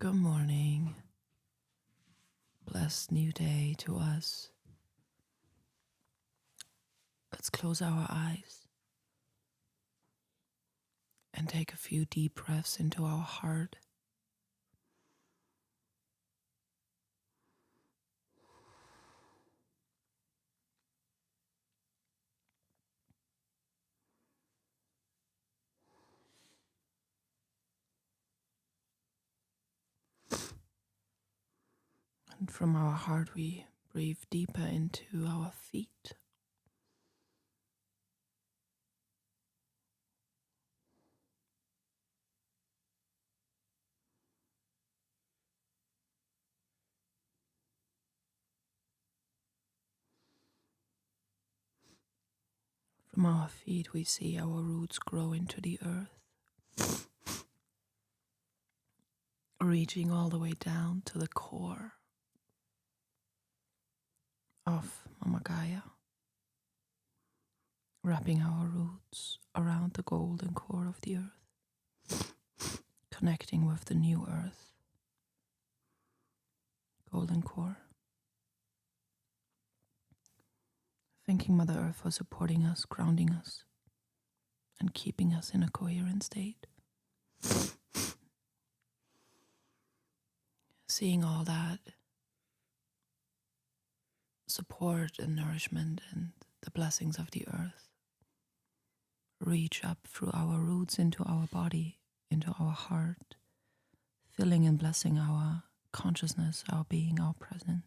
Good morning. Blessed new day to us. Let's close our eyes and take a few deep breaths into our heart. And from our heart, we breathe deeper into our feet. From our feet, we see our roots grow into the earth, reaching all the way down to the core of Mama Gaia, wrapping our roots around the golden core of the earth, connecting with the new earth, golden core. Thanking Mother Earth for supporting us, grounding us, and keeping us in a coherent state. Seeing all that support and nourishment and the blessings of the earth reach up through our roots into our body, into our heart, filling and blessing our consciousness, our being, our presence.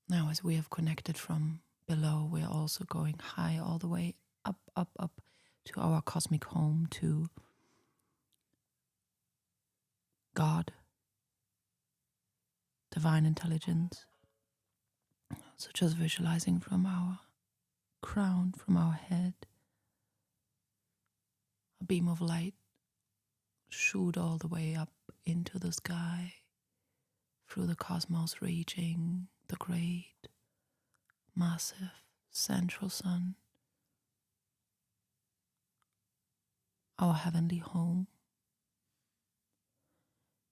Now, as we have connected from below, we are also going high all the way up, up, up to our cosmic home, to God, divine intelligence. So just visualizing from our crown, from our head, a beam of light shoot all the way up into the sky, through the cosmos, reaching the great, massive central sun, our heavenly home,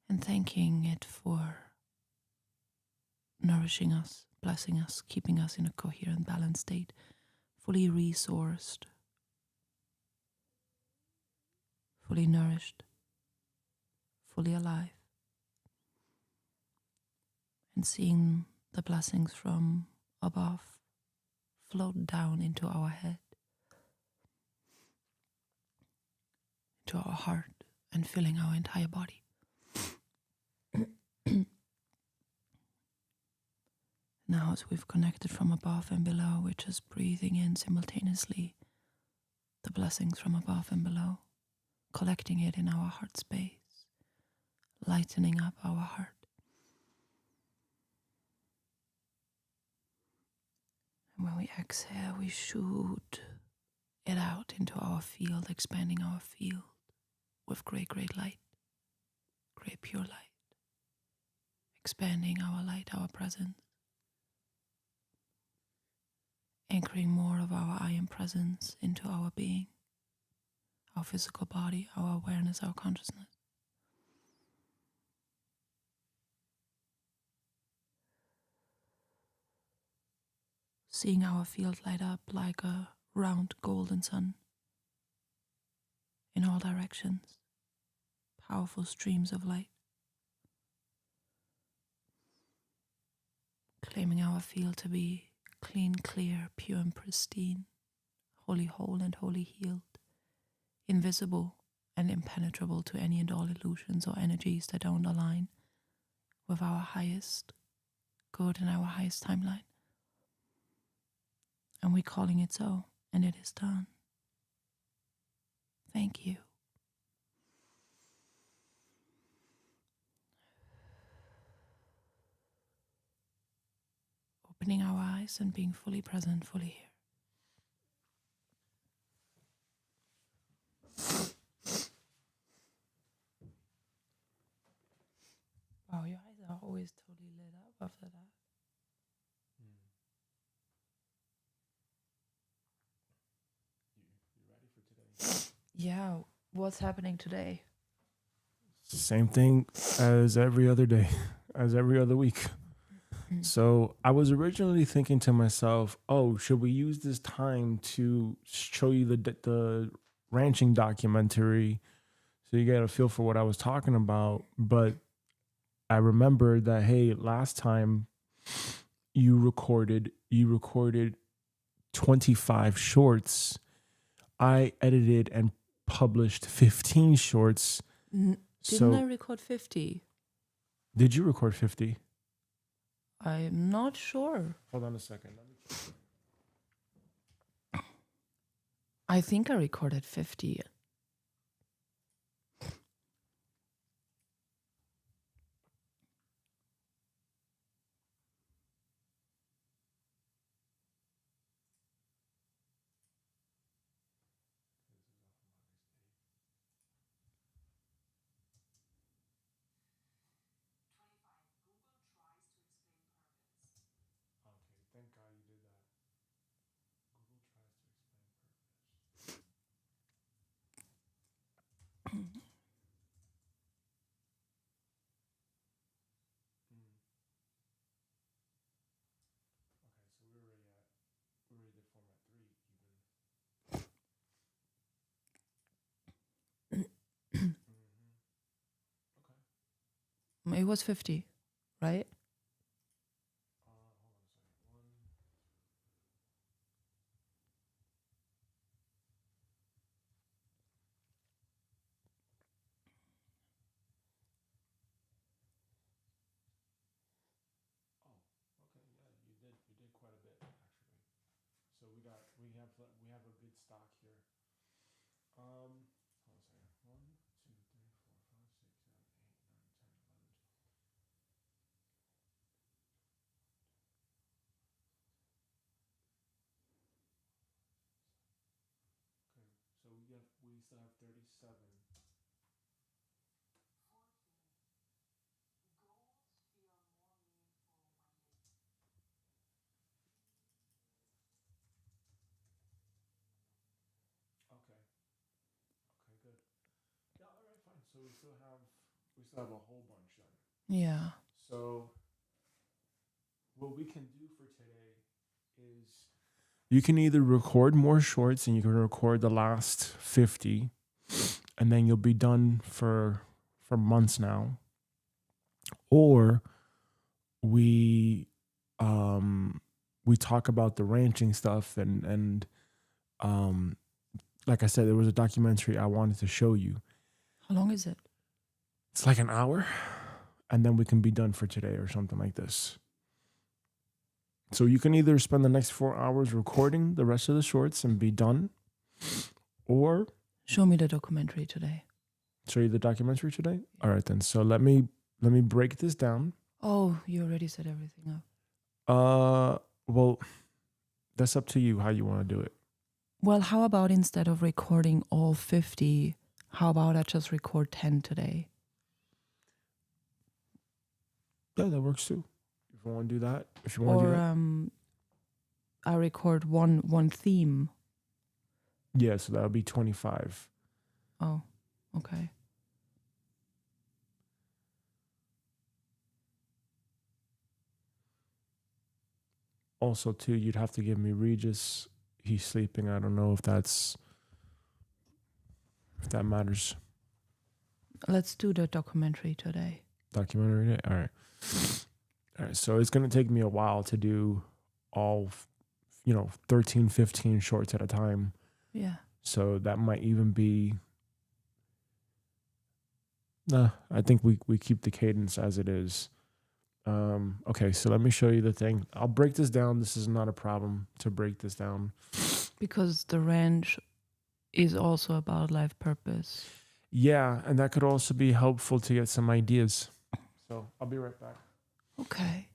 and thanking it for nourishing us, blessing us, keeping us in a coherent, balanced state, fully resourced, fully nourished, fully alive, and seeing the blessings from above float down into our head, into our heart, and filling our entire body. Now, as we've connected from above and below, we're just breathing in simultaneously the blessings from above and below, collecting it in our heart space, lightening up our heart. And when we exhale, we shoot it out into our field, expanding our field with great, great light, great pure light, expanding our light, our presence, anchoring more of our I am presence into our being, our physical body, our awareness, our consciousness. Seeing our field light up like a round golden sun in all directions, powerful streams of light, claiming our field to be clean, clear, pure and pristine, wholly whole and wholly healed, invisible and impenetrable to any and all illusions or energies that don't align with our highest good and our highest timeline. And we're calling it so, and it is done. Thank you. Opening our eyes and being fully present, fully here. Wow, your eyes are always totally lit up after that. Yeah. What's happening today? Same thing as every other day, as every other week. So I was originally thinking to myself, oh, should we use this time to show you the ranching documentary so you get a feel for what I was talking about? But I remembered that, hey, last time you recorded 25 shorts. I edited and published 15 shorts. Didn't I So record 50? did you record 50? I'm not sure. Hold on a second. Let me check. I think I recorded 50. Okay, thank God you did that. Google tries to explain purpose. Mm. Okay, so we're already at format 3 even. Okay. It was 50, right? Hold on a second. One. Oh, okay. Yeah, you did. You did quite a bit actually. So we have a good stock here. Hold on a second. 1, 2, 3, 4, 5, 6, 7, 8, 9, 10, 11. Okay, so we still have 37. Okay. Okay, good. Yeah, all right, fine. So we still have a whole bunch then. Yeah. So what we can do for today is you can either record more shorts and you can record the last 50 and then you'll be done for months now, or we we talk about the ranching stuff and um like I said, there was a documentary I wanted to show you. How long is it? It's like an hour, and then we can be done for today or something like this. So you can either spend the next 4 hours recording the rest of the shorts and be done, or Show me the documentary today. show you the documentary today. All right then. So let me break this down. Oh, you already set everything up. Well, that's up to you how you want to do it. Well, how about instead of recording all 50, how about I just record 10 today? Yeah, that works too. If you want to do that, if you want to do Or that, I record one theme. yeah. So that would be 25. Oh, okay. Also, too, you'd have to give me Regis. He's sleeping. I don't know if that matters. Let's do the documentary today. Documentary day. All right. All right. So it's gonna take me a while to do all 13, 15 shorts at a time. Yeah. So that might even be. Nah, I think we keep the cadence as it is. Okay, so let me show you the thing. I'll break this down. This is not a problem to break this down. Because the ranch is also about life purpose. Yeah, and that could also be helpful to get some ideas. So I'll be right back. Okay.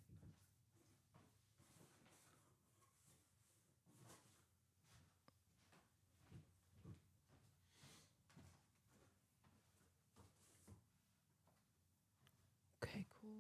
Okay, cool.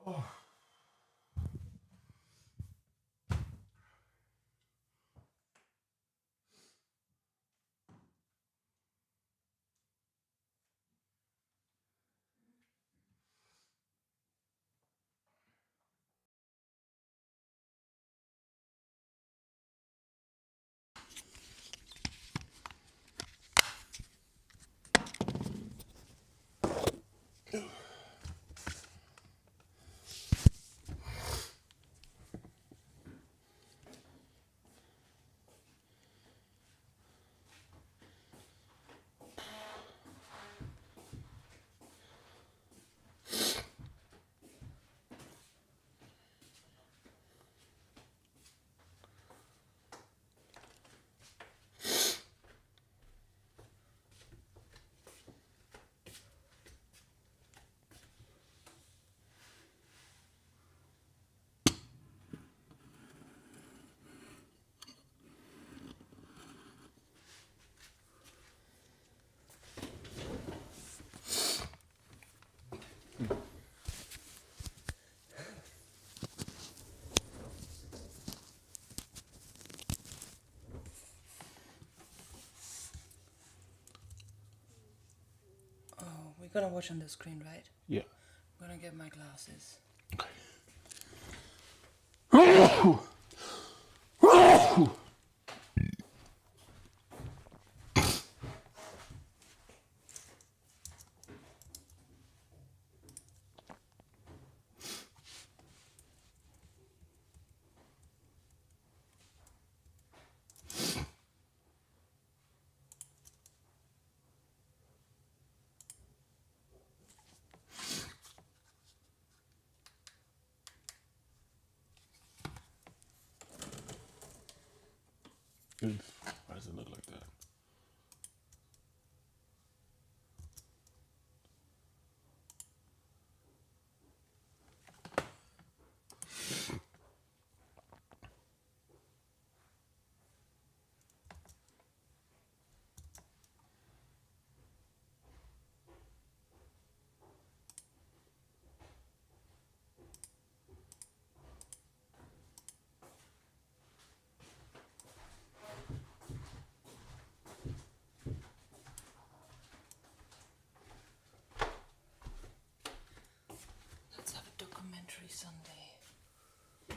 Oh, we're gonna watch on the screen, right? Yeah. I'm gonna get my glasses. Why does it look like that? Let's have a documentary Sunday. Wow,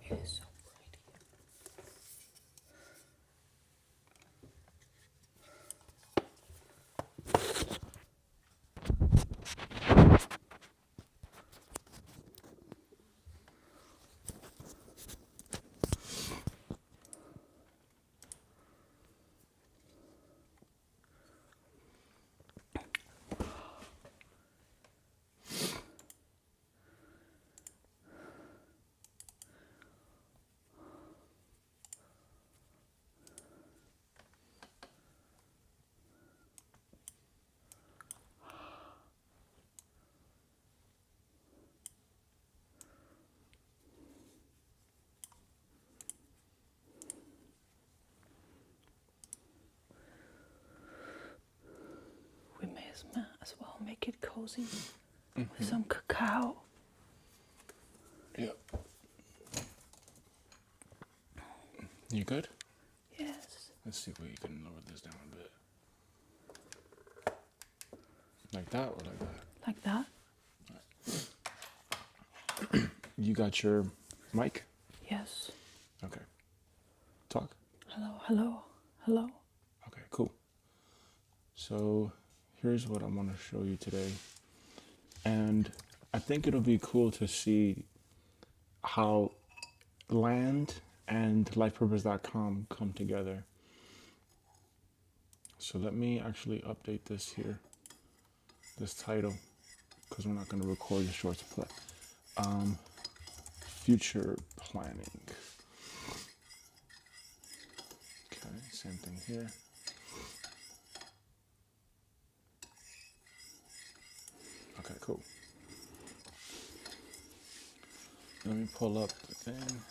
it is so pretty. We may as well make it cozy with some cacao. Yeah. You good? Yes. Let's see if we can lower this down a bit. Like that or like that? Like that? You got your mic? Yes. Okay. Talk. Hello, hello, hello. Okay, cool. So here's what I want to show you today. And I think it'll be cool to see how land and lifepurpose.com come together. So let me actually update this here, this title, because we're not going to record the shorts play. Future planning. Okay, same thing here. Okay, cool. Let me pull up the thing.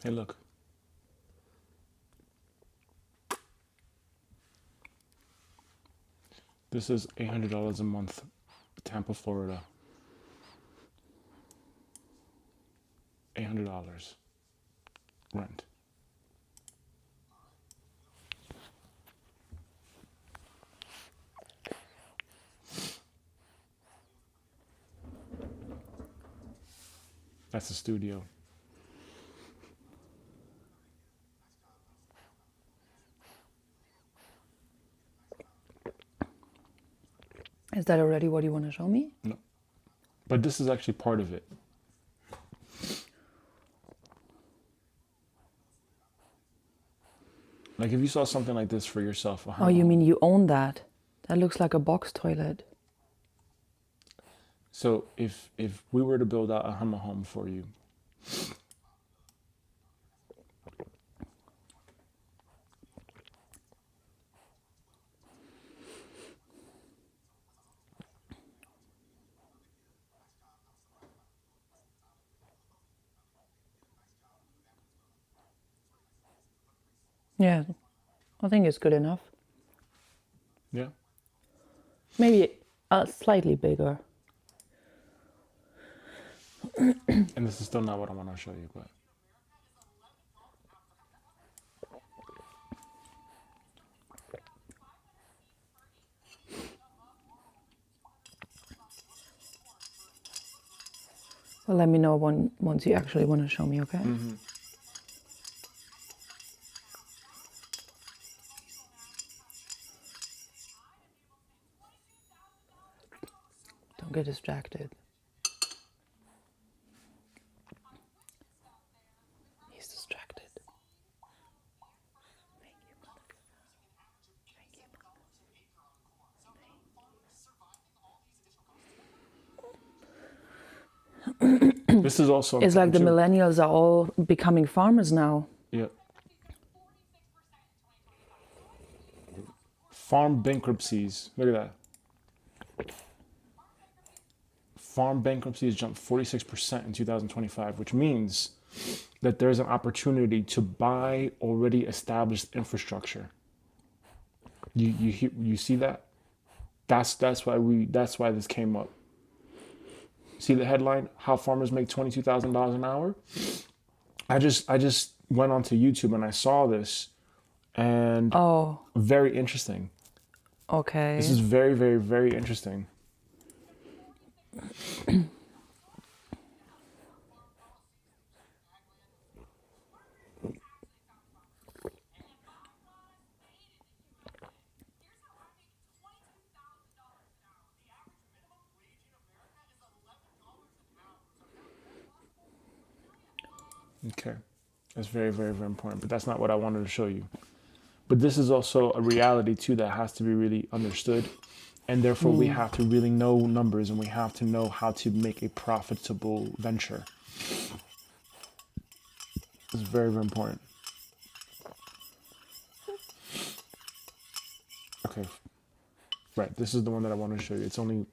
Hey, look. This is $800 a month, Tampa, Florida. $800 rent. That's the studio. Is that already what you want to show me? No, but this is actually part of it. Like if you saw something like this for yourself. Oh, you mean you own that? That looks like a box toilet. So if we were to build out a Hummer home for you, Yeah, I think it's good enough. yeah, Maybe slightly bigger. and this is still not what I want to show you, but Well, let me know once you actually want to show me, okay? Don't get distracted. He's distracted. Thank you, mother. Thank you. this is also It's like the important too. millennials are all becoming farmers now. Yeah. Farm bankruptcies. Look at that. Farm bankruptcies jumped 46% in 2025, which means that there's an opportunity to buy already established infrastructure. You see that? That's why this came up. See the headline? How farmers make $22,000 an hour? I just went onto YouTube and I saw this, and Oh, very interesting. okay. This is very, very, very interesting. Okay. That's very, very, very important. But that's not what I wanted to show you. But this is also a reality too that has to be really understood. And therefore we have to really know numbers and we have to know how to make a profitable venture. It's very, very important. Okay. Right. This is the one that I want to show you. It's only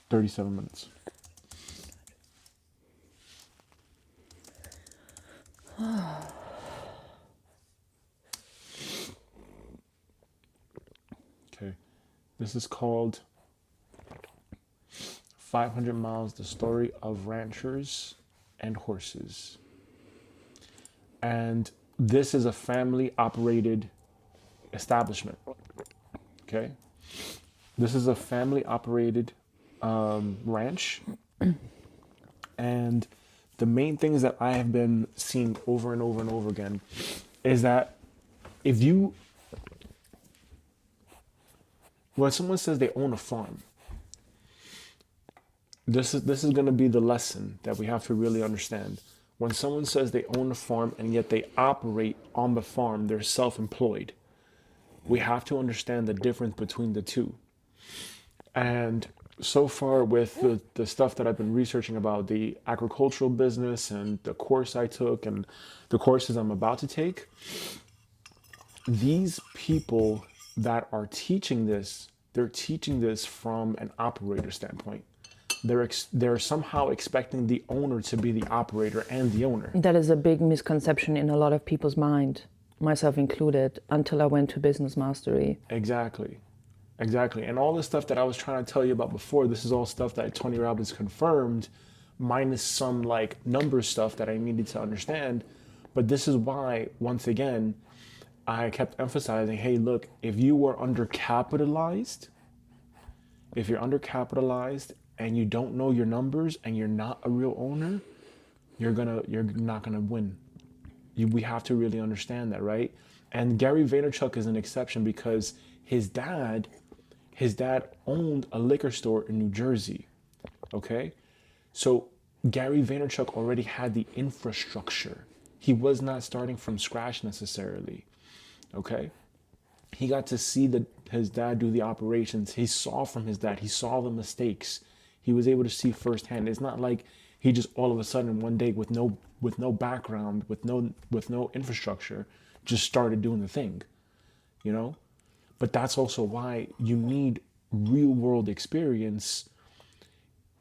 37 minutes. Okay. This is called 500 Miles, the Story of Ranchers and Horses. And this is a family operated establishment. Okay. This is a family operated ranch. And the main things that I have been seeing over and over and over again is that if you, when someone says they own a farm, this is going to be the lesson that we have to really understand. When someone says they own a farm and yet they operate on the farm, they're self-employed. We have to understand the difference between the two. And so far with the stuff that I've been researching about the agricultural business and the course I took and the courses I'm about to take, these people that are teaching this, they're teaching this from an operator standpoint. They're somehow expecting the owner to be the operator and the owner. That is a big misconception in a lot of people's mind, myself included, until I went to Business Mastery. Exactly. And all the stuff that I was trying to tell you about before, this is all stuff that Tony Robbins confirmed, minus some like number stuff that I needed to understand. But this is why, once again, I kept emphasizing, hey, look, if you are undercapitalized, if you're undercapitalized and you don't know your numbers and you're not a real owner, you're not gonna win. We have to really understand that, right? And Gary Vaynerchuk is an exception because his dad owned a liquor store in New Jersey. Okay, so Gary Vaynerchuk already had the infrastructure. He was not starting from scratch necessarily. Okay, he got to see his dad do the operations. He saw from his dad. He saw the mistakes. He was able to see firsthand. It's not like he just all of a sudden one day with no background, with no infrastructure, just started doing the thing, you know. But that's also why you need real world experience.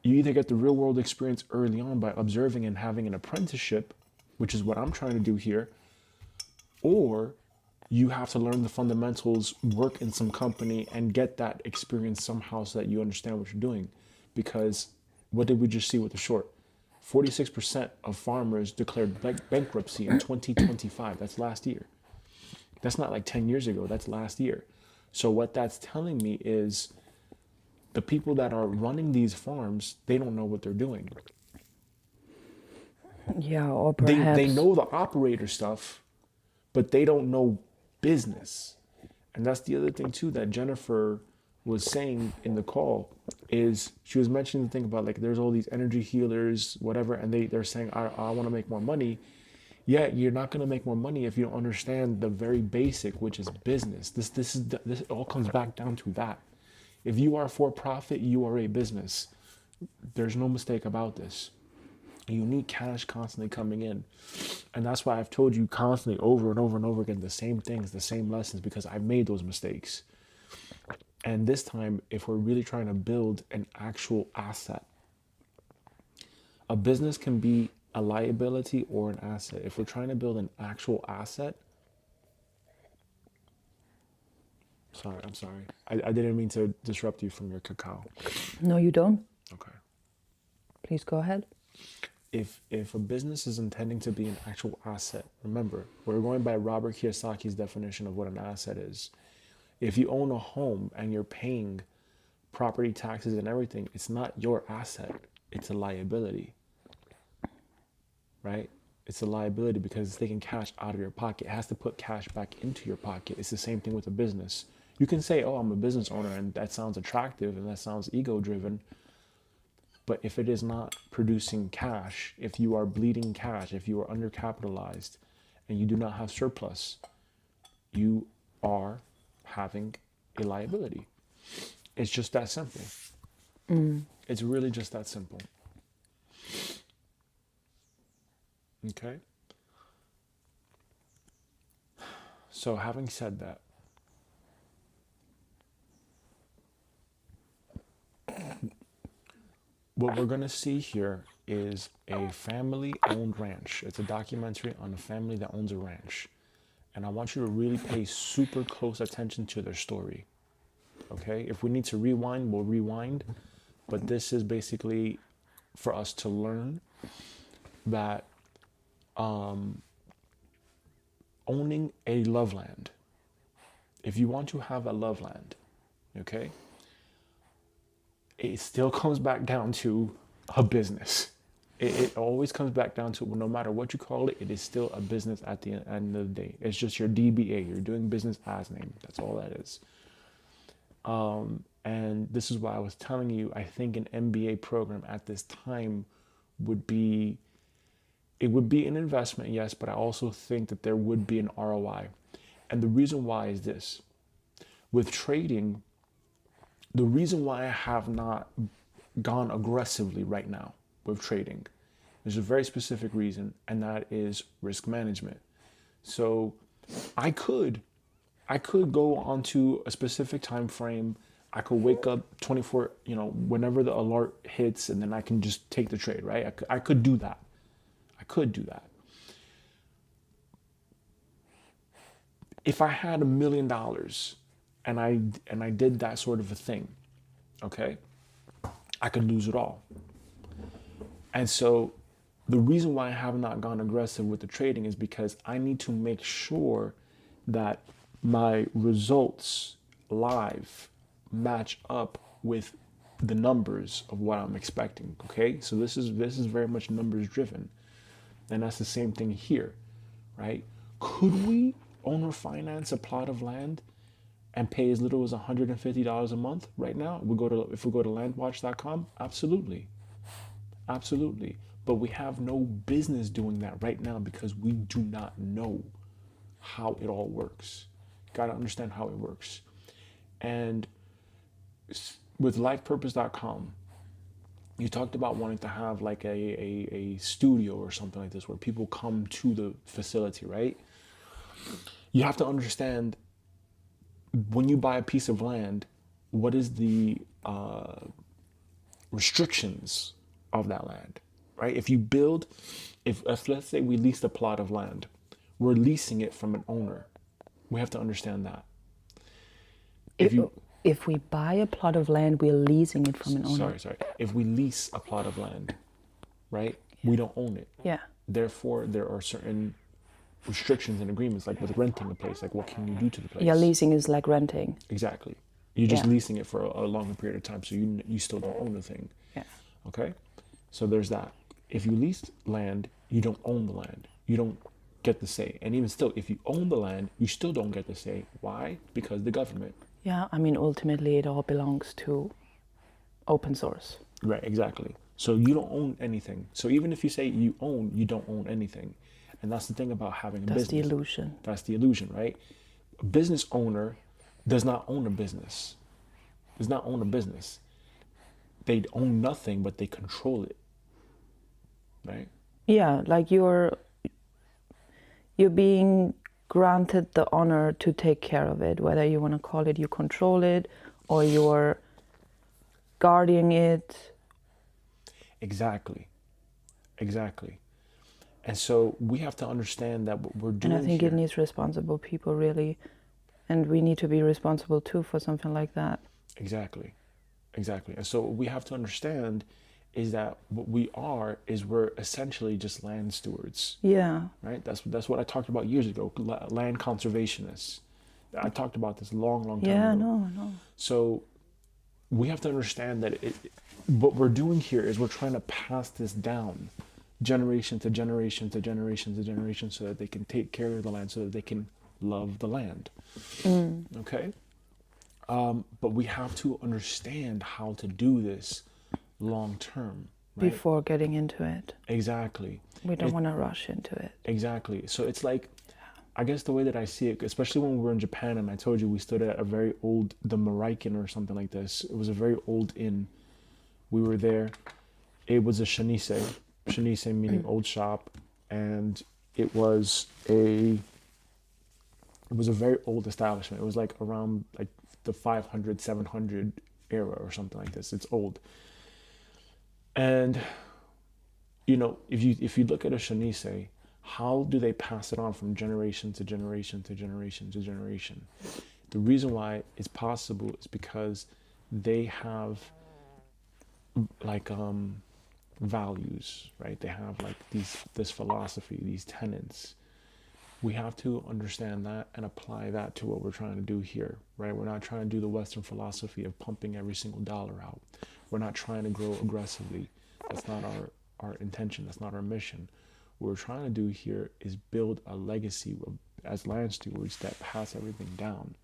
You either get the real world experience early on by observing and having an apprenticeship, which is what I'm trying to do here, or you have to learn the fundamentals, work in some company, and get that experience somehow so that you understand what you're doing. Because what did we just see with the short? 46% of farmers declared bankruptcy in 2025. That's last year. That's not like 10 years ago. That's last year. So what that's telling me is the people that are running these farms, they don't know what they're doing. Yeah, or perhaps They know the operator stuff, but they don't know business. And that's the other thing too that Jennifer was saying in the call, is she was mentioning the thing about like there's all these energy healers, whatever, and they're saying I want to make more money. Yeah, you're not going to make more money if you don't understand the very basic, which is business. This all comes back down to that. If you are for profit, you are a business. There's no mistake about this. You need cash constantly coming in. And that's why I've told you constantly over and over and over again the same things, the same lessons, because I've made those mistakes. And this time, if we're really trying to build an actual asset, a business can be a liability or an asset. If we're trying to build an actual asset, I'm sorry. I didn't mean to disrupt you from your cacao. No, you don't. Okay. Please go ahead. If a business is intending to be an actual asset, remember, we're going by Robert Kiyosaki's definition of what an asset is. If you own a home and you're paying property taxes and everything, it's not your asset. It's a liability, right? It's a liability because it's taking cash out of your pocket. It has to put cash back into your pocket. It's the same thing with a business. You can say, oh, I'm a business owner, and that sounds attractive and that sounds ego-driven. But if it is not producing cash, if you are bleeding cash, if you are undercapitalized and you do not have surplus, you are having a liability. It's just that simple. It's really just that simple. Okay? So having said that, what we're going to see here is a family-owned ranch. It's a documentary on a family that owns a ranch. And I want you to really pay super close attention to their story. Okay? If we need to rewind, we'll rewind. But this is basically for us to learn that owning a love land, if you want to have a love land, okay, it still comes back down to a business. It always comes back down to, no matter what you call it, it is still a business at the end of the day. It's just your DBA. You're doing business as name. That's all that is. And this is why I was telling you, I think an MBA program at this time would be an investment, yes, but I also think that there would be an ROI. And the reason why is this. With trading, the reason why I have not gone aggressively right now with trading, there's a very specific reason, and that is risk management. So I could go onto a specific time frame I could wake up 24, whenever the alert hits, and then I can just take the trade, right? I could do that. I could do that. If I had $1 million and I did that sort of a thing, okay, I could lose it all. And so the reason why I have not gone aggressive with the trading is because I need to make sure that my results live match up with the numbers of what I'm expecting. Okay, so this is very much numbers driven, and that's the same thing here, right? Could we owner finance a plot of land and pay as little as $150 a month right now? If we go to landwatch.com, absolutely, absolutely. But we have no business doing that right now because we do not know how it all works. Got to understand how it works. And with lifepurpose.com, you talked about wanting to have like a studio or something like this where people come to the facility, right? You have to understand, when you buy a piece of land, what is the restrictions of that land, right? If let's say we leased a plot of land, we're leasing it from an owner. We have to understand that. If we buy a plot of land, we're leasing it from an owner. Sorry. If we lease a plot of land, right, we don't own it. Yeah. Therefore, there are certain restrictions and agreements, like with renting a place, like what can you do to the place? Yeah, leasing is like renting. Exactly. You're just Yeah. leasing it for a longer period of time, so you still don't own the thing. Yeah. Okay? So there's that. If you lease land, you don't own the land. You don't get the say. And even still, if you own the land, you still don't get the say. Why? Because the government. Yeah, I mean, ultimately it all belongs to open source. Right, exactly. So you don't own anything. So even if you say you own, you don't own anything. And that's the thing about having a That's business. the illusion. That's the illusion, right? A business owner does not own a business. Does not own a business. They own nothing, but they control it. Right? Yeah, like you're being granted the honor to take care of it, whether you want to call it you control it or you're guarding it. Exactly. And so we have to understand that what we're doing And I think here, it needs responsible people, really. And we need to be responsible too for something like that. Exactly. And so what we have to understand is that what we are is we're essentially just land stewards. Yeah. Right? That's what I talked about years ago, land conservationists. I talked about this long time Yeah, ago. no. So we have to understand that what we're doing here is we're trying to pass this down generation to generation to generation to generation so that they can take care of the land, so that they can love the land. Okay? But we have to understand how to do this long term. Right? Before getting into it. Exactly. We don't want to rush into it. Exactly. So it's like, I guess the way that I see it, especially when we were in Japan, and I told you we stood at a very old, the Maraiken or something like this. It was a very old inn. We were there. It was a shanise meaning old shop, and it was a very old establishment. It was like around like the 500, 700 era or something like this. It's old. And if you look at a shanise, how do they pass it on from generation to generation to generation to generation? The reason why it's possible is because they have like values, right? They have like this philosophy, these tenets. We have to understand that and apply that to what we're trying to do here, right? We're not trying to do the Western philosophy of pumping every single dollar out. We're not trying to grow aggressively. That's not our intention. That's not our mission. What we're trying to do here is build a legacy as land stewards that pass everything down.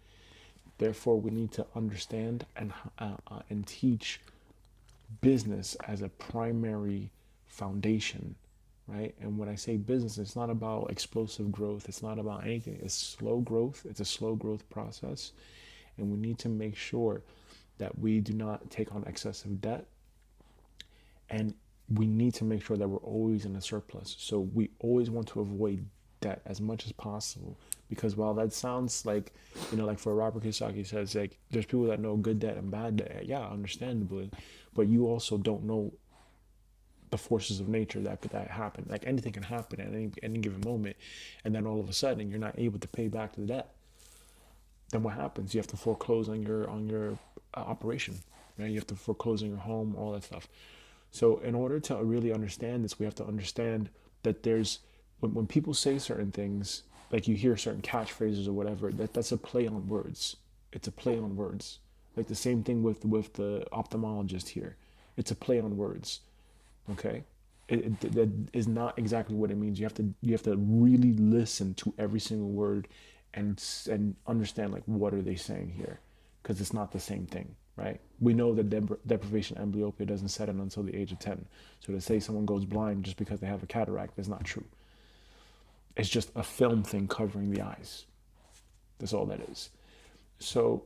Therefore, we need to understand and teach business as a primary foundation, right? And when I say business, it's not about explosive growth. It's not about anything. It's slow growth. It's a slow growth process. And we need to make sure that we do not take on excessive debt. And we need to make sure that we're always in a surplus. So we always want to avoid debt as much as possible. Because while that sounds like, like for Robert Kiyosaki says, like there's people that know good debt and bad debt. Yeah, understandably. But you also don't know the forces of nature that happen. Like anything can happen at any given moment. And then all of a sudden you're not able to pay back the debt. Then what happens? You have to foreclose on your operation, right? You have to foreclose on your home, all that stuff. So in order to really understand this, we have to understand that there's when people say certain things, like you hear certain catchphrases or whatever, that's a play on words. It's a play on words. Like the same thing with the ophthalmologist here. It's a play on words. Okay? That is not exactly what it means. You have to really listen to every single word and understand like what are they saying here, because it's not the same thing, right? We know that deprivation amblyopia doesn't set in until the age of 10. So to say someone goes blind just because they have a cataract is not true. It's just a film thing covering the eyes. That's all that is. So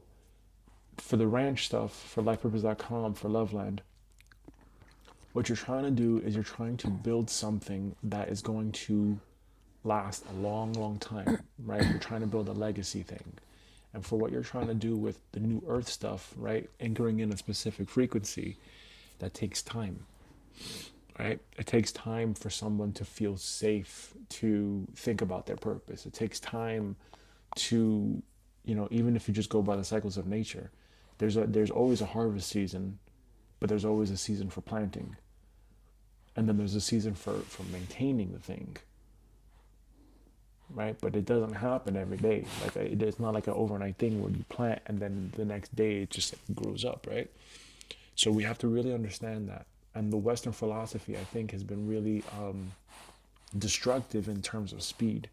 for the ranch stuff, for lifepurpose.com, for Loveland, what you're trying to do is you're trying to build something that is going to last a long, long time, right? You're trying to build a legacy thing. And for what you're trying to do with the new earth stuff, right? Anchoring in a specific frequency, that takes time, right? It takes time for someone to feel safe to think about their purpose. It takes time to, even if you just go by the cycles of nature, there's always a harvest season, but there's always a season for planting. And then there's a season for maintaining the thing. Right? But it doesn't happen every day. Like it's not like an overnight thing where you plant and then the next day it just grows up, right? So we have to really understand that. And the Western philosophy, I think, has been really destructive in terms of speed.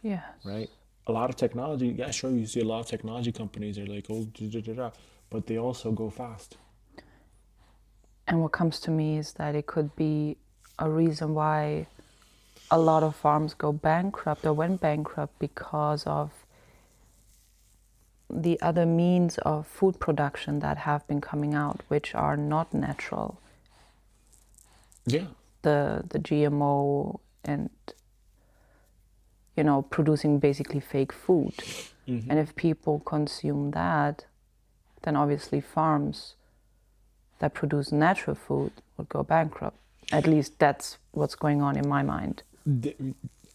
Yes. Right? A lot of technology, yeah, sure, you see a lot of technology companies are like, but they also go fast. And what comes to me is that it could be a reason why a lot of farms go bankrupt or went bankrupt because of the other means of food production that have been coming out, which are not natural. Yeah. The GMO and, producing basically fake food. Mm-hmm. And if people consume that, then obviously farms that produce natural food would go bankrupt. At least that's what's going on in my mind.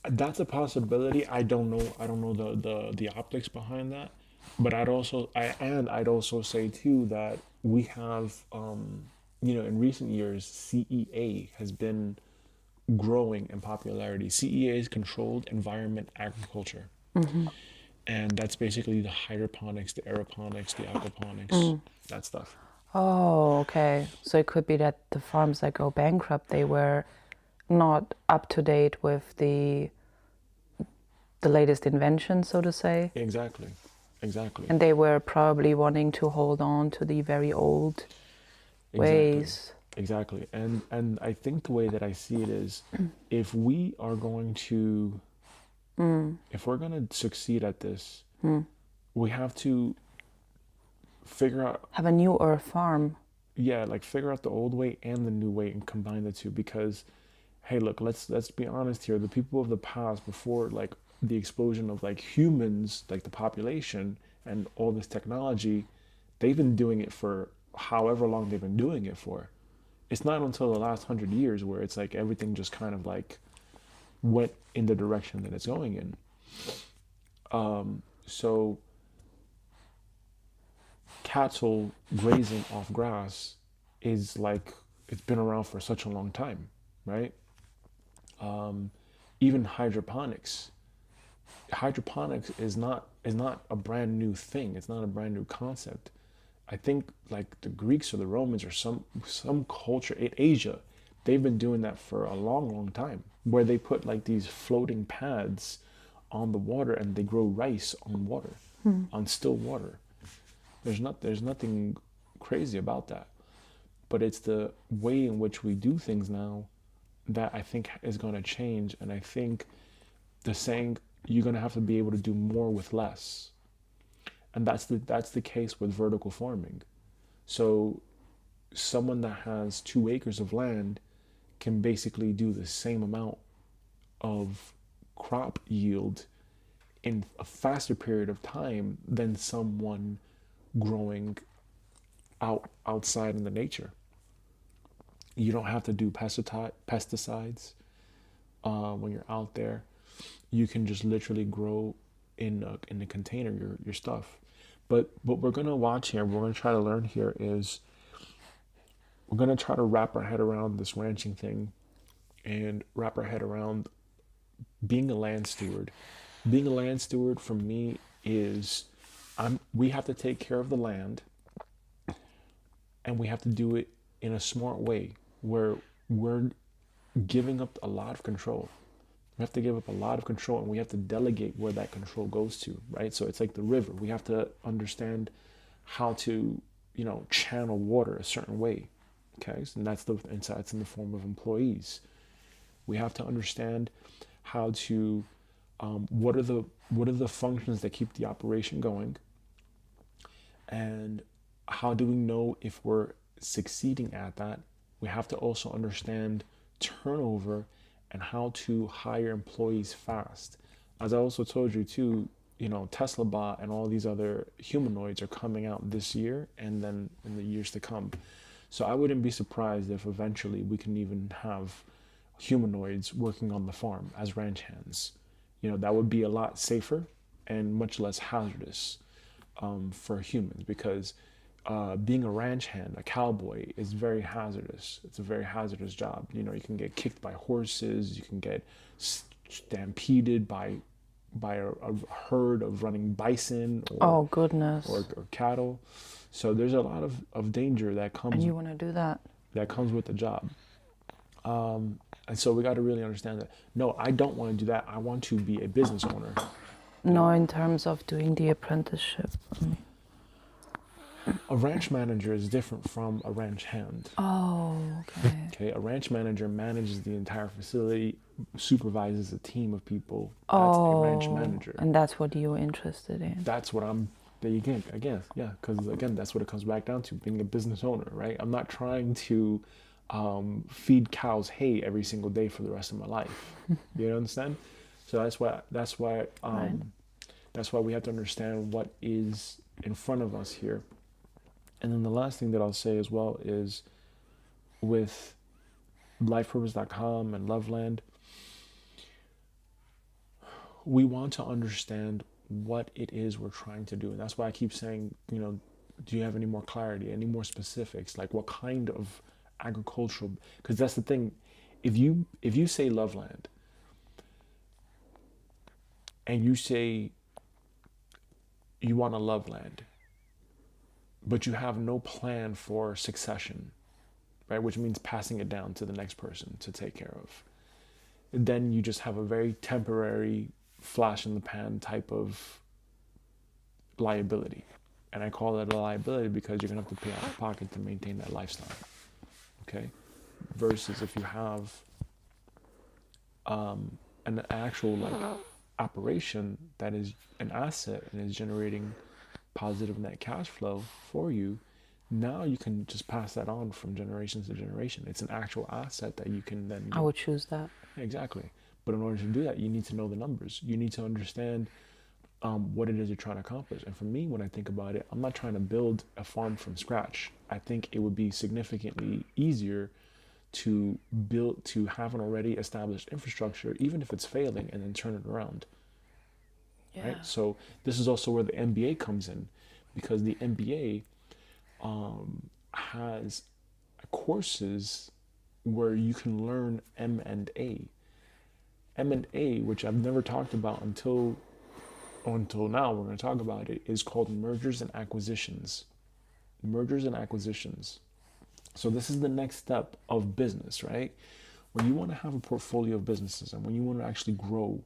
That's a possibility. I don't know the optics behind that, but I'd also say too that we have in recent years CEA has been growing in popularity. CEA is controlled environment agriculture. Mm-hmm. And that's basically the hydroponics, the aeroponics, the aquaponics, that stuff. Oh, okay. So it could be that the farms that go bankrupt, they were not up to date with the latest invention, so to say. Exactly. And they were probably wanting to hold on to the very old ways. Exactly. And I think the way that I see it is if we are going to if we're going to succeed at this, we have to figure out have a new earth farm. Yeah, like figure out the old way and the new way and combine the two, because hey, look, let's be honest here. The people of the past, before like the explosion of like humans, like the population and all this technology, they've been doing it for however long they've been doing it for. It's not until the last 100 years where it's like everything just kind of like went in the direction that it's going in. So cattle grazing off grass is like, it's been around for such a long time, right? Even hydroponics is not a brand new thing. It's not a brand new concept. I think like the Greeks or the Romans or some culture in Asia, they've been doing that for a long, long time, where they put like these floating pads on the water and they grow rice on water, on still water. There's nothing crazy about that, but it's the way in which we do things now that I think is going to change. And I think the saying, you're going to have to be able to do more with less. And that's the case with vertical farming. So someone that has 2 acres of land can basically do the same amount of crop yield in a faster period of time than someone growing outside in the nature. You don't have to do pesticides when you're out there. You can just literally grow in a container your stuff. But what we're gonna watch here, we're gonna try to learn here is we're gonna try to wrap our head around this ranching thing and wrap our head around being a land steward. Being a land steward for me is we have to take care of the land, and we have to do it in a smart way where we're giving up a lot of control. We have to give up a lot of control, and we have to delegate where that control goes to, right? So it's like the river. We have to understand how to, channel water a certain way. Okay, so that's the insights in the form of employees. We have to understand how to what are the functions that keep the operation going, and how do we know if we're succeeding at that? We have to also understand turnover and how to hire employees fast. As I also told you too, Tesla bot and all these other humanoids are coming out this year and then in the years to come. So I wouldn't be surprised if eventually we can even have humanoids working on the farm as ranch hands. That would be a lot safer and much less hazardous for humans, because being a ranch hand, a cowboy, is very hazardous. It's a very hazardous job. You can get kicked by horses. You can get stampeded by a herd of running bison Oh goodness. or cattle. So there's a lot of danger that comes. And you want to do that? That comes with the job. And so we got to really understand that. No, I don't want to do that. I want to be a business owner. No, in terms of doing the apprenticeship. A ranch manager is different from a ranch hand. Oh, okay. Okay, a ranch manager manages the entire facility, supervises a team of people. That's Oh, a ranch manager. and that's what you're interested in. That's what I'm. There you go. Again, yeah, because again, that's what it comes back down to: being a business owner, right? I'm not trying to feed cows hay every single day for the rest of my life. You understand? So that's why Right. that's why we have to understand what is in front of us here. And then the last thing that I'll say as well is with lifepurpose.com and Loveland, we want to understand what it is we're trying to do. And that's why I keep saying, do you have any more clarity, any more specifics? Like what kind of agricultural, because that's the thing. If you say Loveland and you say you want a Loveland, but you have no plan for succession, right? Which means passing it down to the next person to take care of. Then you just have a very temporary flash in the pan type of liability. And I call it a liability because you're gonna have to pay out of pocket to maintain that lifestyle. Okay? Versus if you have an actual operation that is an asset and is generating positive net cash flow for you, now you can just pass that on from generation to generation. It's an actual asset that you can then I would choose that. Exactly. But in order to do that, you need to know the numbers. You need to understand what it is you're trying to accomplish. And for me, when I think about it, I'm not trying to build a farm from scratch. I think it would be significantly easier to have an already established infrastructure, even if it's failing, and then turn it around. Yeah. Right? So this is also where the MBA comes in, because the MBA has courses where you can learn M&A. M&A, which I've never talked about until now, we're going to talk about it, is called mergers and acquisitions. Mergers and acquisitions. So this is the next step of business, right? When you want to have a portfolio of businesses and when you want to actually grow,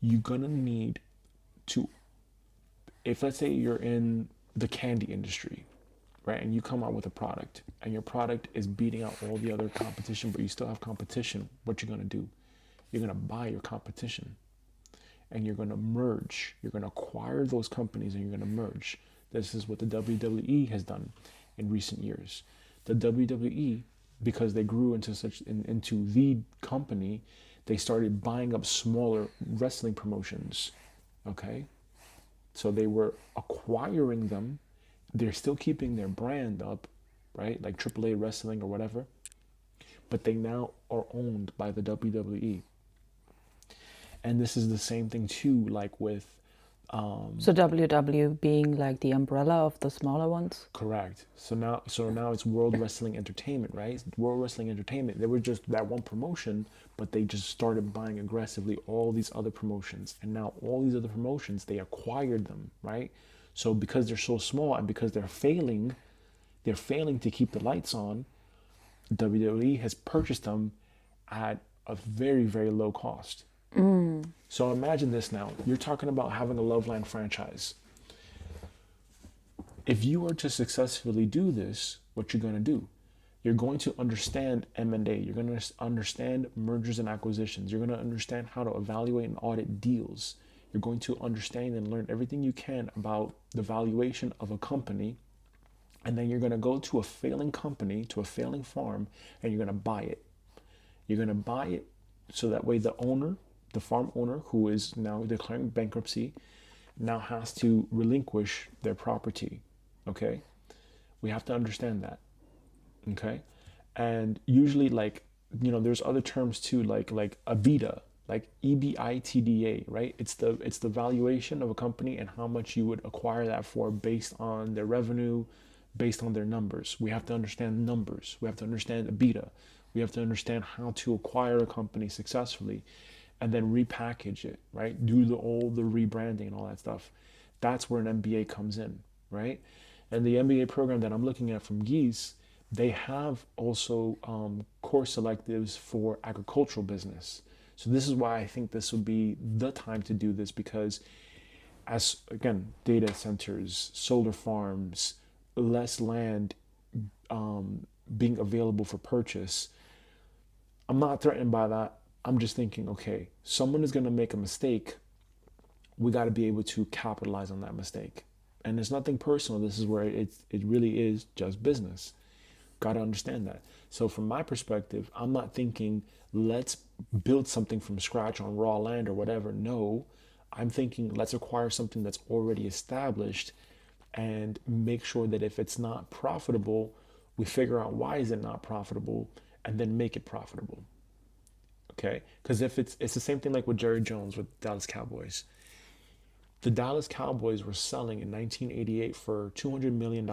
you're going to need to, if let's say you're in the candy industry, right, and you come out with a product and your product is beating out all the other competition, but you still have competition, what you're going to do? You're going to buy your competition and you're going to merge. You're going to acquire those companies and you're going to merge. This is what the WWE has done in recent years. The WWE, because they grew into the company, they started buying up smaller wrestling promotions. Okay, so they were acquiring them. They're still keeping their brand up, right? Like AAA wrestling or whatever, but they now are owned by the WWE. And this is the same thing too, like with So WW being like the umbrella of the smaller ones. correct. So now it's World Wrestling Entertainment, right? World Wrestling Entertainment. They were just that one promotion, but they just started buying aggressively all these other promotions. And now all these other promotions, they acquired them, right? So because they're so small and because they're failing to keep the lights on, WWE has purchased them at a very, very low cost. So imagine this now. You're talking about having a Loveland franchise. If you were to successfully do this, what you're going to do, you're going to understand M&A. You're going to understand mergers and acquisitions. You're going to understand how to evaluate and audit deals. You're going to understand and learn everything you can about the valuation of a company. And then you're going to go to a failing company, to a failing farm, and you're going to buy it. You're going to buy it so that way the farm owner, who is now declaring bankruptcy, now has to relinquish their property. Okay? We have to understand that. Okay? And usually, like, there's other terms too, like EBITDA, like EBITDA, right? It's the valuation of a company and how much you would acquire that for based on their revenue, based on their numbers. We have to understand numbers. We have to understand EBITDA. We have to understand how to acquire a company successfully and then repackage it, right? Do all the rebranding and all that stuff. That's where an MBA comes in, right? And the MBA program that I'm looking at from Geese, they have also course selectives for agricultural business. So this is why I think this would be the time to do this, because as, again, data centers, solar farms, less land being available for purchase, I'm not threatened by that. I'm just thinking, okay, someone is going to make a mistake. We got to be able to capitalize on that mistake. And it's nothing personal. This is where it really is just business. Got to understand that. So from my perspective, I'm not thinking, let's build something from scratch on raw land or whatever. No, I'm thinking, let's acquire something that's already established and make sure that if it's not profitable, we figure out why is it not profitable and then make it profitable. Okay, because if it's the same thing like with Jerry Jones with Dallas Cowboys. The Dallas Cowboys were selling in 1988 for $200 million.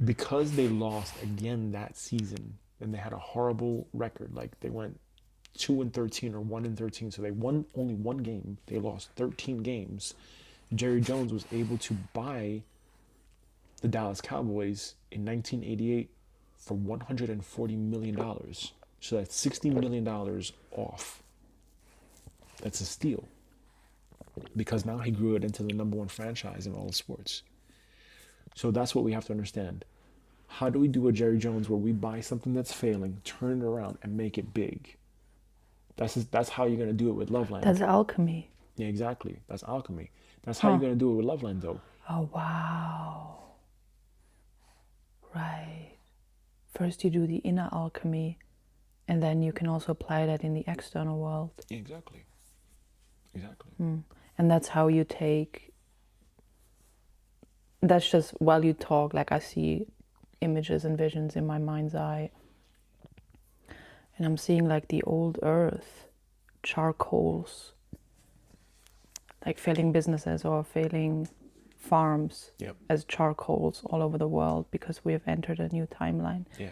Because they lost again that season and they had a horrible record, like they went 2-13 or 1-13, so they won only one game. They lost 13 games. Jerry Jones was able to buy the Dallas Cowboys in 1988 for $140 million. So that's $60 million off. That's a steal. Because now he grew it into the number one franchise in all of sports. So that's what we have to understand. How do we do a Jerry Jones where we buy something that's failing, turn it around, and make it big? That's how you're going to do it with Loveland. That's alchemy. Yeah, exactly. That's alchemy. That's how you're going to do it with Loveland, though. Oh, wow. Right. First you do the inner alchemy, and then you can also apply that in the external world. Yeah, exactly. Exactly. And that's how you take... That's just while you talk, like I see images and visions in my mind's eye. And I'm seeing like the old earth, charcoals, like failing businesses or failing farms as charcoals all over the world because we have entered a new timeline. Yeah.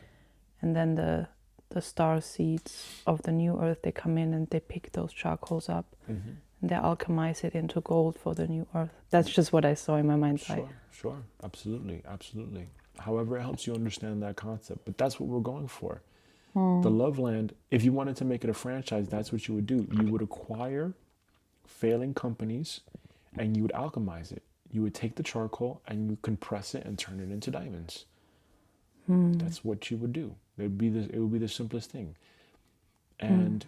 And then the star seeds of the new earth, they come in and they pick those charcoals up and they alchemize it into gold for the new earth. That's just what I saw in my mind's eye. Sure. Absolutely. However, it helps you understand that concept. But that's what we're going for. The Loveland, if you wanted to make it a franchise, that's what you would do. You would acquire failing companies and you would alchemize it. You would take the charcoal and you compress it and turn it into diamonds. That's what you would do. It would be the simplest thing. And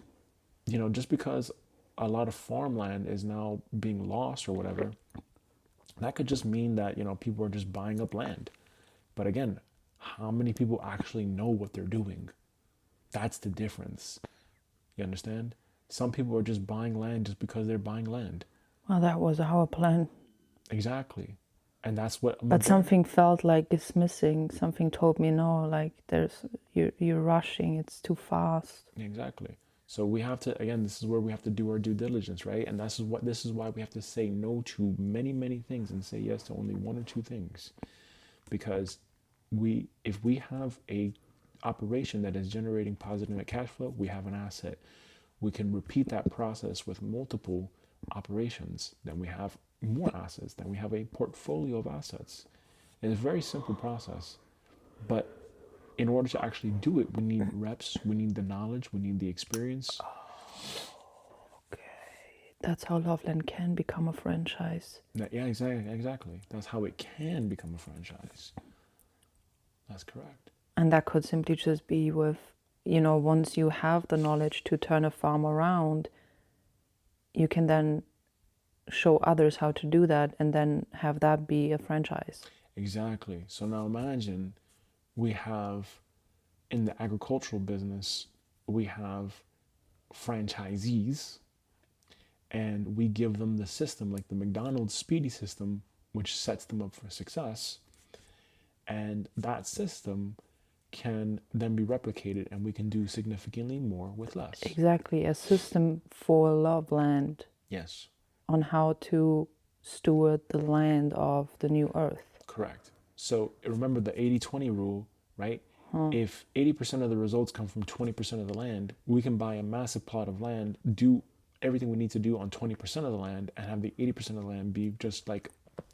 just because a lot of farmland is now being lost or whatever, that could just mean that people are just buying up land. But again, how many people actually know what they're doing? That's the difference. You understand? Some people are just buying land just because they're buying land. Well, that was our plan. Exactly. And that's what But something felt like it's missing. Something told me no, like you're rushing, it's too fast. Exactly. So we have to, again, this is where we have to do our due diligence, right? And this is why we have to say no to many, many things and say yes to only one or two things. Because if we have a operation that is generating positive net cash flow, we have an asset. We can repeat that process with multiple operations, then we have more assets, then we have a portfolio of assets. It's a very simple process, but in order to actually do it, we need reps, we need the knowledge, we need the experience. Okay, that's how Loveland can become a franchise. Yeah, exactly. That's how it can become a franchise. That's correct. And that could simply just be with, you know, once you have the knowledge to turn a farm around, you can then show others how to do that and then have that be a franchise. Exactly. So now imagine we have, in the agricultural business, we have franchisees, and we give them the system, like the McDonald's Speedy system, which sets them up for success. And that system can then be replicated, and we can do significantly more with less. Exactly, a system for Loveland. Yes. On how to steward the land of the new earth. Correct. So remember the 80-20 rule, right? If 80% of the results come from 20% of the land, we can buy a massive plot of land, do everything we need to do on 20% of the land, and have the 80% of the land be just like,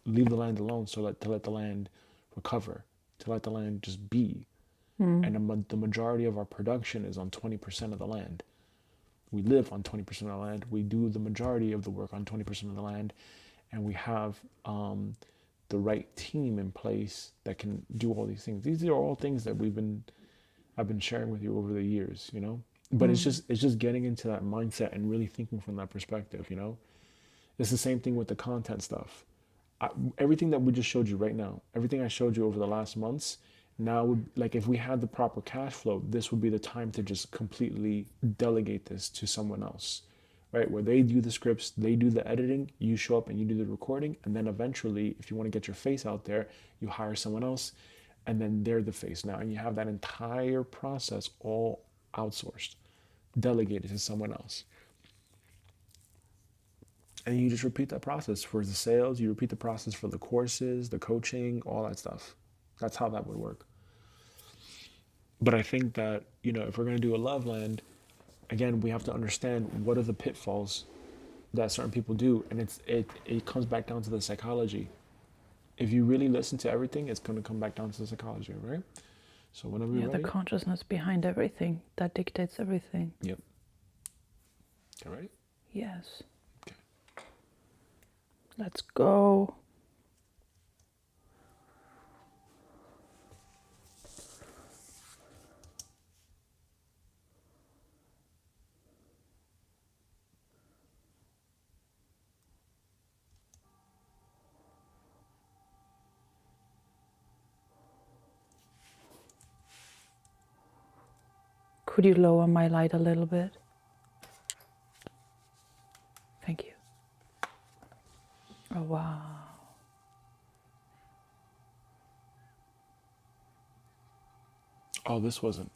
leave the land alone, so to let the land recover, to let the land just be. And the majority of our production is on 20% of the land. We live on 20% of the land. We do the majority of the work on 20% of the land, and we have the right team in place that can do all these things. These are all things that I've been sharing with you over the years, you know. But it's just getting into that mindset and really thinking from that perspective, you know. It's the same thing with the content stuff. Everything that we just showed you right now, everything I showed you over the last months, now, like, if we had the proper cash flow, this would be the time to just completely delegate this to someone else, right? Where they do the scripts, they do the editing, you show up and you do the recording, and then eventually, if you want to get your face out there, you hire someone else, and then they're the face now, and you have that entire process all outsourced, delegated to someone else. And you just repeat that process for the sales, you repeat the process for the courses, the coaching, all that stuff. That's how that would work. But I think that, you know, if we're going to do a Loveland, again, we have to understand what are the pitfalls that certain people do. And it comes back down to the psychology. If you really listen to everything, it's going to come back down to the psychology, right? So whenever you're ready. The consciousness behind everything that dictates everything. Yep. You ready? Yes. Okay. Let's go. Could you lower my light a little bit? Thank you. Oh, wow. Oh, this wasn't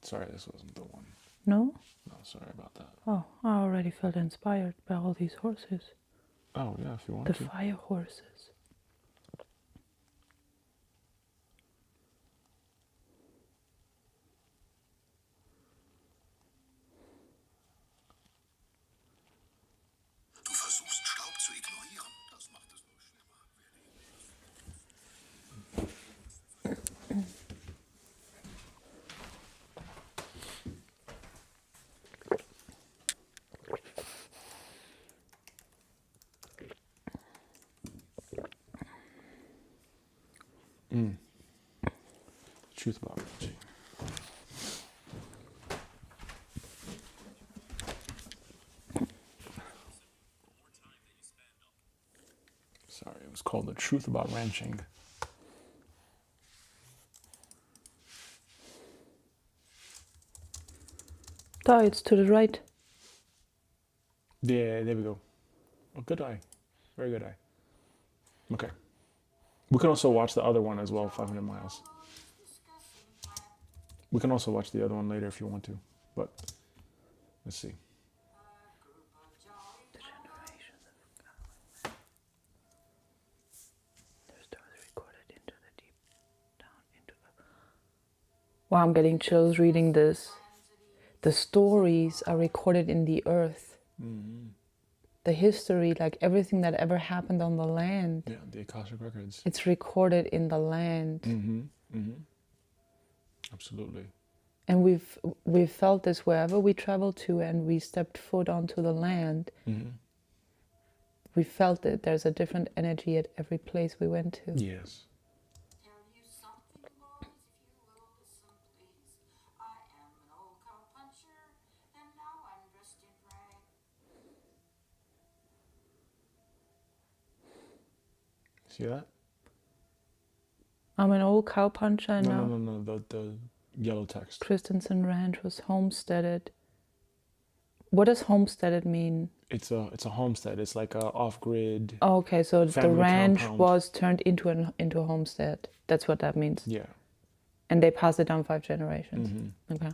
the one. No? No, sorry about that. Oh, I already felt inspired by all these horses. Oh, yeah, if you want The to. fire horses. Du versuchst Staub zu ignorieren. Das macht es nur schlimmer. Truth about Reggie. Sorry, it was called The Truth About Ranching. Oh, it's to the right. Yeah, there we go. Oh, good eye. Very good eye. Okay. We can also watch the other one as well, 500 miles. We can also watch the other one later if you want to. But let's see. The generations of their stories recorded into the deep down into the. Wow, I'm getting chills reading this. The stories are recorded in the earth. Mm-hmm. The history, like everything that ever happened on the land, Yeah, the Akashic Records. it's recorded in the land. Mm-hmm. Mm-hmm. Absolutely. And we've felt this wherever we traveled to and we stepped foot onto the land. Mm-hmm. We felt it. There's a different energy at every place we went to. Yes. Tell you something, boys, if you will listen, please. I am an old cowpuncher, and now I'm dressed in rag. See that? I'm an old cowpuncher and now No. The yellow text. Christensen Ranch was homesteaded. What does homesteaded mean? It's a homestead. It's like a off-grid. Oh, okay, so the Family ranch compound. was turned into a homestead. That's what that means. Yeah. And they pass it down 5 generations. Mm-hmm. Okay. I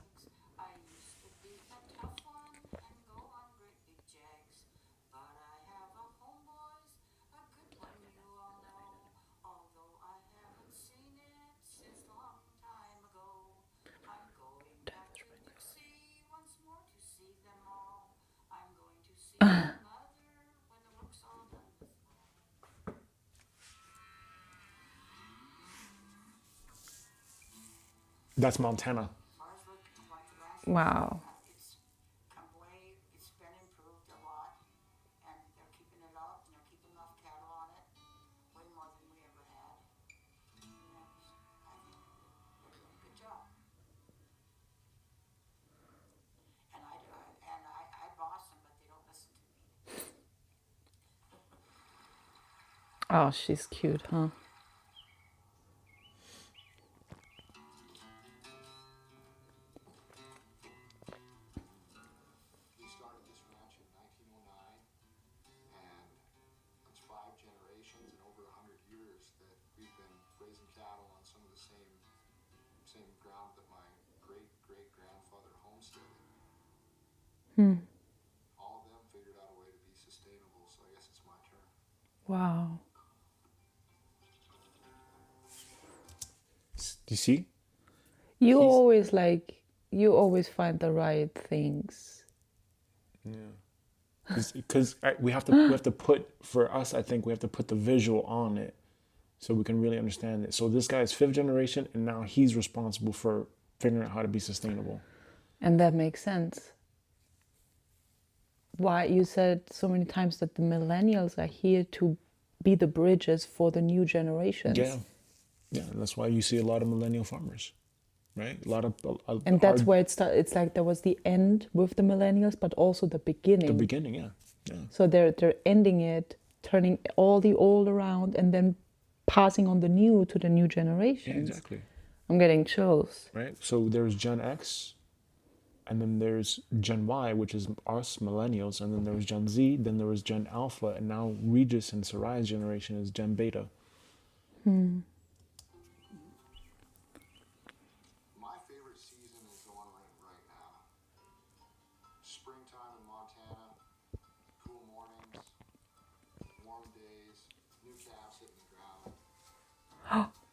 used to be a tough one and go on great big jags. But I have a homeboys, a good one you all know. Although I haven't seen it since long time ago. I'm going back to Dixie once more to see them all. I'm going to see my mother when the work's all done this fall. That's Montana. Marsburg, like the last Wow. it's come way, it's been improved a lot, and they're keeping it up, and they're keeping enough cattle on it, way more than we ever had. And I think they're doing a good job. And I boss them, but they don't listen to me. Oh, she's cute, huh? We started this ranch in 1909, and it's 5 generations and over 100 years that we've been raising cattle on some of the same ground that my great-great-grandfather homesteaded. All of them figured out a way to be sustainable, so I guess it's my turn. Wow. Do you see? You He's- always find the right things. Yeah. Because we have to put, for us, I think we have to put the visual on it so we can really understand it. So this guy is 5th generation, and now he's responsible for figuring out how to be sustainable. And that makes sense. Why you said so many times that the millennials are here to be the bridges for the new generations. Yeah. Yeah, and that's why you see a lot of millennial farmers, right? A lot of And that's hard- where it started. It's like there was the end with the millennials, but also the beginning. the beginning, yeah. So they're ending it, turning all the old around, and then passing on the new to the new Yeah, generations. exactly. I'm getting chills. Right? So there's Gen X, and then there's Gen Y, which is us millennials, and then there was Gen Z, then there was Gen Alpha, and now Regis and Sarai's generation is Gen Beta. My favorite season is the one we're in right now. Springtime in Montana, cool mornings, warm days, new calves hitting the ground,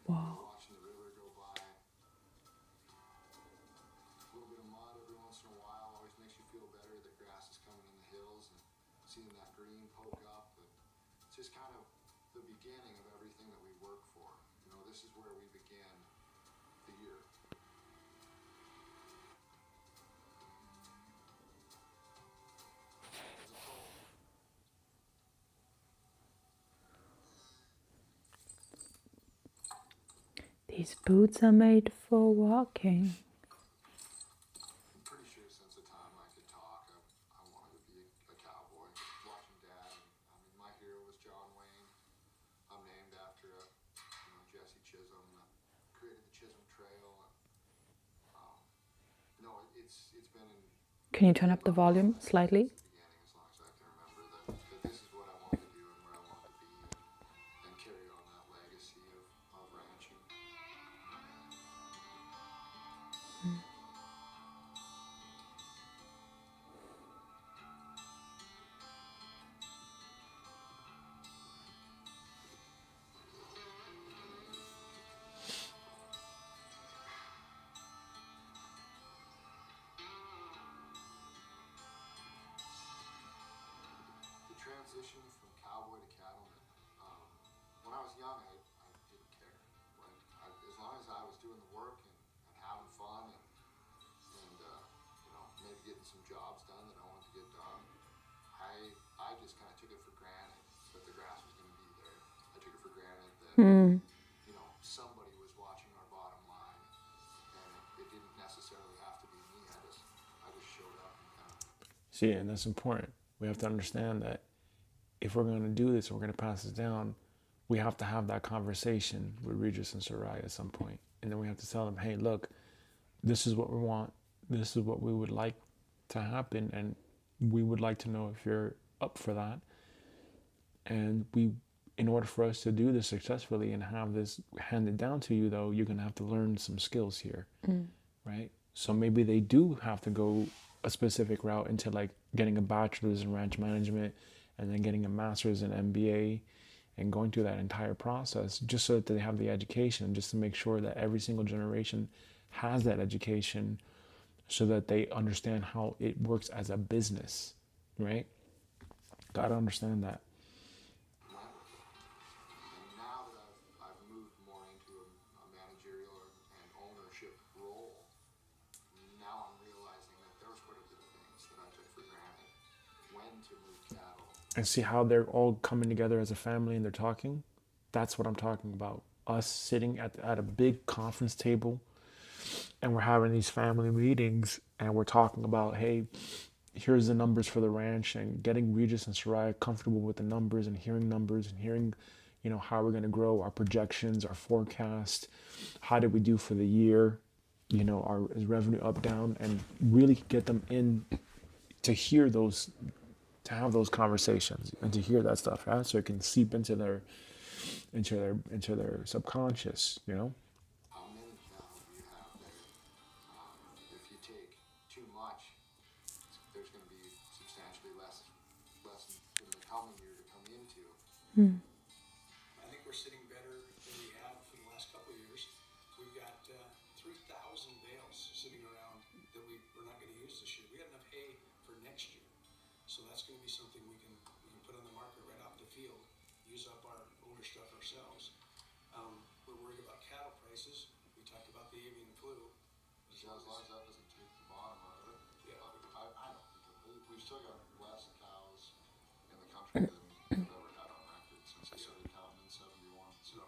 Wow. watching the river go by. A little bit of mud every once in a while always makes you feel better that grass is coming in the hills and seeing that green poke up. But it's just kind of the beginning of everything that we work for. You know, this is where we begin the year. These boots are made for walking. I'm pretty sure since the time I could talk, I wanted to be a cowboy. Watching Dad, I mean, my hero was John Wayne. I'm named after Jesse Chisholm that created the Chisholm Trail. And, it's been Can you turn up the volume slightly? beginning, as long as I can remember, that this is what I want to do and where I want to be, and carry on that legacy of ranching. The transition from cowboy to cattleman. When I was young, I didn't care. As long as I was doing the work and having fun and maybe getting some jobs done that I wanted to get done, I just kind of took it for granted that the grass was going to be there. I took it for granted that somebody was watching our bottom line, and it didn't necessarily have to be me. I just showed up and kind of. See, and that's important. We have to understand that if we're going to do this, we're going to pass this down, we have to have that conversation with Regis and Soraya at some point. And then we have to tell them, hey, look, this is what we want. This is what we would like to happen. And we would like to know if you're up for that. And in order for us to do this successfully and have this handed down to you, though, you're going to have to learn some skills here, right? So maybe they do have to go a specific route into like getting a bachelor's in ranch management and then getting a master's in MBA and going through that entire process just so that they have the education, just to make sure that every single generation has that education so that they understand how it works as a business, right? Gotta understand that. Went with it. And now that I've moved more into a managerial and ownership role, now I'm realizing that there was quite a bit of things that I took for granted. When to move cattle. And see how they're all coming together as a family and they're talking? That's what I'm talking about. Us sitting at a big conference table and we're having these family meetings and we're talking about, hey, here's the numbers for the ranch, and getting Regis and Soraya comfortable with the numbers and hearing, how we're going to grow, our projections, our forecast, how did we do for the year, our revenue up, down, and really get them in to hear those, to have those conversations and to hear that stuff, right? So it can seep into their subconscious, How many cattle do you have there? If you take too much, there's going to be substantially less in the coming year to come into. I think we're sitting better than we have for the last couple of years. We've got 3,000 bales sitting around that we're not going to use this year. We have enough hay for next year, so that's going to be something we can put on the market right off the field. Use up our older stuff ourselves. We're worried about cattle prices. We talked about the avian flu. So as long as that doesn't take the bottom out of it, Yeah. I don't think we've still got less cows in the country than we've ever had on record since I started counting in '71. So,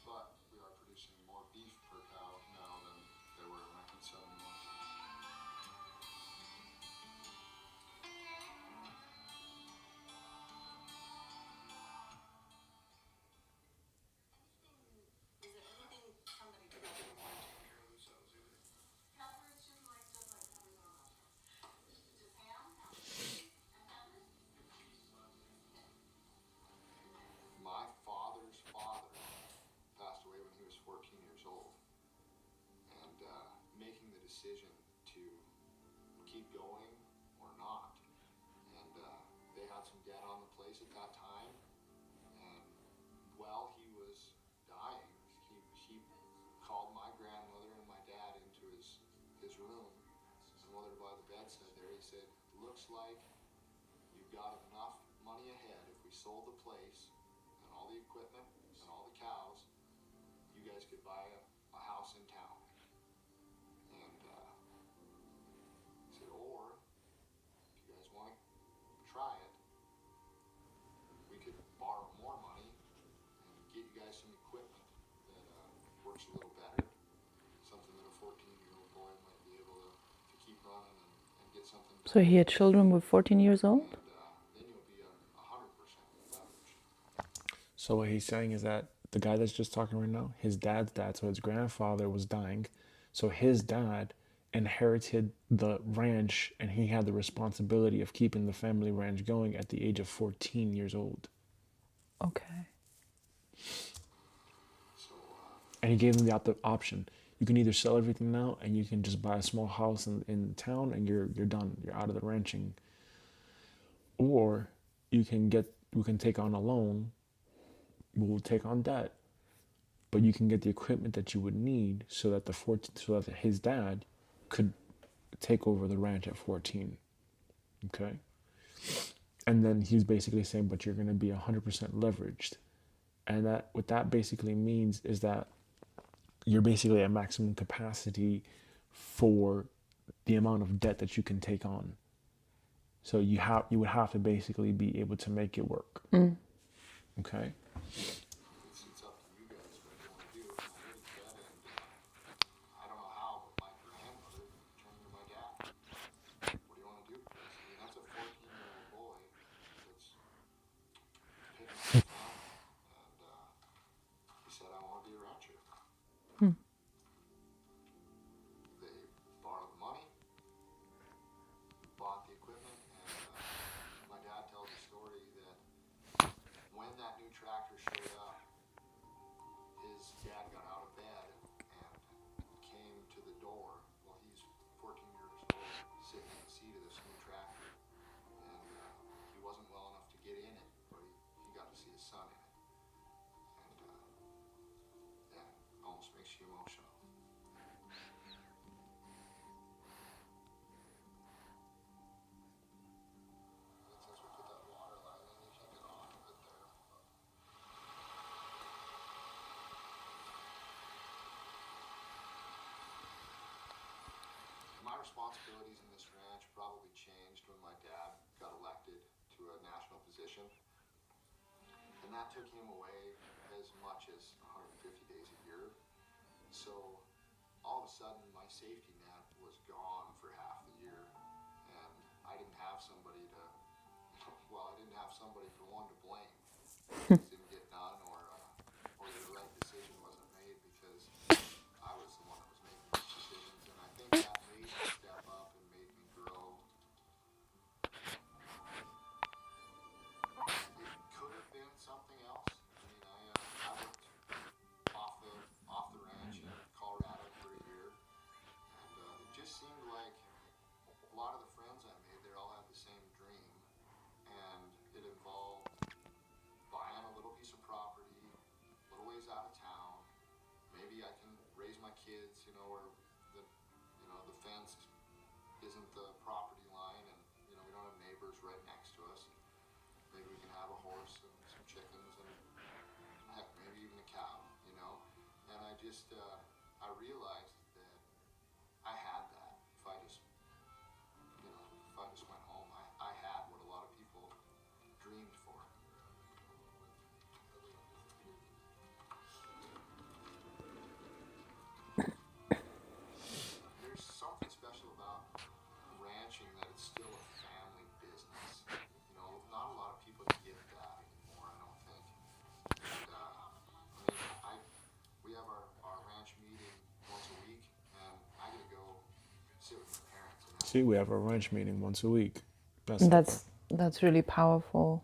but we are producing more beef per cow now than they were in 1971. Is there anything somebody did that didn't want to take care of themselves either? Peppers just like peppers on just ham and peppers. My father's father passed away when he was 14 years old, and making the decision to keep going or not, and they had some debt on the place at that time, and while he was dying, he called my grandmother and my dad into his room, and while they were by the bedside there, he said, "Looks like you've got enough money ahead if we sold the place and all the equipment and all the cows, you guys could buy a house in town." And he said, "Or if you guys want to try it, we could borrow more money and get you guys some equipment that works a little better, something that a 14-year-old boy might be able to keep running and get something done. So he had children with 14 years old? And then you'll be 100% leveraged." So what he's saying is that the guy that's just talking right now, his dad's dad, so his grandfather was dying. So his dad inherited the ranch, and he had the responsibility of keeping the family ranch going at the age of 14 years old. Okay. And he gave them the option. You can either sell everything now and you can just buy a small house in town and you're done. You're out of the ranching. Or we can take on a loan. We'll take on debt. But you can get the equipment that you would need so that his dad could take over the ranch at 14. Okay? And then he's basically saying, but you're going to be 100% leveraged. And what that basically means is that you're basically at maximum capacity for the amount of debt that you can take on. So you would have to basically be able to make it work. Okay? It's up to you guys what you want to do. I already said it. I don't know how, but my grandmother turned to my dad. What do you want to do, Chris? I mean, that's a 14-year-old boy that's taking off his family. And he said, I want to be a rancher. They borrowed the money, bought the equipment, and my dad tells a story that when that new tractor showed up, his dad got out of bed and came to the door while he's 14 years old, sitting in the seat of this new tractor. And he wasn't well enough to get in it, but he got to see his son in it. And yeah, it almost makes you emotional. Since we put that water line in, you can't get off of it there. My responsibilities in this ranch probably changed when my dad got elected to a national position. And that took him away as much as 150 days a year. So all of a sudden my safety net was gone for half the year. And I didn't have somebody to, well, I didn't have somebody for one to blame. Things didn't get done or the right decision wasn't made because I was the one that was making those decisions. And I think that made me step up and made me grow. It could have been something else. I mean, I worked off the ranch in Colorado for a year, and it just seemed like a lot of the friends I made there all had the same dream, and it involved buying a little piece of property, a little ways out of town. Maybe I can raise my kids, where the fence isn't the property line, and we don't have neighbors right next to us. Maybe we can have a horse and some chickens and heck, maybe even a cow, And I just, I realized that I had that. If I just went home, I had what a lot of people dreamed for. There's something special about ranching that it's still a family business. Not a lot of people get that anymore, I don't think. And we have our ranch meeting once a week, and I gotta go sit with my parents. And See, we have our ranch meeting once a week. That's really powerful.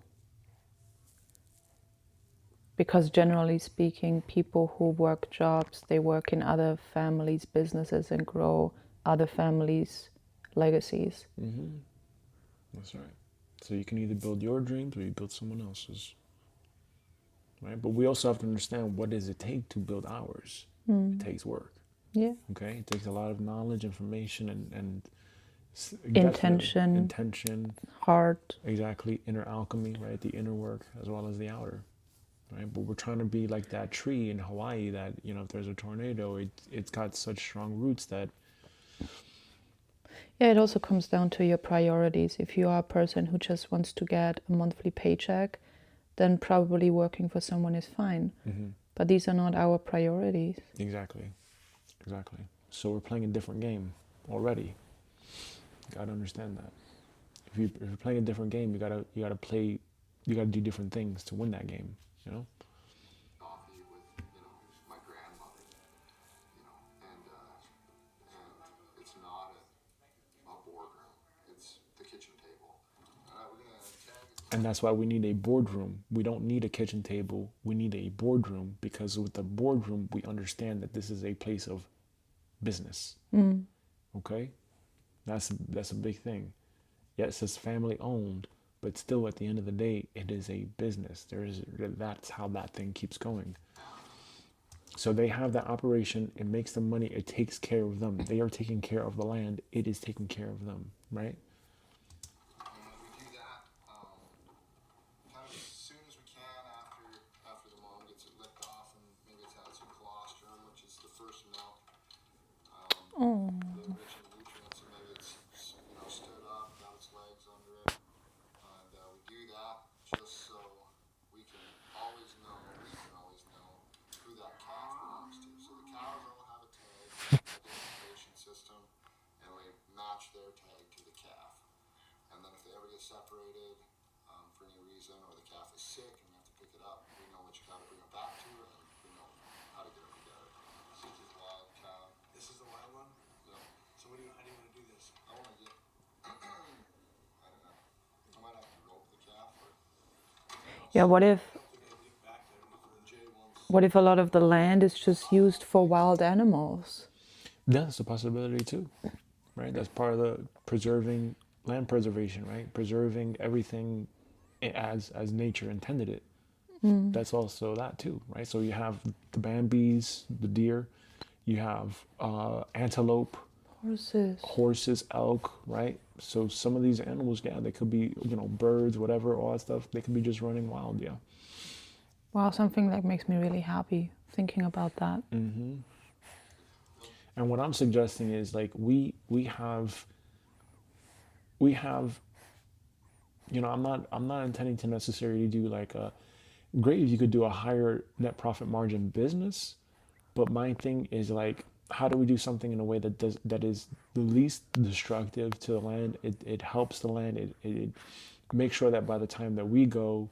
Because generally speaking, people who work jobs, they work in other families' businesses and grow other families' legacies. That's right. So you can either build your dreams or you build someone else's. Right? But we also have to understand, what does it take to build ours? It takes work. Yeah. Okay? It takes a lot of knowledge, information, and Intention, heart. Exactly. Inner alchemy, right? The inner work as well as the outer. Right? But we're trying to be like that tree in Hawaii that, if there's a tornado, it's got such strong roots that... Yeah, it also comes down to your priorities. If you are a person who just wants to get a monthly paycheck, then probably working for someone is fine. But these are not our priorities. Exactly. So we're playing a different game already. You gotta understand that. If you're playing a different game, you gotta do different things to win that game. coffee with, my grandmother, and it's not And that's why we need a boardroom. We don't need a kitchen table. We need a boardroom, because with the boardroom, we understand that this is a place of business. Okay? That's a big thing. Yes, it's family owned, but still at the end of the day, it is a business. That's how that thing keeps going. So they have that operation, it makes them money, it takes care of them. They are taking care of the land, it is taking care of them, right? And we do that kind of as soon as we can after the mom gets it licked off and maybe it's had some colostrum, which is the first milk. Oh. The rich in nutrients, and maybe it's stood up, got its legs under it, and we do that just so we can always know who that calf belongs to. So the cows all have a tag identification system, and we match their tag to the calf. And then if they ever get separated for any reason, or the calf is sick and we have to pick it up, we know which cow to bring it back to, and we know how to get it together. This is a wild cow. This is the wild one? Yeah. So how do you want to do this? I want to get, I don't know, I might have to rope the calf, or Yeah, what if a lot of the land is just used for wild animals? That's a possibility too, right? That's part of the preserving, land preservation, right? Preserving everything as nature intended it. That's also that too, right? So you have the Bambis, the deer, you have antelope, horses, elk, right? So some of these animals, yeah, they could be, birds, whatever, all that stuff. They could be just running wild, yeah. Wow, something that makes me really happy thinking about that. And what I'm suggesting is like we have I'm not intending to necessarily do like a great if you could do a higher net profit margin business, but my thing is like, how do we do something in a way that is the least destructive to the land? It helps the land. It makes sure that by the time that we go,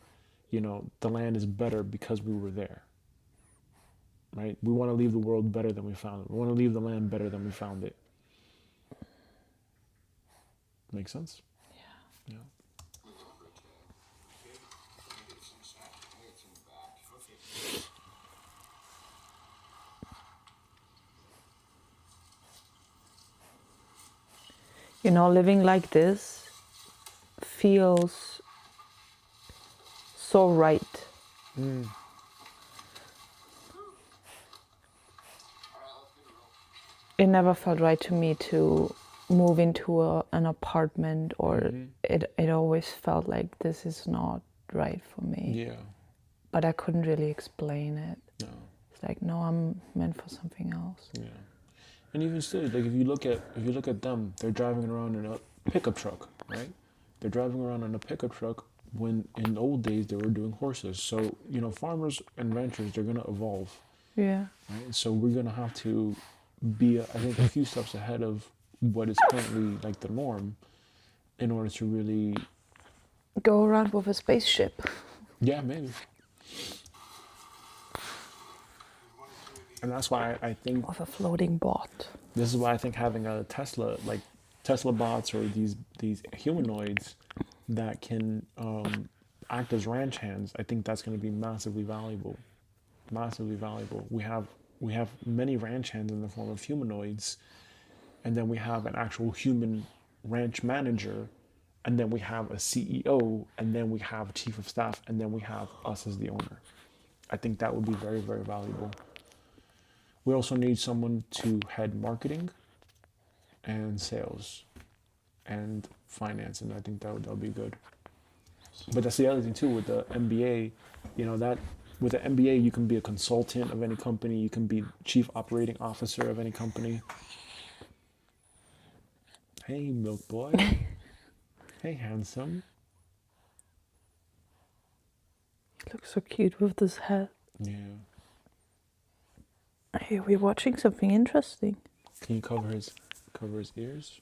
the land is better because we were there. Right? We want to leave the world better than we found it. We want to leave the land better than we found it. Make sense? Yeah. Living like this feels so right. It never felt right to me to move into an apartment, or it always felt like this is not right for me. Yeah. But I couldn't really explain it. No. It's like, no, I'm meant for something else. Yeah. And even still, like if you look at them, they're driving around in a pickup truck, right? They're driving around in a pickup truck when in the old days they were doing horses. So, farmers and ranchers, they're gonna evolve. Yeah. Right? So we're gonna have to be, I think, a few steps ahead of what is currently like the norm in order to really Go around with a spaceship. Yeah, maybe. And that's why I think With a floating bot. this is why I think having a Tesla, like Tesla bots or these humanoids that can act as ranch hands, I think that's going to be massively valuable. Massively valuable. We have many ranch hands in the form of humanoids, and then we have an actual human ranch manager, and then we have a CEO, and then we have a chief of staff, and then we have us as the owner. I think that would be very, very valuable. We also need someone to head marketing and sales and finance, and I think that would be good. But that's the other thing too with the MBA, that with the MBA you can be a consultant of any company, you can be chief operating officer of any company. Hey, milk boy. Hey, handsome. He looks so cute with this hat. Yeah. Hey, we're watching something interesting. Can you cover his ears?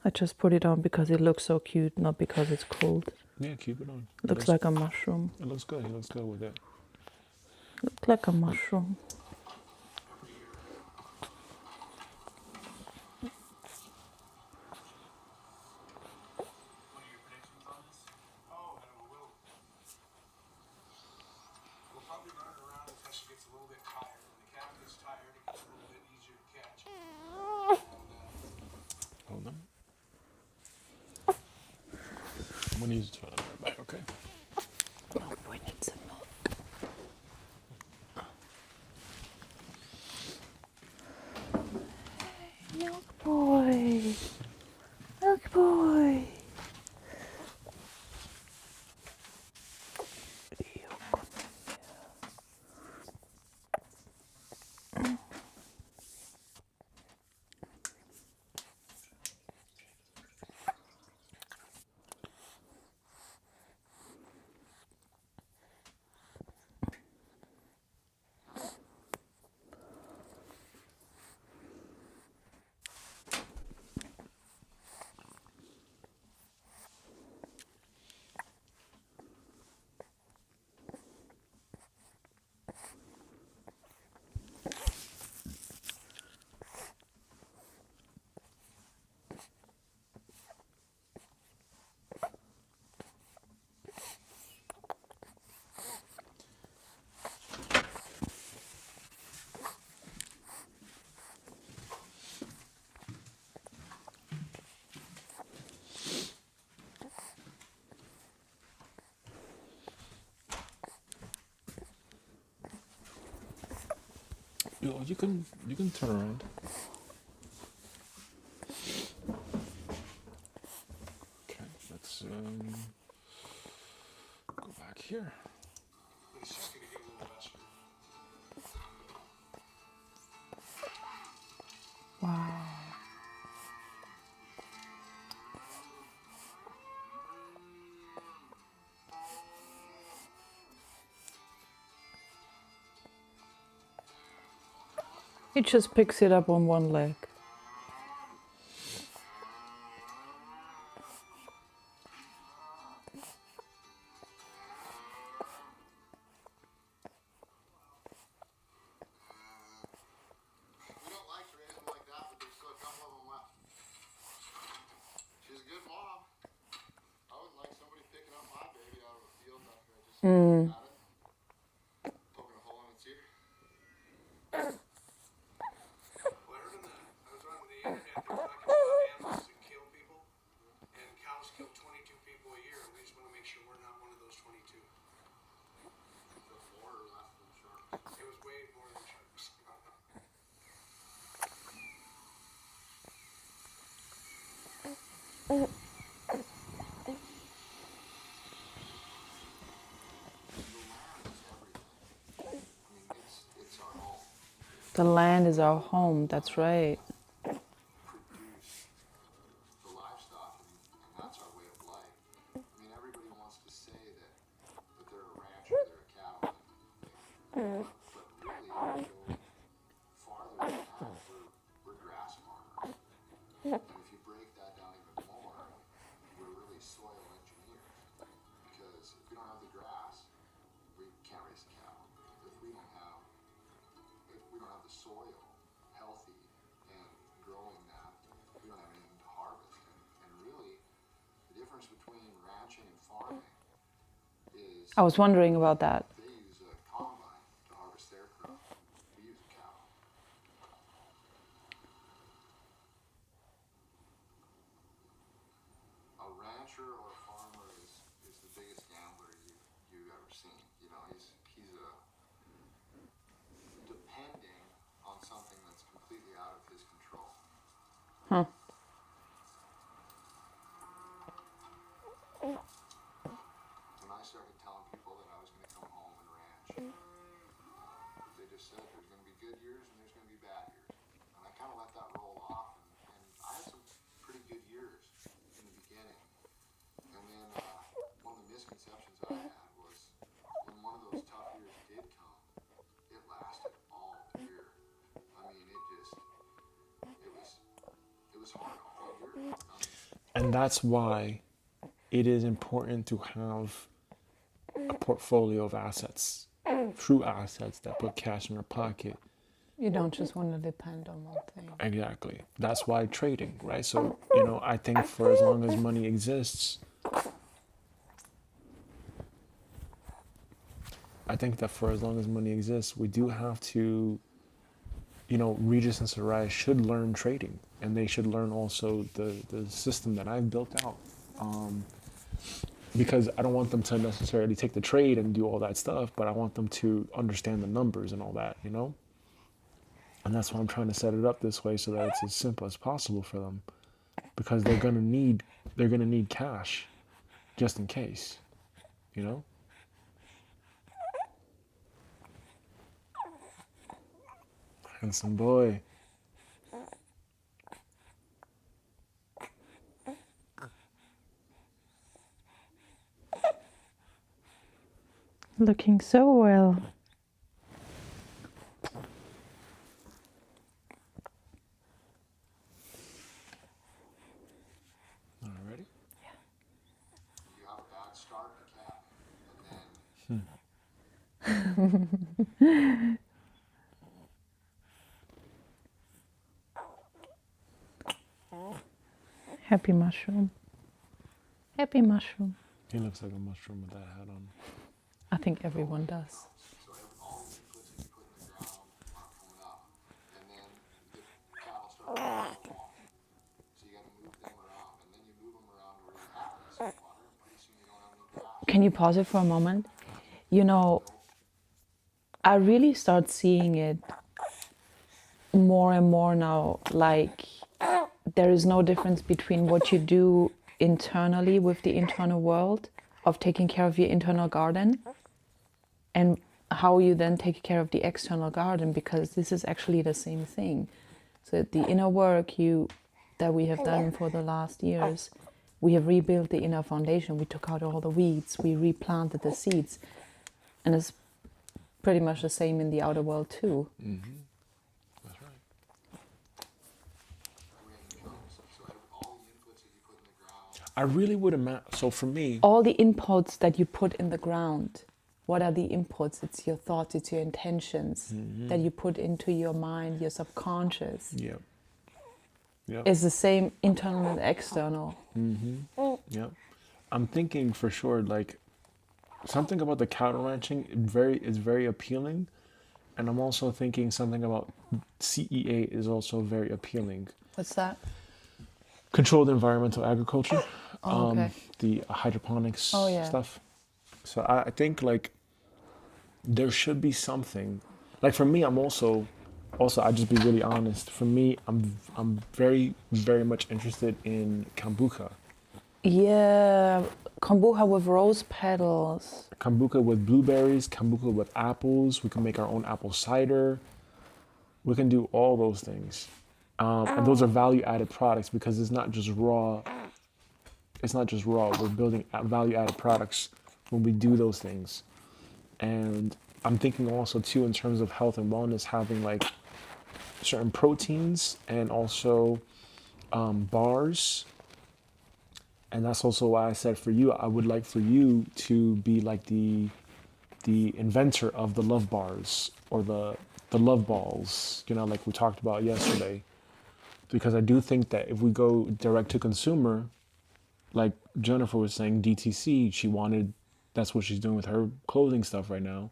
I just put it on because it looks so cute, not because it's cold. Yeah, keep it on. Looks like a mushroom. It looks good. He looks good with it. Looks like a mushroom. When he's turn it right back, okay. Oh boy, needs some milk. Milk boy. Milk boy. You can turn around. Okay, let's go back here. It's just gonna get a little faster. Wow. He just picks it up on one leg. We don't like to raise them like that, but there's still a couple of them left. She's a good mom. I wouldn't like somebody picking up my baby out of a field after I just had it. Poking a hole in its ear. Well, I heard on I was on the internet, they're talking about animals that kill people, and cows kill 22 people a year, and we just want to make sure we're not one of those 22. Before or less than sharks. It was way more than sharks. It's our home. The land is our home, that's right. Produce the livestock, and that's our way of life. I mean, everybody wants to say that they're a rancher, they're a cattleman, but really, if you go farther than that, we're grass farmers. And if you break that down even more, we're really soil engineers. Because if we don't have the grass, we can't raise cattle. If we don't have the soil healthy and growing that, we don't have anything to harvest. And really, the difference between ranching and farming is I was wondering about that. they use a combine to harvest their crop. We use a cow. A rancher or a farmer is the biggest gambler you've ever seen. You know, he's depending on something that's completely out of his control. Huh. When I started telling people that I was going to come home and ranch, they just said there's going to be good years and there's going to be bad years. And I kind of let that roll off, and I had some pretty good years in the beginning. And then one of the misconceptions I had was when one of those tough years did come, it lasted all year. I mean, it was hard all year. And that's why it is important to have a portfolio of assets, true assets that put cash in your pocket. You don't just want to depend on one thing. Exactly. That's why trading, right? So, I think for as long as money exists, we do have to, Regis and Soraya should learn trading, and they should learn also the system that I've built out. because I don't want them to necessarily take the trade and do all that stuff, but I want them to understand the numbers and all that, you know? And that's why I'm trying to set it up this way so that it's as simple as possible for them, because they're gonna need cash just in case, you know? Handsome boy. Looking so well. Alrighty. You have a bad start, cat, and then Happy mushroom. Happy mushroom. He looks like a mushroom with that hat on. I think everyone does. so all the inputs that you put in the ground are coming up, and then the cattle start to walk. So you got to move them around, and then you move them around where you have some water, and pretty soon you don't have any grass. Can you pause it for a moment? You know, I really start seeing it more and more now. Like, there is no difference between what you do internally with the internal world of taking care of your internal garden and how you then take care of the external garden, because this is actually the same thing. So the inner work that we have done for the last years, we have rebuilt the inner foundation. We took out all the weeds, we replanted the seeds, and it's pretty much the same in the outer world too. That's right. All the inputs that you put in the ground. I really would imagine. So for me, All the inputs that you put in the ground, what are the inputs? It's your thoughts, it's your intentions that you put into your mind, your subconscious. yeah, yeah, It's the same internal and external. yeah. I'm thinking for sure, like something about the cattle ranching is very appealing, and I'm also thinking something about CEA is also very appealing. What's that? Controlled environmental agriculture, Oh, okay. the hydroponics Oh, yeah. stuff. So I think like there should be something. Like for me, I'm also I just be really honest. For me, I'm very very much interested in kombucha. Yeah, kombucha with rose petals. Kombucha with blueberries, kombucha with apples. We can make our own apple cider. We can do all those things. And those are value-added products because it's not just raw. It's not just raw. We're building value-added products when we do those things. And I'm thinking also too in terms of health and wellness, having like certain proteins and also bars. And that's also why I said for you, I would like for you to be like the inventor of the love bars or the love balls, you know, like we talked about yesterday. Because I do think that if we go direct to consumer, like Jennifer was saying, DTC, that's what she's doing with her clothing stuff right now.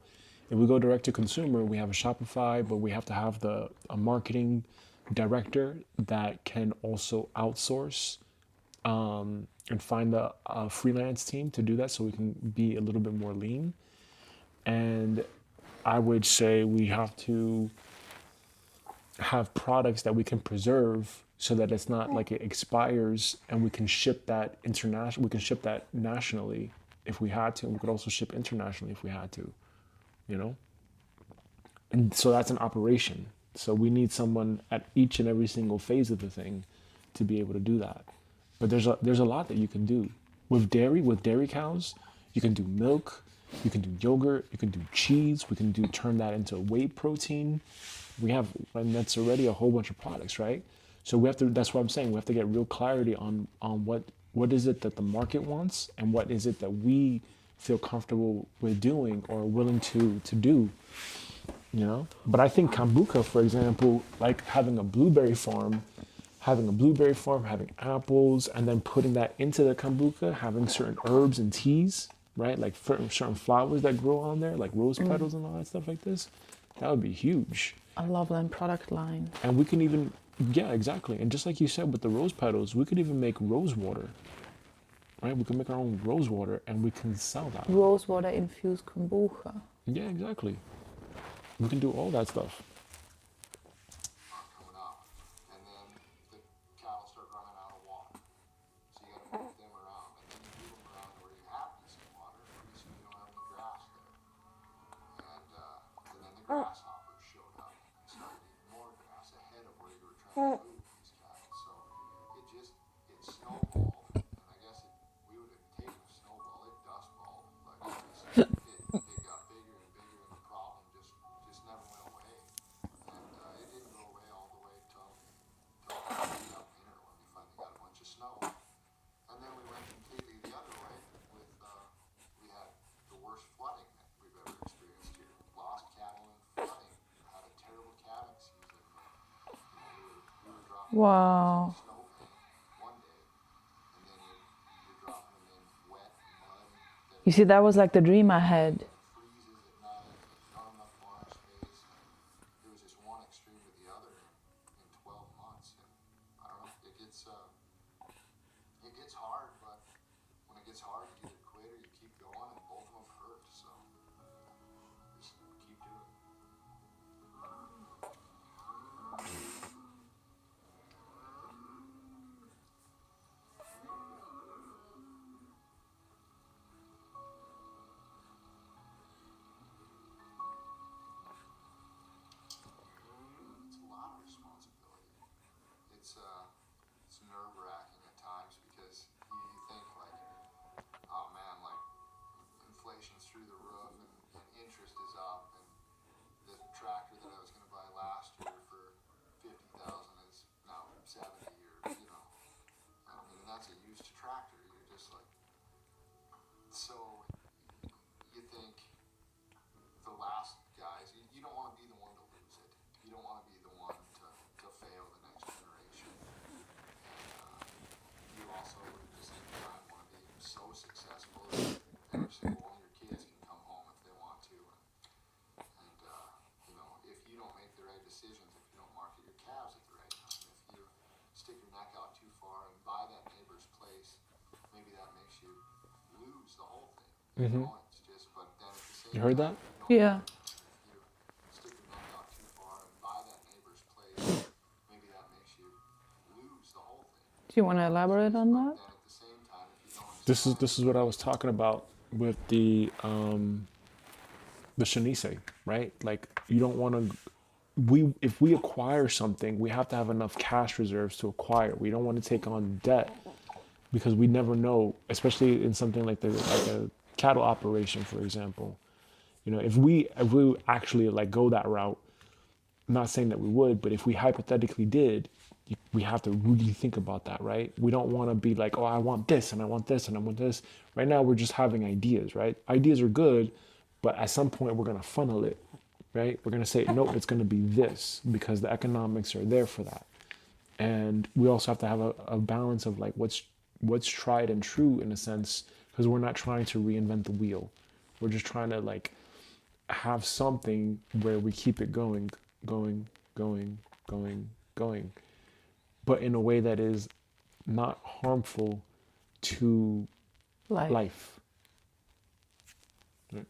If we go direct to consumer, we have a Shopify, but we have to have a marketing director that can also outsource and find a freelance team to do that so we can be a little bit more lean. And I would say we have to have products that we can preserve so that it's not like it expires, and we can ship that international. We can ship that nationally if we had to, and we could also ship internationally if we had to, you know. And so that's an operation. So we need someone at each and every single phase of the thing to be able to do that. But there's a lot that you can do with dairy cows. You can do milk, you can do yogurt, you can do cheese. We can turn that into whey protein. And that's already a whole bunch of products, right? So we have to. That's what I'm saying. We have to get real clarity on what is it that the market wants, and what is it that we feel comfortable with doing or willing to do, you know. But I think kombucha, for example, like having a blueberry farm, having apples, and then putting that into the kombucha, having certain herbs and teas, right? Like certain flowers that grow on there, like rose petals and all that stuff like this. That would be huge. A Loveland product line. And we can even, yeah, exactly. And just like you said with the rose petals, we could even make rose water. right? We can make our own rose water and we can sell that. Rose water infused kombucha. Yeah, exactly. We can do all that stuff. coming up. And then the cattle start running out of water. So you gotta move them around. And then you move them around where you have decent water, and pretty soon you don't have any grass there. And then the grasshoppers showed up and started eating more grass ahead of where you were trying to move these cattle. So it snowballed. And I guess we would have taken a snowball, it dust balled. Like it got bigger and bigger, and the problem just never went away. And it didn't go away all the way till up winter when we finally got a bunch of snow. And then we went completely the other way with we had the worst flooding that we've ever experienced here. Lost cattle and flooding. Had a terrible calving season. We were dropping Wow. snow one day, and then you're dropping them in wet mud that You see, that was like the dream I had. freezes at night, and not enough barn space. It was just one extreme to the other in 12 months. And I don't know, it gets hard, but when it gets hard, you either quit or you keep going, and both of them hurt. So just keep doing it. It's a lot of responsibility. It's nerve wracking at times because you think like, oh man, like inflation's through the roof and interest is up, and the tractor that I was going to buy last year for 50,000 is now 70, or you know, I mean, and that's a used tractor. You're just like, so you think the last guys, you don't want to be the one to lose it. You don't want to be the one to fail the next generation. And you also, at the same time, want to be so successful that every single one of your kids can come home if they want to. And you know, if you don't make the right decisions, if you don't market your calves at the right time, if you stick your neck out too far and buy that neighbor's place, maybe that makes you lose the whole thing. You know, it's just, but then at the same You heard that? time, you Yeah. don't you stick your neck out too far and buy that neighbor's place, maybe that makes you lose the whole thing. Do you want to elaborate on that? Then at the same time, if you don't This is what I was talking about with the Shanice, right? Like you don't want to. If we acquire something, we have to have enough cash reserves to acquire. We don't want to take on debt because we never know, especially in something like a cattle operation, for example. You know, if we actually like go that route, I'm not saying that we would, but if we hypothetically did, we have to really think about that, right? We don't want to be like, oh, I want this and I want this and I want this. Right now, we're just having ideas, right? Ideas are good, but at some point, we're going to funnel it, right? We're going to say, nope, it's going to be this because the economics are there for that. And we also have to have a balance of like what's tried and true in a sense, because we're not trying to reinvent the wheel. We're just trying to like have something where we keep it going, but in a way that is not harmful to life. Right.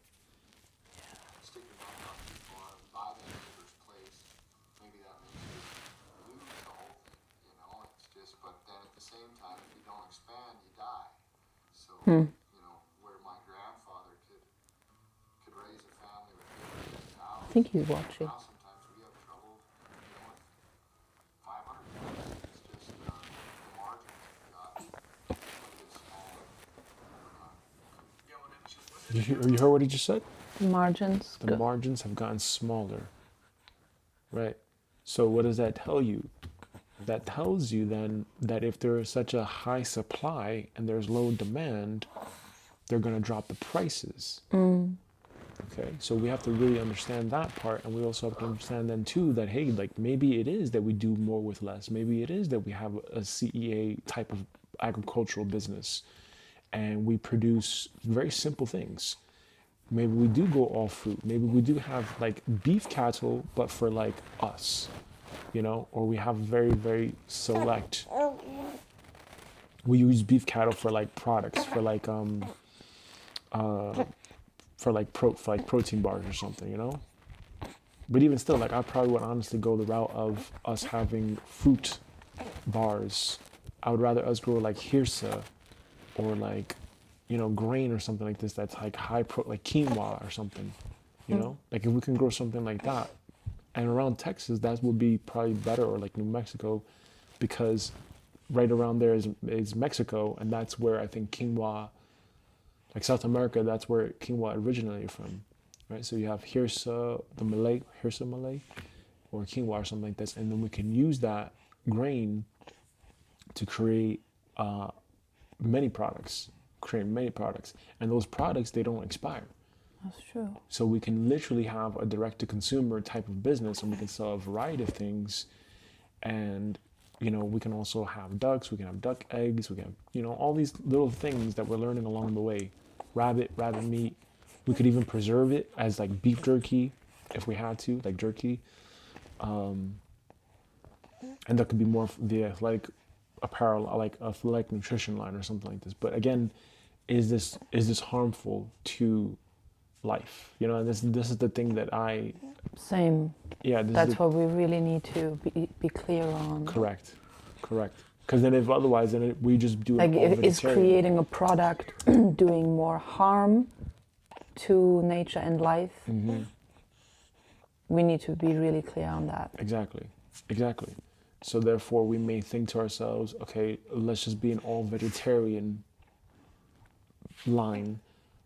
stick your neck out too far and buy that neighbor's place, maybe that makes you lose the whole thing. You know, it's just, but then at the same time, if you don't expand, you die. So, you know, where my grandfather could raise a family with 50 cows, I think he's watching. now sometimes we have trouble, you know, with 500 cows. It's just the margins have got a bit smaller over time. You heard what he just said? Margins. The margins have gotten smaller, right? So what does that tell you? That tells you then that if there is such a high supply and there's low demand, they're going to drop the prices. Okay, so we have to really understand that part, and we also have to understand then too that hey, like maybe it is that we do more with less. Maybe it is that we have a CEA type of agricultural business, and we produce very simple things. Maybe we do go all fruit. Maybe we do have like beef cattle, but for like us, you know, or we have very, very select we use beef cattle for like products, for like protein bars or something, you know. But even still, like I probably would honestly go the route of us having fruit bars. I would rather us grow like hirsa or like, you know, grain or something like this that's like like quinoa or something, you know? Like if we can grow something like that. And around Texas, that would be probably better, or like New Mexico, because right around there is Mexico, and that's where I think quinoa, like South America, that's where quinoa originated from, right? So you have hirsa, hirsa Malay, or quinoa or something like this, and then we can use that grain to create many products, and those products, they don't expire. That's true. So we can literally have a direct-to-consumer type of business, and we can sell a variety of things. And, you know, we can also have ducks, we can have duck eggs, we can have, you know, all these little things that we're learning along the way. Rabbit meat. We could even preserve it as like beef jerky if we had to, like jerky. And that could be more of the athletic apparel, like athletic nutrition line or something like this. But again, is this harmful to life? You know, and this is the thing that Same. this That's is the, what we really need to be clear on. correct. Because then if otherwise, then we just do Like it all if it's vegetarian. creating a product doing more harm to nature and life, we need to be really clear on that. Exactly. So therefore, we may think to ourselves, okay, let's just be an all vegetarian line,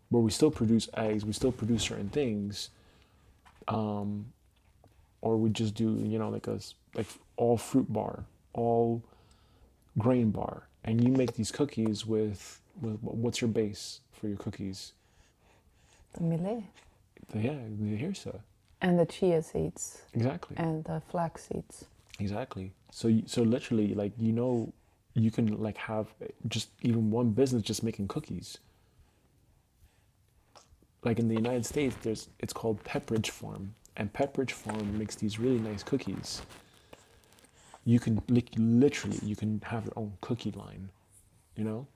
where we still produce eggs, we still produce certain things, or we just do, you know, like all fruit bar, all grain bar, and you make these cookies with what's your base for your cookies? The millet The hirsa. and the chia seeds Exactly. and the flax seeds. Exactly. So literally, like, you know, you can like have just even one business just making cookies. Like in the United States, it's called Pepperidge Farm, and Pepperidge Farm makes these really nice cookies. You can literally you can have your own cookie line, you know,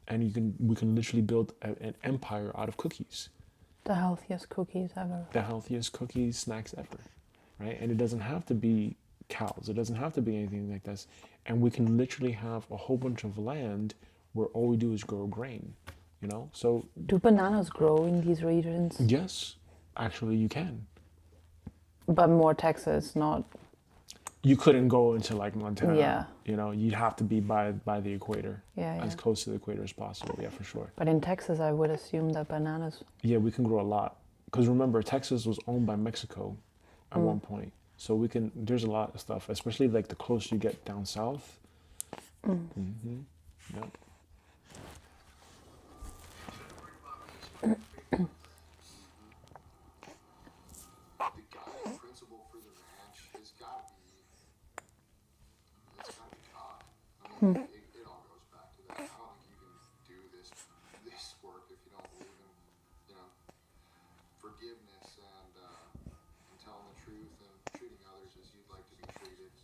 and we can literally build an empire out of cookies. The healthiest cookies ever. The healthiest cookies, snacks ever, right? And it doesn't have to be cows. It doesn't have to be anything like this. And we can literally have a whole bunch of land where all we do is grow grain, you know? So Do bananas grow in these regions? yes, actually you can. But more Texas, not. You couldn't go into like Montana. Yeah. You know, you'd have to be by the equator. Yeah, As yeah. close to the equator as possible, yeah, for sure. But in Texas, I would assume that bananas. Yeah, we can grow a lot. Because remember, Texas was owned by Mexico at one point. So there's a lot of stuff, especially like the closer you get down south. Yep. The guiding principle for the ranch has got to be, it's got to be God. I mean, it all goes back to that. I don't think you can do this work if you don't believe in, you know, forgiveness and telling the truth and treating others as you'd like to be treated.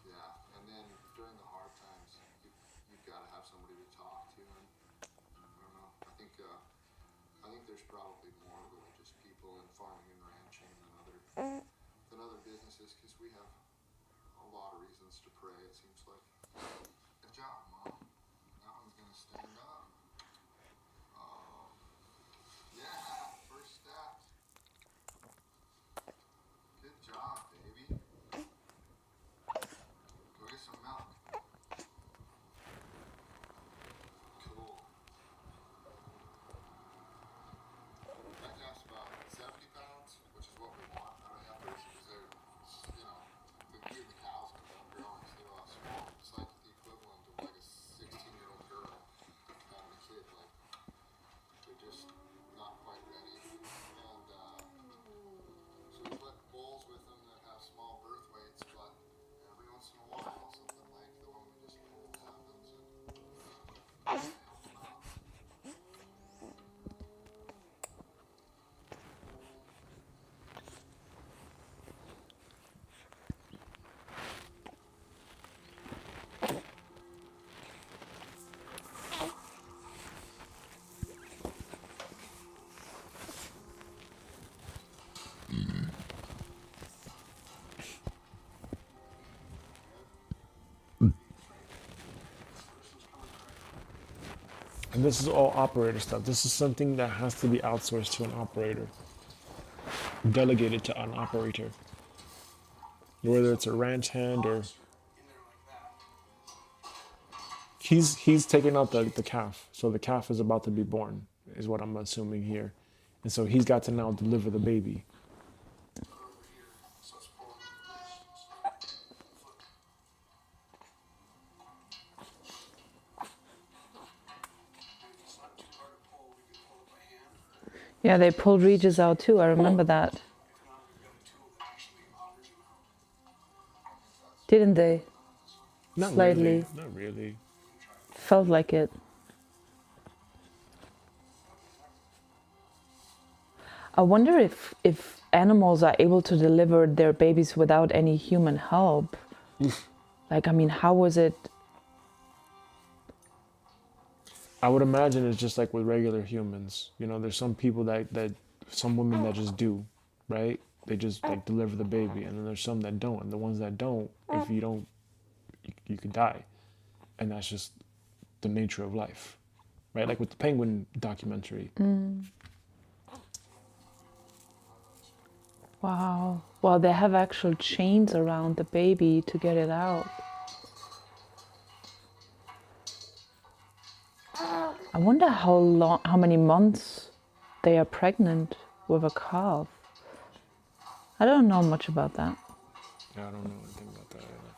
Yeah, and then during the hard times, you've got to have somebody to talk to. And I don't know. I think there's probably more religious people in farming and ranching than other businesses, because we have a lot of reasons to pray. It seems like. Good job, Mom. That one's gonna stand up. Oh, yeah, first step. Good job, baby. Go get some milk. Cool. That calf's about 70 pounds, which is what we want out of heifers, because they're, you know, the cows end up growing, so they're a lot smaller. It's like the equivalent And this is all operator stuff. This is something that has to be outsourced to an operator, delegated to an operator, whether it's a ranch hand or he's taking out the calf. So the calf is about to be born, is what I'm assuming here, and so he's got to now deliver the baby. So it's pulling it's not too hard to pull. We can pull it by hand. Yeah, they pulled Regis out too. I remember that. If not, we've got a tool that actually hollers him out. Didn't they? Not Slightly. really. Not really. Felt like it. I wonder if animals are able to deliver their babies without any human help. Like, I mean, how was it? I would imagine it's just like with regular humans. You know, there's some people that some women that just do, right? They just like deliver the baby, and then there's some that don't. And the ones that don't, if you don't, you could die, and that's just the nature of life, right? Like with the penguin documentary. Wow. Well, they have actual chains around the baby to get it out. I wonder how many months they are pregnant with a calf. I don't know much about that. Yeah, I don't know anything about that either.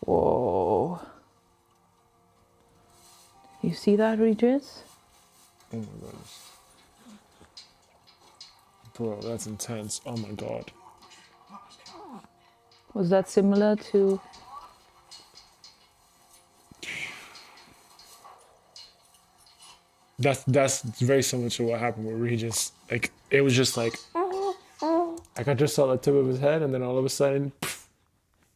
Whoa. You see that, Regis? Oh my goodness. Bro, that's intense. Oh my god. Was that similar to... That's very similar to what happened with Regis. Like, it was just like I just saw the tip of his head, and then all of a sudden,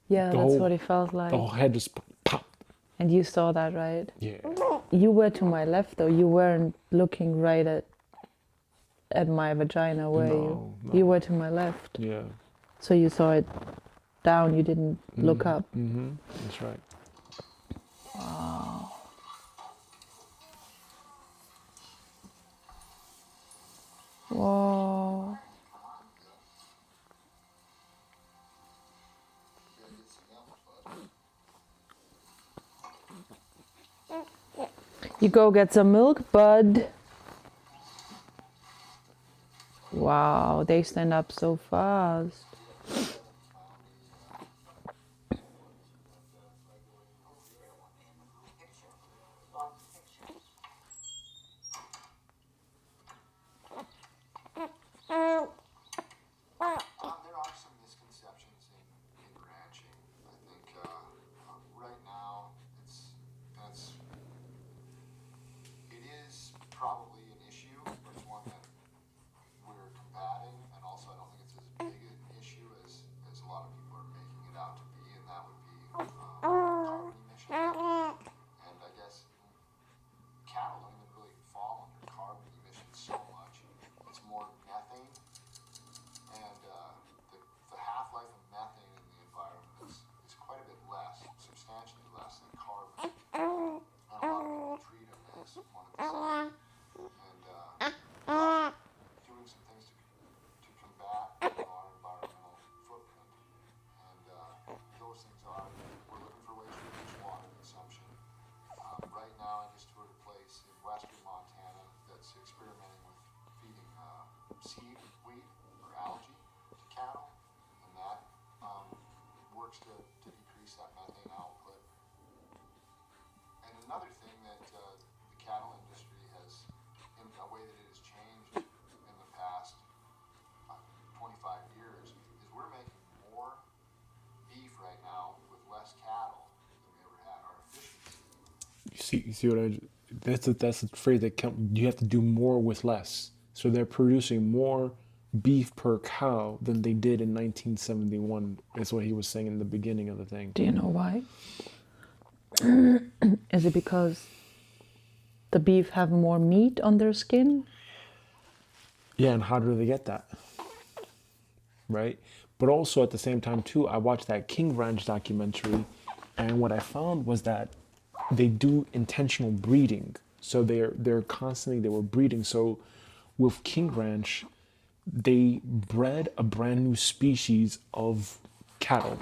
Yeah, The that's whole- what it felt like. the whole head just popped. And you saw that, right? Yeah. You were to my left, though. You weren't looking right at my vagina, were you? No, You no. were to my left. Yeah. So you saw it down, you didn't look up. Mm-hmm. That's right. Whoa. You go get some milk, bud. Wow, they stand up so fast. There are some misconceptions in ranching. I think right now it is probably an issue, but it's one that we're combating, and also I don't think it's as big an issue as a lot of people are making it out to be, and that would be carbon emissions. And I guess cattle don't even really fall under carbon emissions so much. It's more methane. And the half-life of methane in the environment is quite a bit less, substantially less than carbon. And a lot of people treat them as one of the same. And doing some things to combat our environmental footprint. And those things are, we're looking for ways to reduce water consumption. Right now, I just toured a place in western Montana that's experimenting with feeding seed, wheat, or algae to cattle, and that works to decrease that methane output. And another thing that the cattle industry has, in a way that it has changed in the past 25 years, is we're making more beef right now with less cattle than we ever had. Our efficiency. You see what that's a phrase that you have to do more with less. So they're producing more beef per cow than they did in 1971. Is what he was saying in the beginning of the thing. Do you know why? Is it because the beef have more meat on their skin? Yeah, and how do they get that? right? But also at the same time too, I watched that King Ranch documentary, and what I found was that they do intentional breeding. So they're constantly they were breeding. So with King Ranch, they bred a brand new species of cattle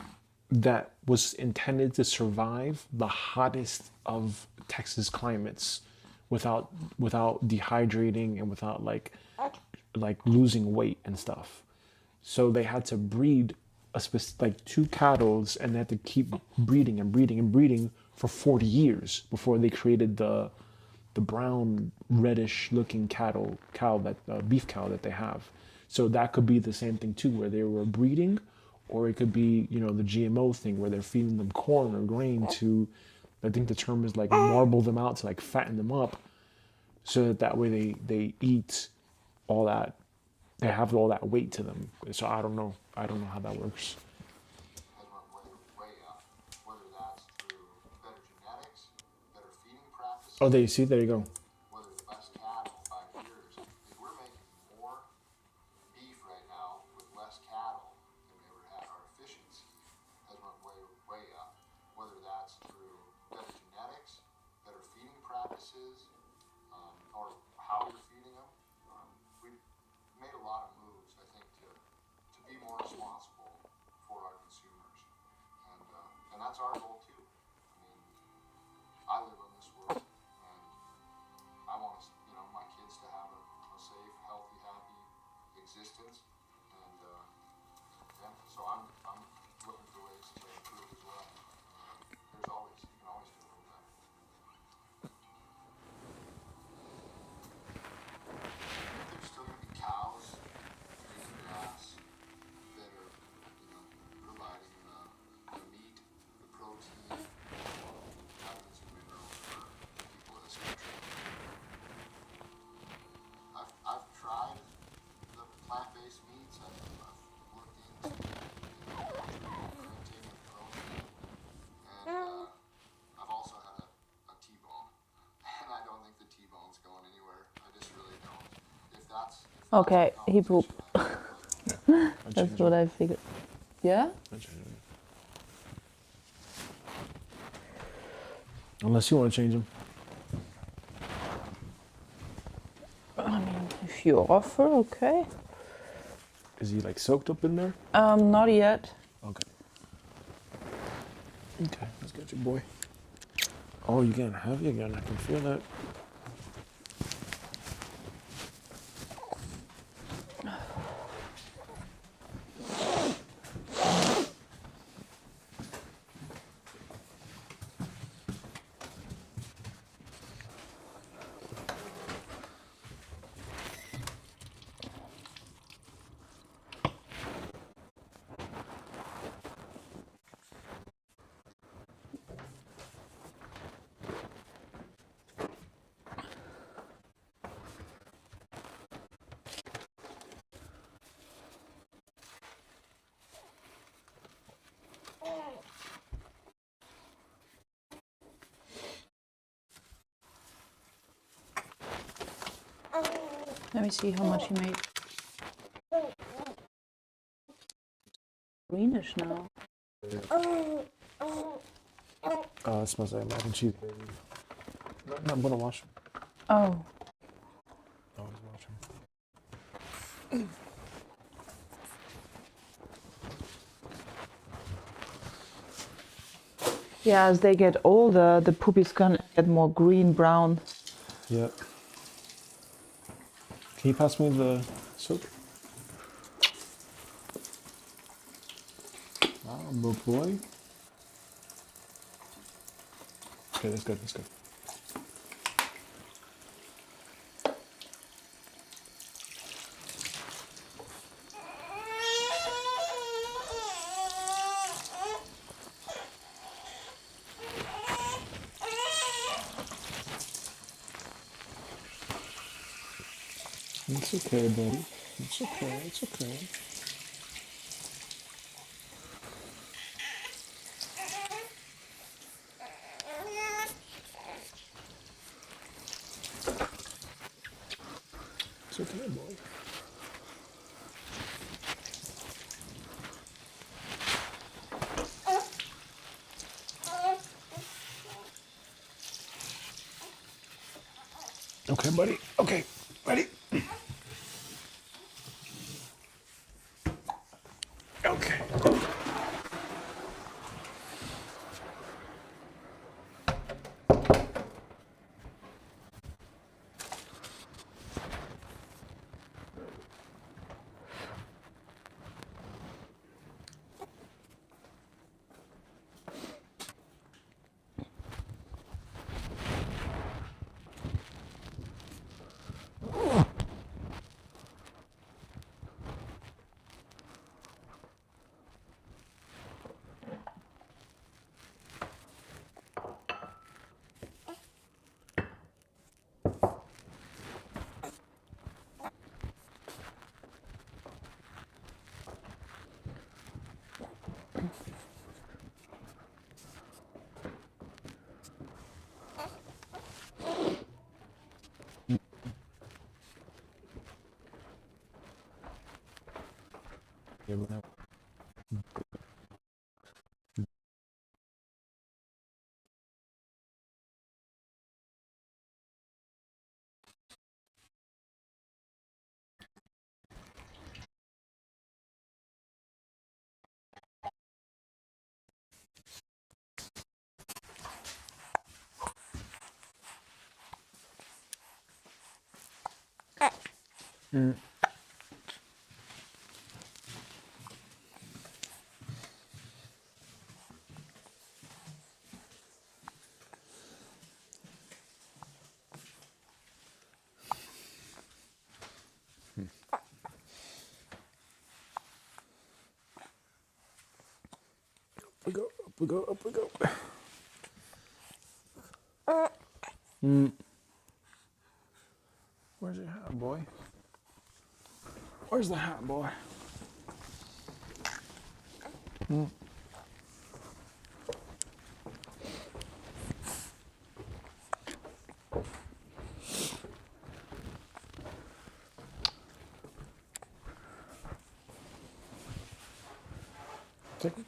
that was intended to survive the hottest of Texas climates without dehydrating and without like losing weight and stuff. So they had to breed like two cattle, and they had to keep breeding and breeding and breeding for 40 years before they created the brown reddish looking cow that beef cow that they have. So that could be the same thing too, where they were breeding, or it could be, you know, the GMO thing where they're feeding them corn or grain to, I think the term is like marble them out to like fatten them up, so that way they eat all that, they have all that weight to them. So I don't know how that works. has went way up. Whether that's through better genetics, better feeding practices, Oh, there you see, there you go. whether it's less cattle, 5 years. If we're making more beef right now with less cattle than we ever had, our efficiency has went way up. Whether that's through better genetics, better feeding practices, or how you're feeding them. We've made a lot of moves, I think, to be more responsible for our consumers, and that's our goal too. I mean, I live in this world, and I want my kids to have a safe, healthy, happy existence, and yeah, so I'm looking for ways to improve as well. You can always do a little better. There's still going to be cows drinking grass that are, providing the meat, the protein, vitamins and minerals for people in this country. I've tried the plant-based meats. I've looked into, printing of protein, and I've also had a T-bone, and I don't think the T-bone's going anywhere. I just really don't. If that's Okay, a he pooped. conversation, That's what I figured. Yeah? Unless you want to change them. I mean, if you offer, okay. Is he like soaked up in there? Not yet. Okay. Okay, let's get your boy. Oh, you're getting heavy again. I can feel that. Let me see how much he made. Greenish now. It smells like mac and cheese, baby. No, I'm gonna wash him. Oh. Always wash him. Yeah, as they get older, the poop is gonna get more green, brown. Yep. Can you pass me the soap? Ah, good boy. Okay, that's good, that's good. It's okay, buddy. It's okay, it's okay. It's okay, boy. Okay, buddy. Okay, ready? Okay. Yeah, but now- Up we go, up we go, up we go. Where's your hat, boy? Where's the hat, boy? Take it.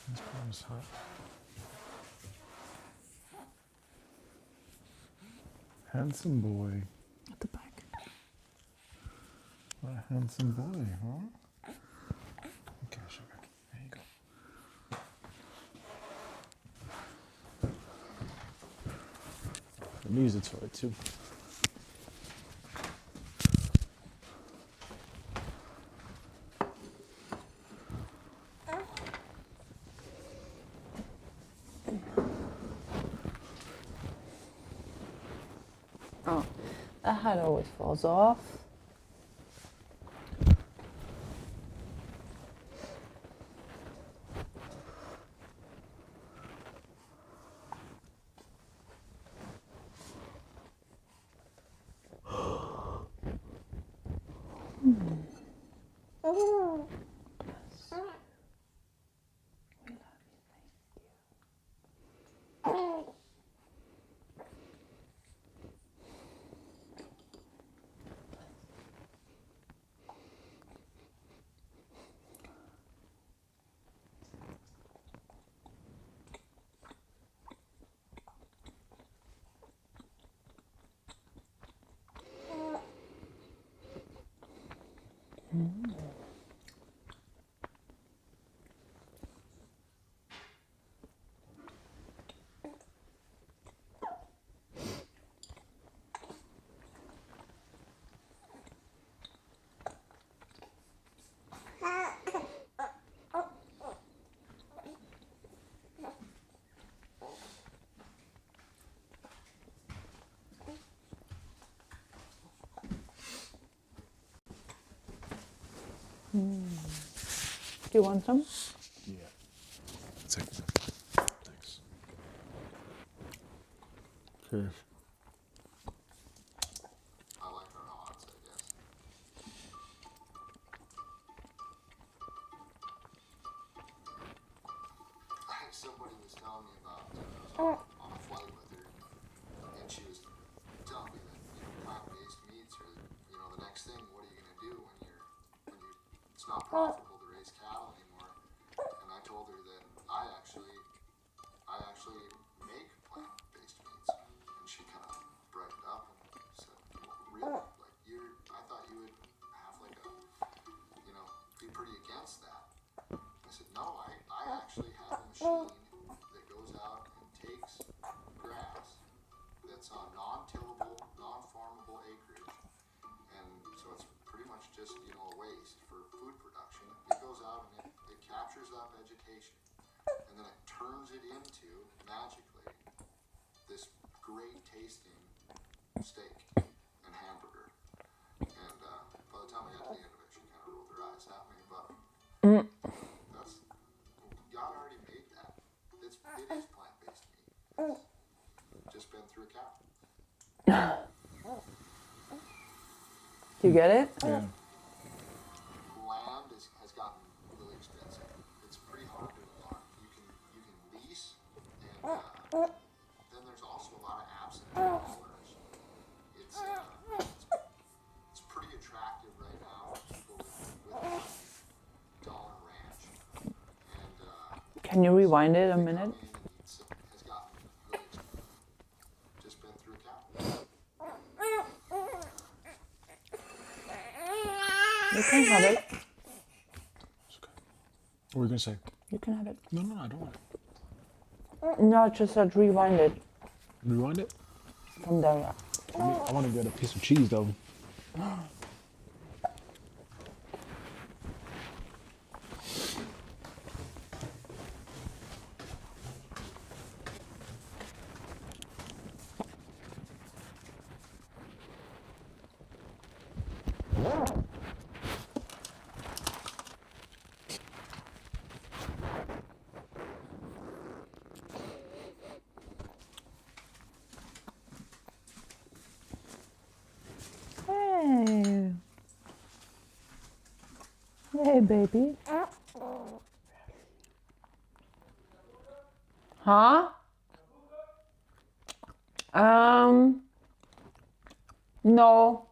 Let's put on his hat. Handsome boy. At the back. What a handsome boy, huh? Okay, sugar. There you go. The music's for it too. Oh, that hat always falls off. Do you want some? Yeah. Take it. Thanks. Cheers. I like our odds, I guess. Somebody was telling me about, I was on a flight with her, and she was telling me that, plant-based meats are, the next thing. What are you going to do when it's not profitable to raise cattle anymore? And I told her that I actually make plant machine that goes out and takes grass that's on non-tillable, non-farmable acreage, and so it's pretty much just, you know, a waste for food production. It goes out and it captures that vegetation, and then it turns it into, magically, this great tasting steak and hamburger. And by the time I got to the end of it, she kind of rolled her eyes at me, but that's, God already made that. It is plant-based meat. It's just been through a cow. You get it? Yeah. Land has gotten really expensive. It's pretty hard to farm. You can lease, and then there's also a lot of absentee owners. It's pretty attractive right now for people with dollar ranch. And Can you rewind it a come minute? in and has gotten really expensive. Just been through a cow. You can have it. What were you gonna say? You can have it. No, I don't want it. No, it just said rewind it Rewind it. from there. I want to get a piece of cheese though. Hey. Hey, baby. Huh? No.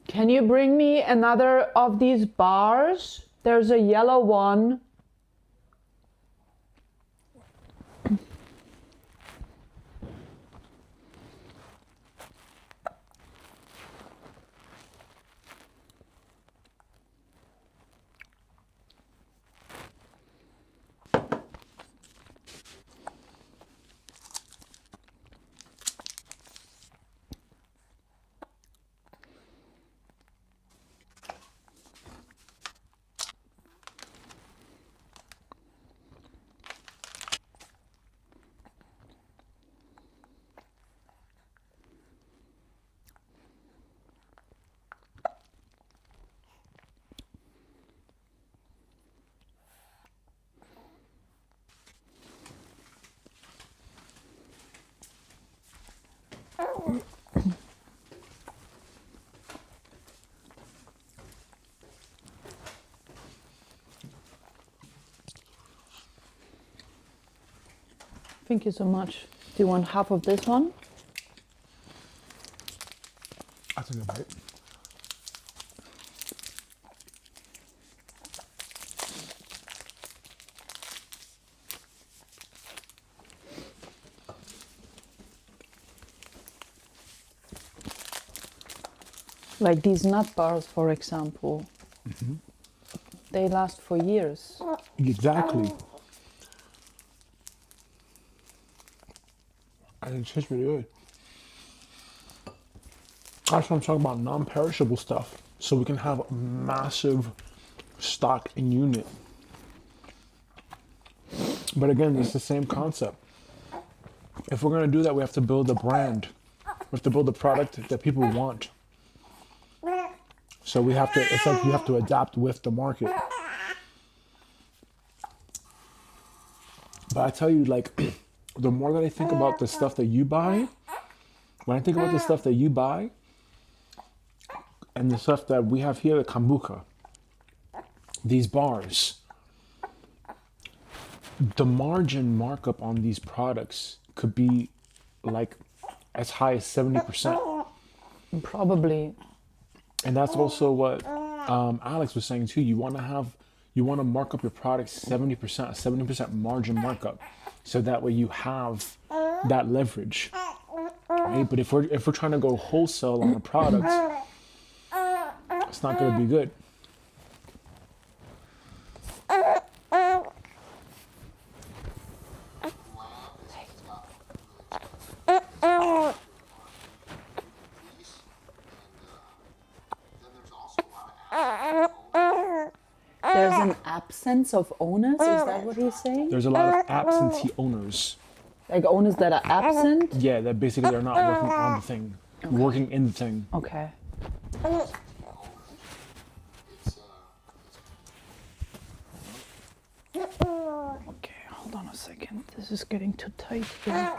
Can you bring me another of these bars? There's a yellow one. Thank you so much. Do you want half of this one? I think a bite. Like these nut bars, for example. They last for years. Exactly. And it tastes really good. That's what I'm talking about, non-perishable stuff. So we can have a massive stock in unit. But again, it's the same concept. If we're gonna do that, we have to build a brand. We have to build a product that people want. So we have to, it's like you have to adapt with the market. But I tell you, like, the more that I think about the stuff that you buy, when I think about the stuff that you buy and the stuff that we have here at Kombucha, these bars, the margin markup on these products could be like as high as 70%. Probably. And that's also what Alex was saying too. You want to mark up your products 70%, a 70% margin markup, so that way you have that leverage, right? But if we're trying to go wholesale on a product, it's not going to be good. There's an absence of owners, is that what he's saying? There's a lot of absentee owners. Like owners that are absent? Yeah, that basically they're not working on the thing, working in the thing. Okay. Okay, hold on a second. This is getting too tight here.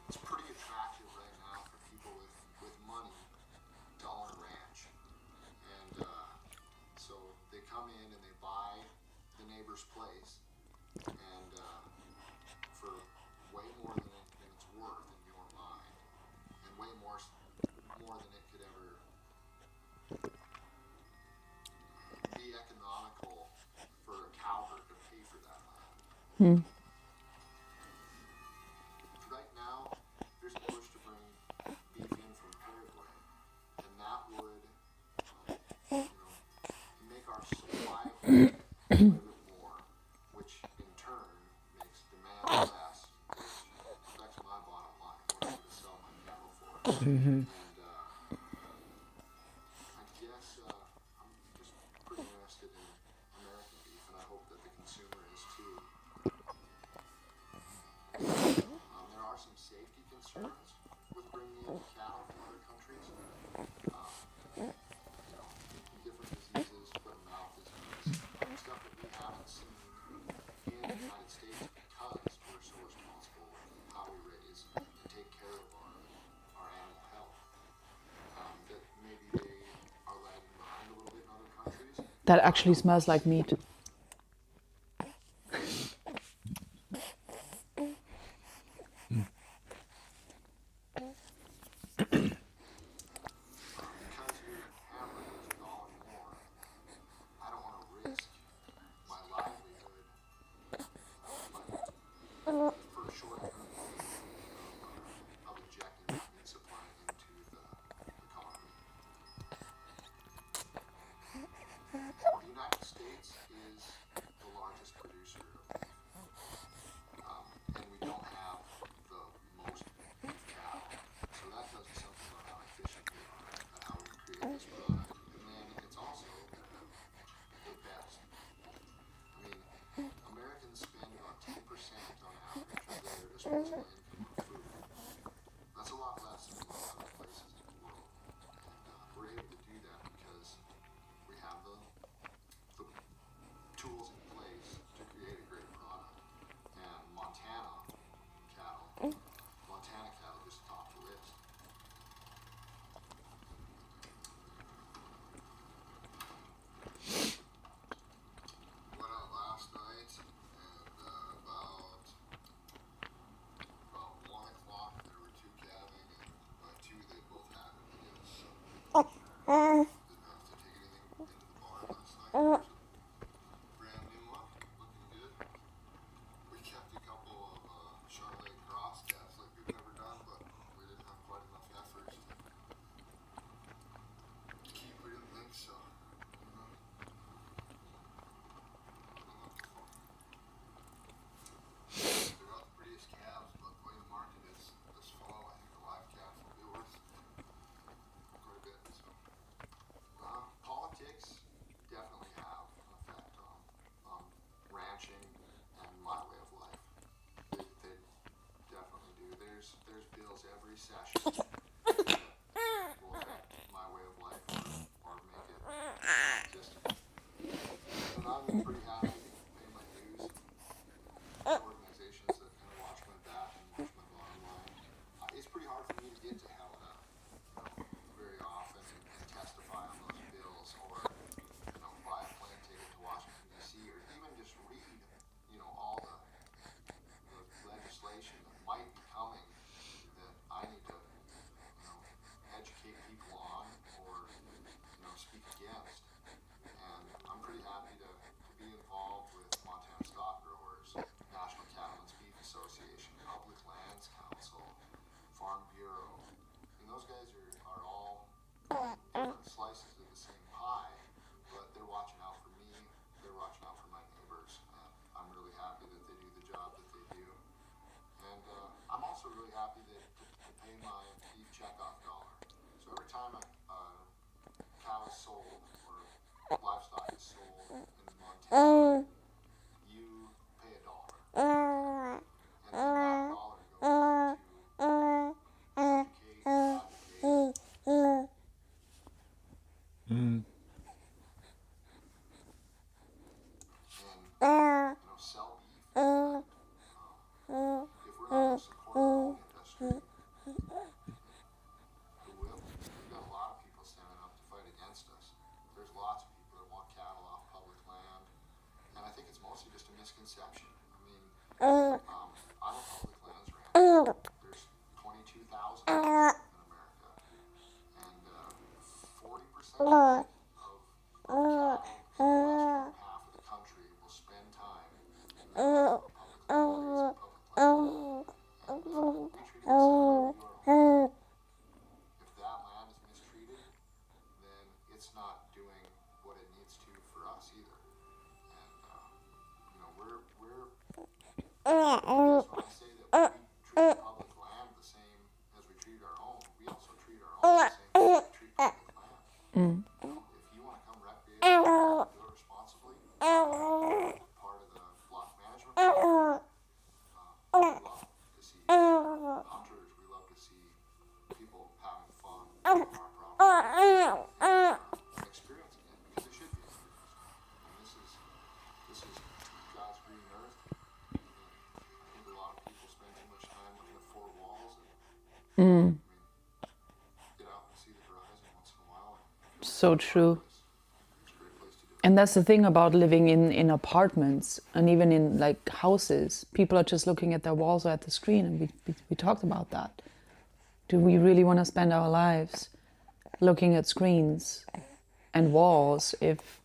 It's pretty attractive right now for people with money to own a ranch. And so they come in and they buy the neighbor's place, and for way more than it's worth in your mind, and way more than it could ever be economical for a cowherd to pay for that land. Right now, there's a push to bring beef in from Paraguay, and that would, make our supply a little bit more, which in turn makes demand less, which affects my bottom line. What I'm going to sell my cattle for. And I guess I'm just pretty interested in American beef, and I hope that the consumer is too. There are some safety concerns with bringing in cattle from other countries. Different diseases, foot-and-mouth disease, stuff that we haven't seen in the United States because we're so responsible with how we raise and take care of our animal health. That maybe they are lagging behind a little bit in other countries. That actually smells like meat. Because your hamburger is $1 more, I don't want to risk my livelihood for a short term of injecting meat supply into the economy. The United States is the largest producer of beef, and we don't have the most beef cattle, so that tells you something about how efficient we are and how we create this product. And then it's also the best. I mean, Americans spend about 10% on average of their disposable income on food. That's a lot less than a lot of other places in the world. And we're able to do that because we have the tools in place to create a great product. And Montana cattle just top the list. Went out last night, and about 1 o'clock there were two calving, and by 2 they both had ideas. So didn't have to take anything into the barn last night. There's a brand new one, looking good. We kept a couple of Charolais cross calves like we've never done, but we didn't have quite enough heifers to keep. We didn't think so. They're not the prettiest calves, but the way the market is this fall, I think the live calves will be worth quite a bit. So, politics definitely have happy to pay my beef checkoff dollar. So every time a cow is sold or livestock is sold in Montana, you pay $1. And then that dollar goes to educate, advocate, Mm. and sell beef. If we're not going to support our own industry, who will? We've got a lot of people standing up to fight against us. There's lots of people that want cattle off public land, and I think it's mostly just a misconception. I mean, I'm a public lands rancher. There's 22,000 in America, and 40% of cattle in the western half of the country will spend time in the public land, public land. And we treat it the same way we do our own. If that land is mistreated, then it's not doing what it needs to for us either. And we're I guess when I say that we treat public land the same as we treat our own, we also treat our own the same as we treat public land. If you want to come recreationally, do it responsibly. Part of the block management program. We love to see hunters. We love to see people having fun on our property and experiencing it because it should be experienced. And this is God's green earth. And I think a lot of people spend too much time looking at four walls. And, I mean, get out and see the horizon once in a while. So true. It's a great place to do it. And that's the thing about living in apartments and even in like houses. People are just looking at their walls or at the screen, and we talked about that. Do we really want to spend our lives looking at screens and walls if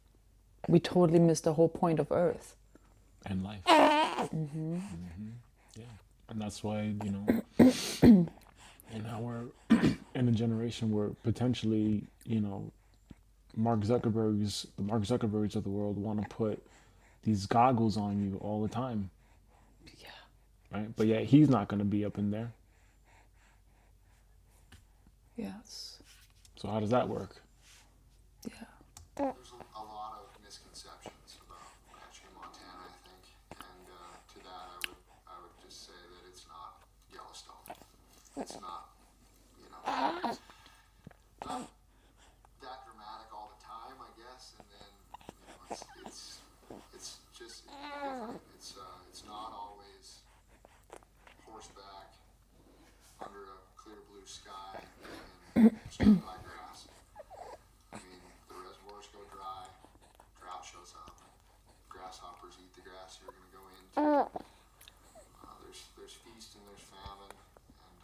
we totally miss the whole point of Earth? And life. Yeah. And that's why, and now we're in a generation where potentially, the Mark Zuckerbergs of the world want to put these goggles on you all the time. Yeah. Right? But yet he's not going to be up in there. Yes. So how does that work? Yeah. There's a lot of misconceptions about ranching in Montana, I think, and to that I would just say that it's not Yellowstone. It's not, it's not that dramatic all the time, I guess, and then it's just different. It's not always horseback under a clear blue sky and surrounded by grass. I mean, the reservoirs go dry, drought shows up, grasshoppers eat the grass you're going to go into. There's feast and there's famine, and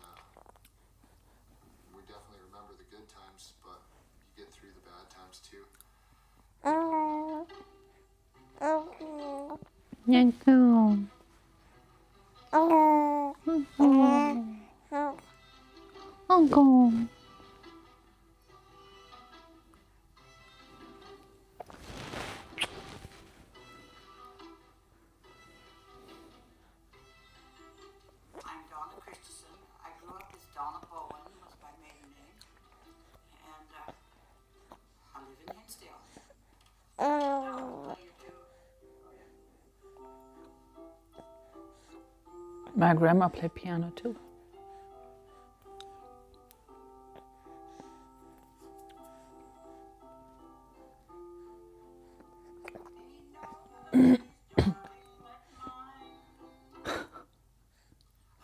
we definitely remember the good times, but you get through the bad times too. Uncle. I'm Donna Christensen. I grew up as Donna Bowen, was my maiden name, and I live in Hinsdale. I'll play you two. My grandma played piano too.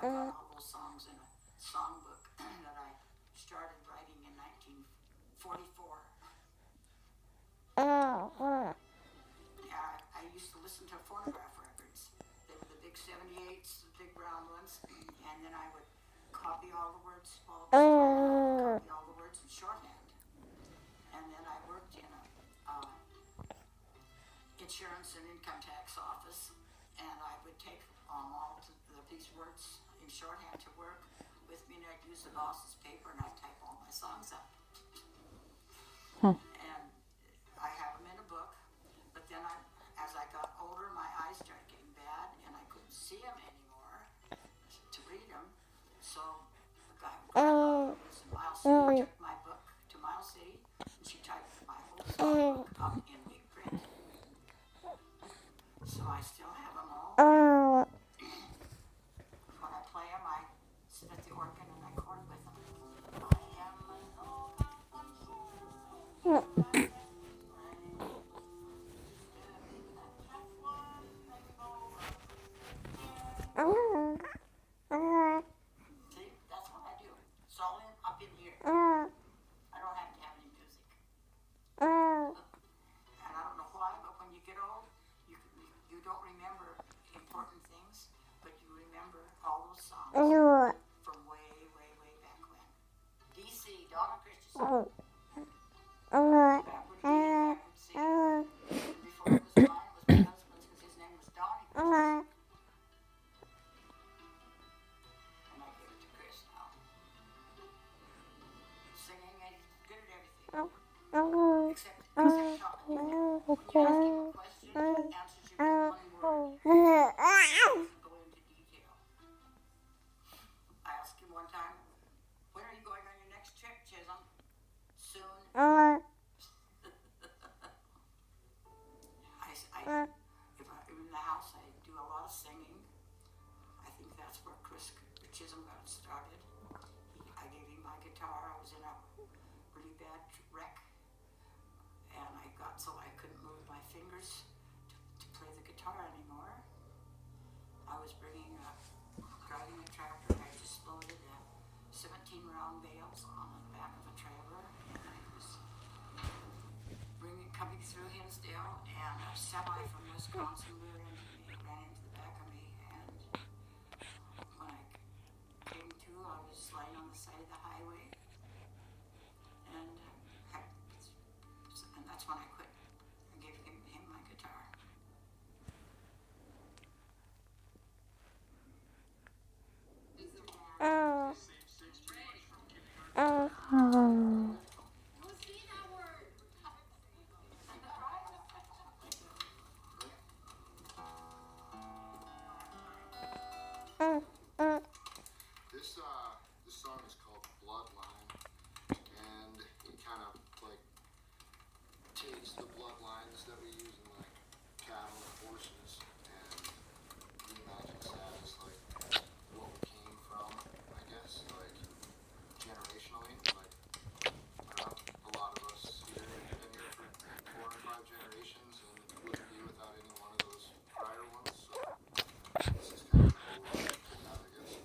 I got all those songs in a songbook that I started writing in 1944. I used to listen to phonograph records. They were the big 78s, the big brown ones, and then I would copy all the words, copy all the words in shorthand. And then I worked in a insurance and income tax office, and I would take these words in shorthand to work with me, and I'd use the boss's paper and I'd type all my songs up. And I have them in a book, but then as I got older, my eyes started getting bad and I couldn't see them anymore to read them. So up in big print. So I still have them all. When I play them, I sit at the organ and I chord with them. I am an old See, that's what I do. It's all up in here. I don't have to have any music. And I don't know why, but when you get old, you don't remember important things, but you remember all those songs from way, way, way back when. DC, Donna Christensen. Backward again, backward singing. Before it was mine, it was my husband's because his name was Donnie Christensen. And I gave it to Chris now. Singing, and he's good at everything. Except talking. When you ask him a question, he answers you with one word. Doesn't go into detail. I asked him one time, when are you going on your next trip, Chisholm? Soon. If I'm in the house, I do a lot of singing. I think that's where Chris Chisholm got started. I gave him my guitar. I was in a really bad wreck, and I got so I couldn't move my fingers to play the guitar anymore. I was driving a tractor. I just loaded 17 round bales on the back of a trailer, and I was coming through Hinsdale, and a semi from Wisconsin ran into the back of me, and when I came to, I was laying on the side of the highway, and that's when I quit and gave him my guitar. This song is called Bloodline, and it kind of like takes the bloodlines that we use in like cattle and horses and reimagines that as like what we came from, I guess, like generationally. Like, I don't know, a lot of us here have been here for 4 or 5 generations and wouldn't be without any one of those prior ones. So this is kind of cool for that, I guess.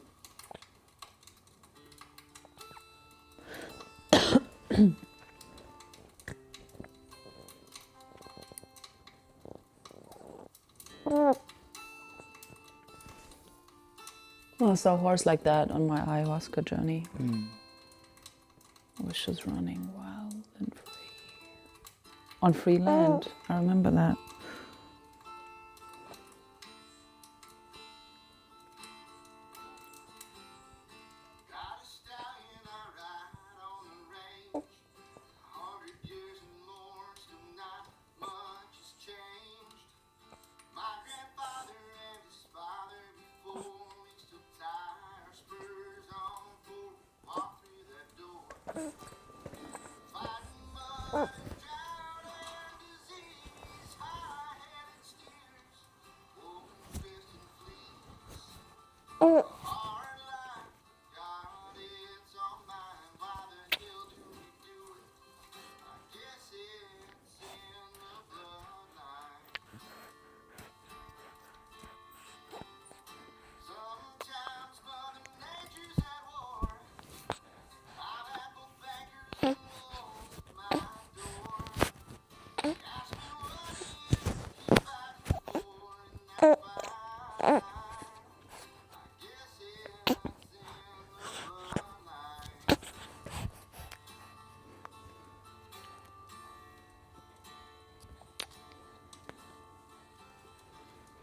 I saw a horse like that on my ayahuasca journey. It was just running wild and free. On free land. I remember that. Got a stallion I ride on the range. 100 years and more, still not much has changed. My grandfather and his father before me still tie our spurs on before we walk through that door. Fighting mud and drought and disease, high-headed steers, woven fist and fleece. Hard life, God, it's all mine. Why the hell do we do it? I guess it's in the bloodline. Sometimes Mother Nature's at war. I've had both bankers and wolves at my door. Ask me what it is to keep fighting for, and that's fine. I guess it's in the bloodline.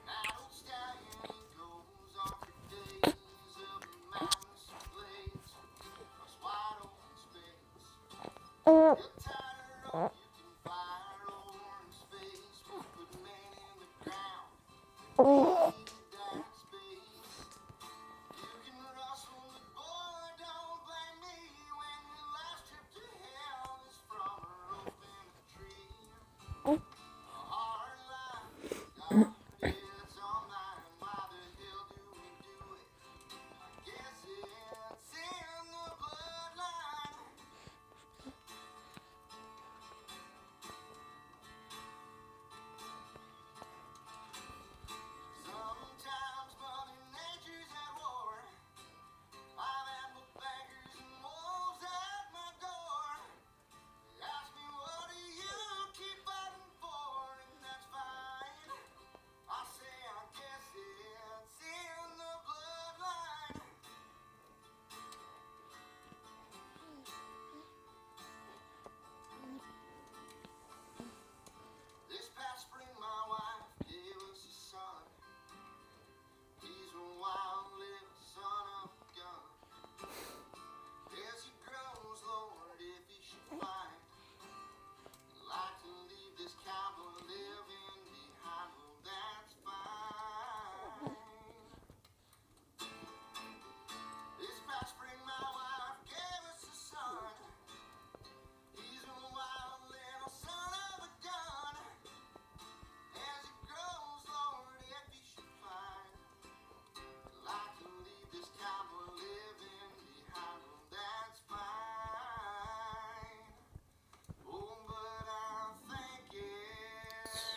That old stallion goes on for days of madness and blades across wide open space. You're tired of rope, you can fire over in space. We put man in the ground and need that space. You can rustle, but boy, don't blame me when your last trip to hell is from a rope in a tree.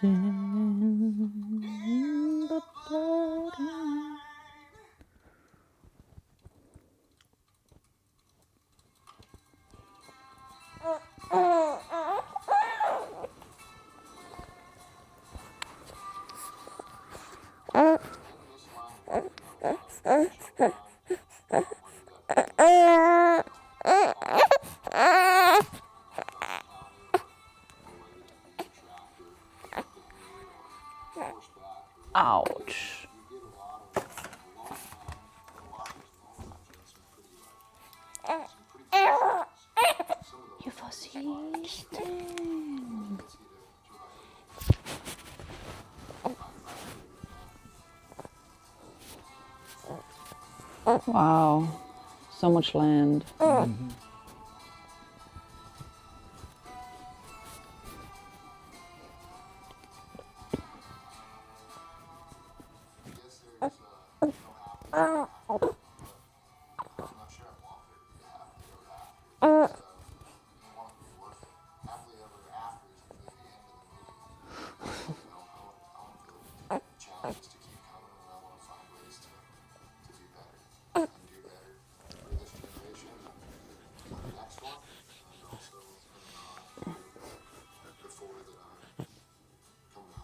in the blood. Ouch. You fascisten. Wow, so much land. Challenges to keep coming, and I want to find ways to do better and do better for this generation and the next one, and also before that I'm coming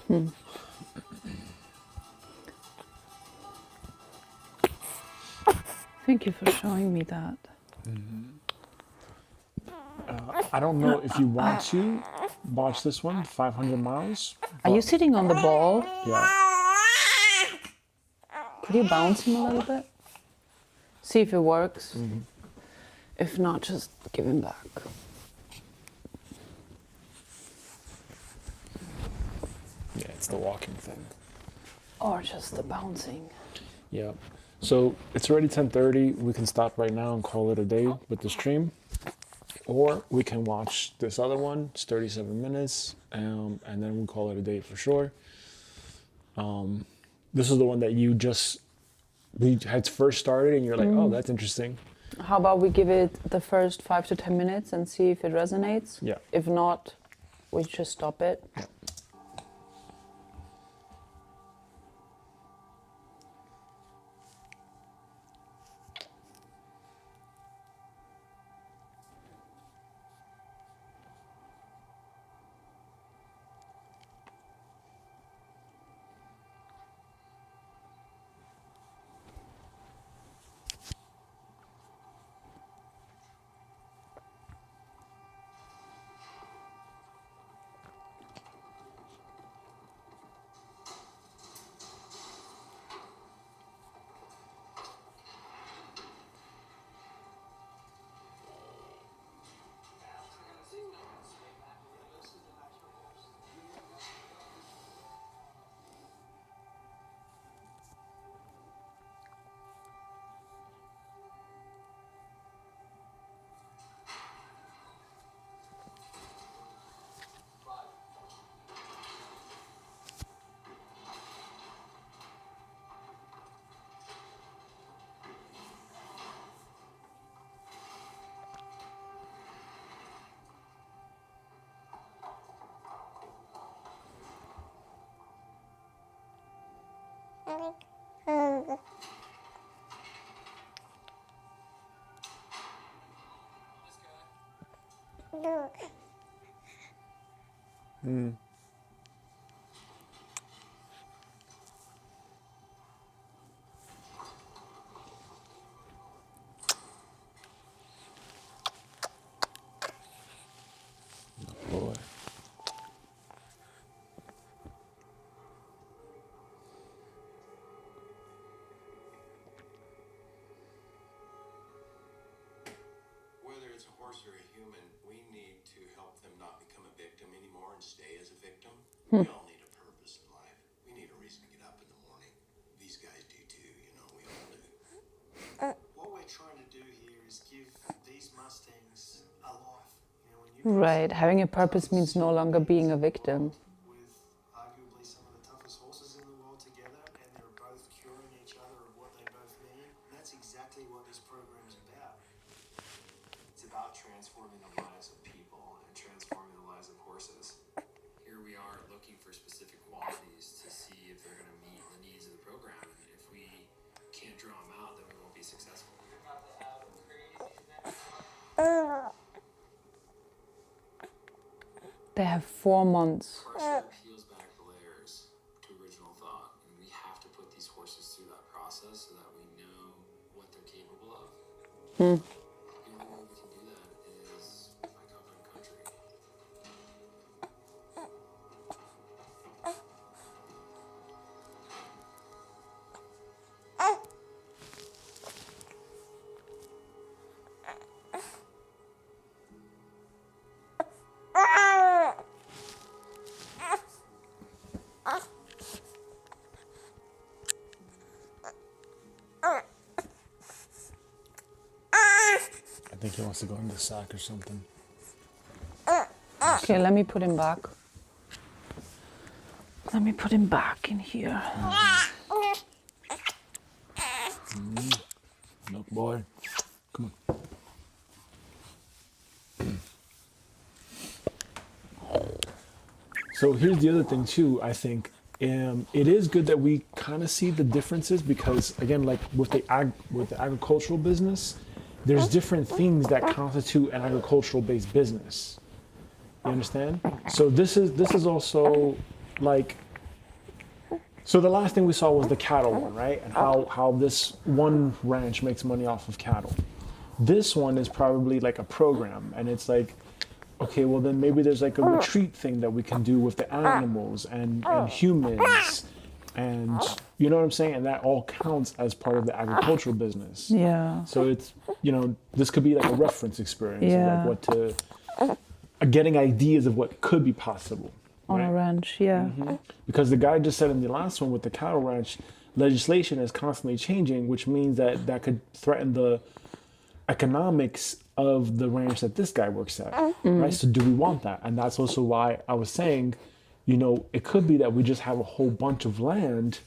after. Thank you for showing me that. I don't know if you want to watch this one, 500 miles. Are you sitting on the ball? Yeah. Could you bounce him a little bit? See if it works. If not, just give him back. Yeah, it's the walking thing. Or just the bouncing. Yeah. So it's already 10:30. We can stop right now and call it a day with the stream. Or we can watch this other one. It's 37 minutes. And then we call it a day for sure. This is the one that we had first started and you're like, oh, that's interesting. How about we give it the first 5 to 10 minutes and see if it resonates? Yeah. If not, we just stop it. Boy. Whether it's a horse or a human, we need to help them not become a victim anymore and stay as a victim. We all need a purpose in life. We need a reason to get up in the morning. These guys do too, you know, we all do. What we're trying to do here is give these Mustangs a life. You know, when you Right, having a purpose means no longer being a victim. with arguably some of the toughest horses in the world together, and they're both curing each other of what they both need. That's exactly what this program's about. It's about transforming the lives of people and transforming the lives of horses. successful. They have 4 months. Harsher peels back the layers to original thought, and we have to put these horses through that process so that we know what they're capable of. The only way we can do that is by covering country. I think he wants to go in the sack or something. Okay, let me put him back. Let me put him back in here. Milk boy. Come on. So here's the other thing too, I think. It is good that we kind of see the differences because again, like with the agricultural business, there's different things that constitute an agricultural based business. You understand? So this is also like, so the last thing we saw was the cattle one, right? And how this one ranch makes money off of cattle. This one is probably like a program, and it's like, okay, well then maybe there's like a retreat thing that we can do with the animals and humans, and you know what I'm saying? And that all counts as part of the agricultural business. Yeah. So it's, you know, this could be like a reference experience Yeah. of like what to, getting ideas of what could be possible. On a right? ranch, yeah. Because the guy just said in the last one with the cattle ranch, legislation is constantly changing, which means that that could threaten the economics of the ranch that this guy works at, right? So do we want that? And that's also why I was saying, you know, it could be that we just have a whole bunch of land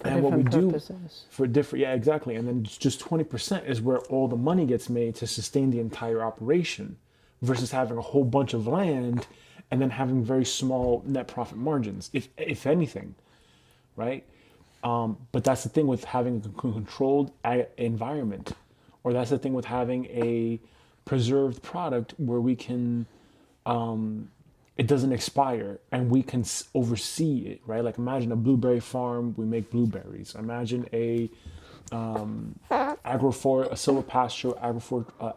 and what we do Purposes. for different, yeah, exactly. And then just 20% is where all the money gets made to sustain the entire operation versus having a whole bunch of land and then having very small net profit margins, if anything, right? But that's the thing with having a controlled environment, or that's the thing with having a preserved product where we can, it doesn't expire and we can oversee it, right? Like imagine a blueberry farm, we make blueberries. Imagine a silvopasture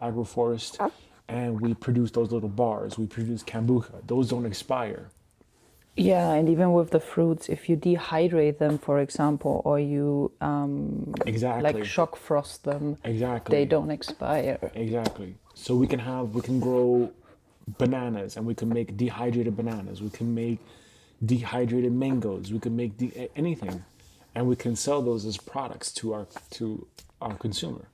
agroforest, and we produce those little bars. We produce kombucha. Those don't expire. Yeah, and even with the fruits, if you dehydrate them, for example, or you Exactly. like shock frost them, Exactly. they don't expire. Exactly. So we can grow bananas, and we can make dehydrated bananas. We can make dehydrated mangoes. We can make anything, and we can sell those as products to our consumer.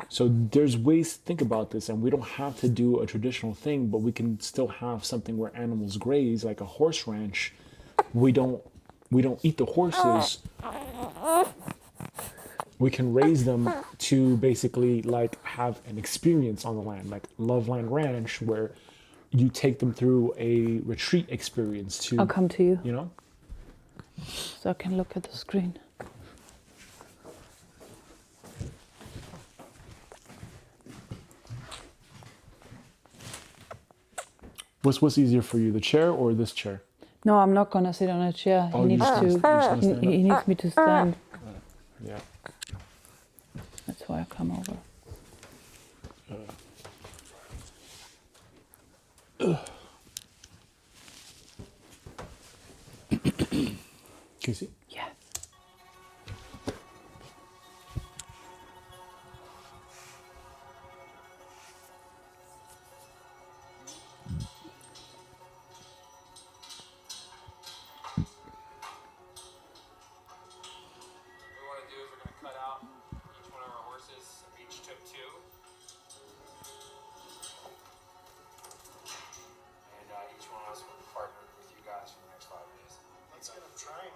So there's ways to think about this, and we don't have to do a traditional thing, but we can still have something where animals graze, like a horse ranch. We don't eat the horses. We can raise them to basically like have an experience on the land, like Loveland Ranch, where you take them through a retreat experience to, I'll come to you you know? so I can look at the screen. What's easier for you, the chair or this chair? No, I'm not gonna sit on a chair. Oh, He you needs just- to. you just gonna stand He needs me to stand. Yeah. That's why I come over. Casey? Yeah. What we want to do is we're going to cut out each one of our horses. We each took 2. And each one of us will be partnered with you guys for the next 5 days. Let's get them trying.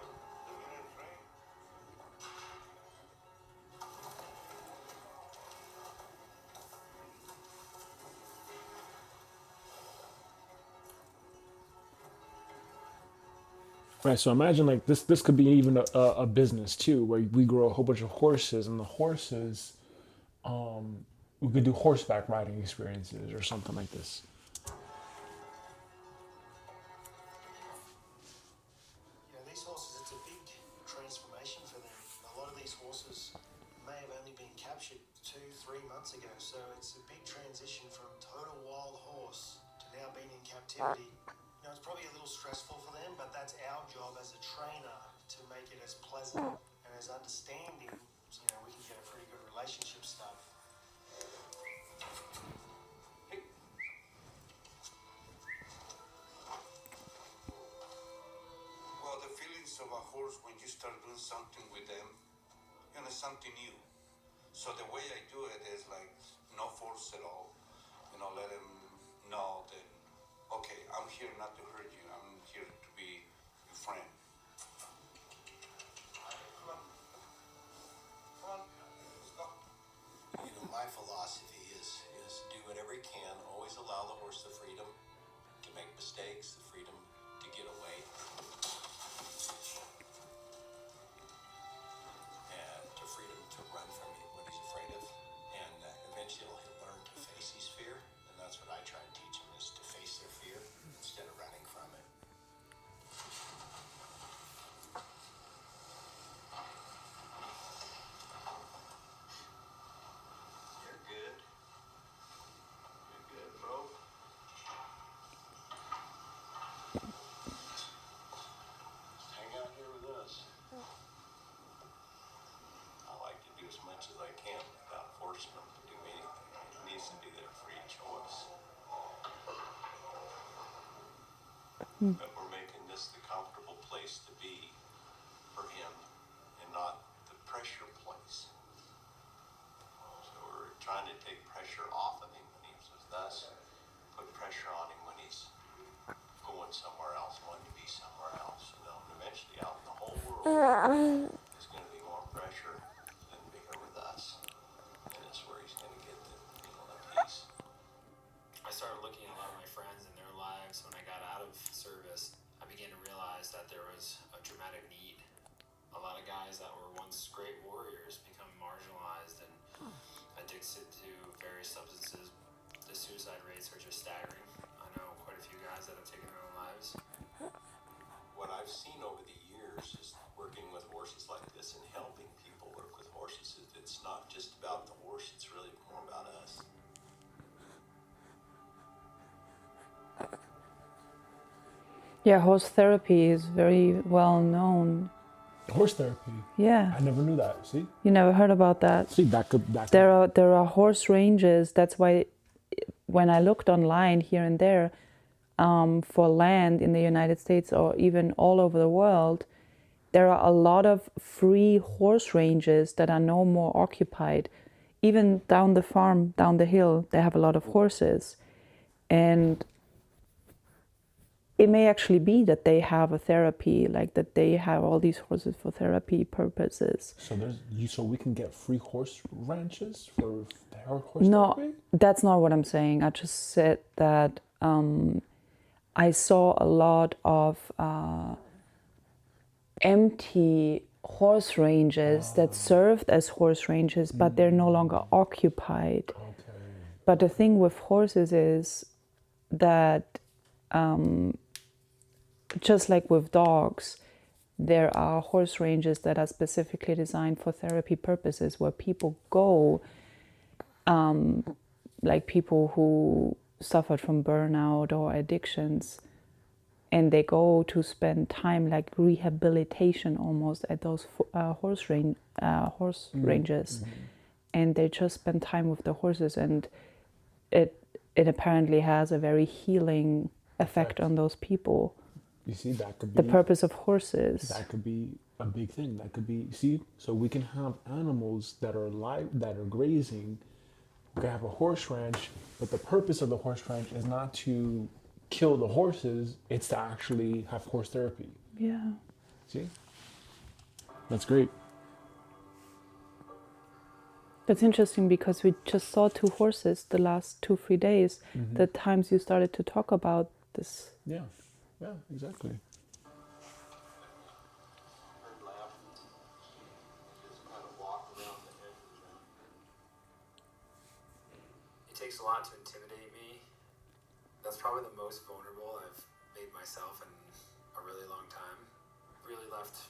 Right. So imagine like this could be even a business too, where we grow a whole bunch of horses, and the horses, we could do horseback riding experiences or something like this. These horses, it's a big transformation for them. A lot of these horses may have only been captured 2-3 months ago, so it's a big transition from total wild horse to now being in captivity. It's probably a little stressful for them, but that's our job as a trainer to make it as pleasant and as understanding, so, we can get a pretty good relationship started. Well, the feelings of a horse when you start doing something with them, something new. So the way I do it is like no force at all. Let them know that, okay, I'm here not to hurt you. I'm here to be your friend. Come on. Stop. My philosophy is do whatever you can. Always allow the horse the freedom to make mistakes, the freedom to get away. And the freedom to run from what he's afraid of. And eventually he'll learn to face his fear. And that's what I try to teach him, is to face their fear instead of running from it. You're good. You're good, bro. Just hang out here with us. I like to do as much as I can without forcing them to do anything. It needs to be their free choice. But we're making this the comfortable place to be for him and not the pressure place. So we're trying to take pressure off of him when he's with us, put pressure on him when he's going somewhere else, wanting to be somewhere else. And eventually out in the whole world, there's going to be more pressure than being with us. And that's where he's going to get the peace. I started looking at a lot of my friends and their lives when I got out of service. I began to realize that there was a dramatic need. A lot of guys that were once great warriors become marginalized and addicted to various substances. The suicide rates are just staggering. I know quite a few guys that have taken their own lives. What I've seen over the years is working with horses like this and helping people work with horses. It's not just about the horse, it's really more about us. Yeah, horse therapy is very well known. Horse therapy. Yeah, I never knew that. See? you never heard about that. See, that could There are horse ranges. That's why when I looked online here and there for land in the United States or even all over the world, there are a lot of free horse ranges that are no more occupied. Even down the farm, down the hill, they have a lot of horses. And it may actually be that they have a therapy, like that they have all these horses for therapy purposes. So we can get free horse ranches for horse No, therapy? that's not what I'm saying. I just said that I saw a lot of empty horse ranges that served as horse ranges, but they're no longer occupied. Okay. But the thing with horses is that just like with dogs, there are horse ranges that are specifically designed for therapy purposes where people go, like people who suffered from burnout or addictions, and they go to spend time like rehabilitation almost at those horse ranges, and they just spend time with the horses, and it apparently has a very healing effect on those people. You see, that could be The purpose of horses. That could be a big thing. That could be, see, so we can have animals that are that are grazing. We can have a horse ranch, but the purpose of the horse ranch is not to kill the horses, it's to actually have horse therapy. Yeah. See? That's great. That's interesting because we just saw 2 horses the last 2-3 days, the times you started to talk about this. Yeah, exactly. used a lot to intimidate me. That's probably the most vulnerable I've made myself in a really long time. Really left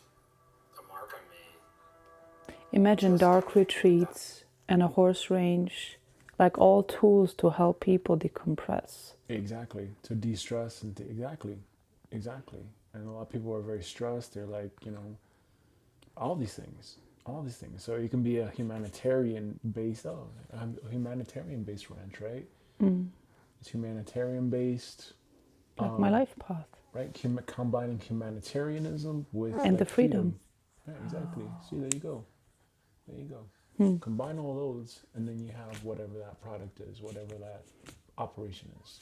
a mark on me. Imagine dark retreats and a horse range, like all tools to help people decompress. Exactly. To de-stress and exactly. And a lot of people are very stressed. They're like, all these things. So you can be a humanitarian-based ranch, right? It's humanitarian-based. Like my life path. Right? Combining humanitarianism with And the freedom. Yeah, exactly. See, there you go. Combine all those, and then you have whatever that product is, whatever that operation is.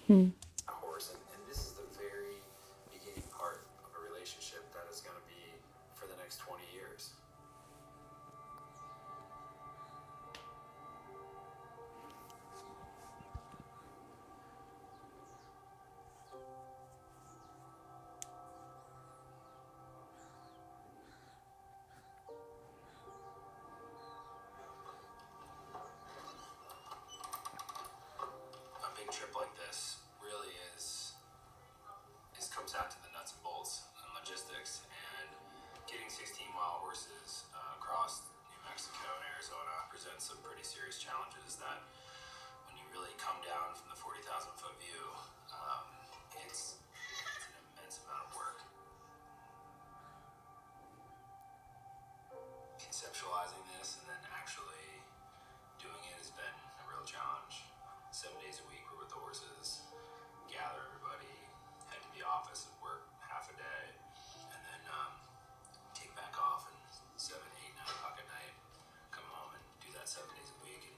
A horse, and this is the very beginning part of a relationship that is going to be for the next 20 years. A big trip like this really comes down to the nuts and bolts and logistics, and getting 16 wild horses across New Mexico and Arizona presents some pretty serious challenges that when you really come down from the 40,000 foot view, it's an immense amount of work. Conceptualizing this and then actually doing it has been a real challenge. 7 days a week we're with the horses, gather everybody, head to the office and work half a day, and then take back off and 7, 8, 9 o'clock at night, come home and do that 7 days a week.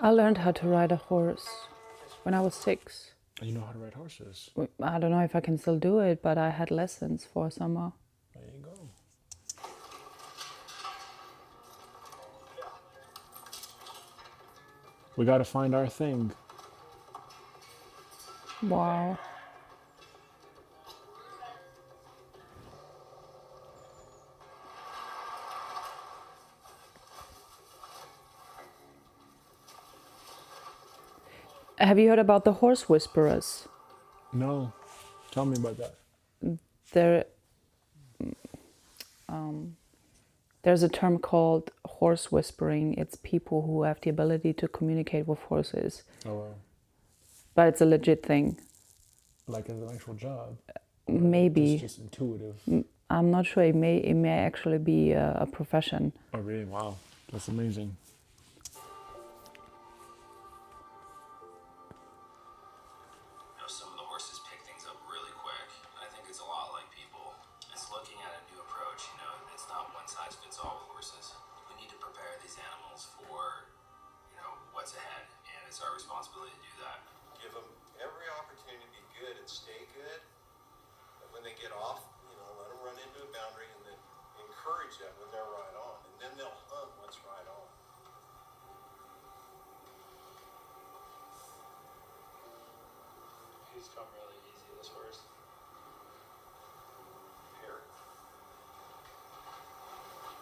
I learned how to ride a horse when I was 6. You know how to ride horses. I don't know if I can still do it, but I had lessons for a summer. There you go. We got to find our thing. Wow. Have you heard about the horse whisperers? No. Tell me about that. There's a term called horse whispering. It's people who have the ability to communicate with horses. Oh, wow. But it's a legit thing. Like as an actual job? Maybe. Just intuitive? I'm not sure. It may actually be a profession. Oh, really? Wow. That's amazing. Some of the horses pick things up really quick. I think it's a lot like people. It's looking at a new approach. It's not one size fits all with horses. We need to prepare these animals for, what's ahead, and it's our responsibility to do that. Give them every opportunity to be good and stay good. And when they get off, let them run into a boundary and then encourage them when they're right on. And then they'll hunt what's right on. He's come really easy, this horse. Here.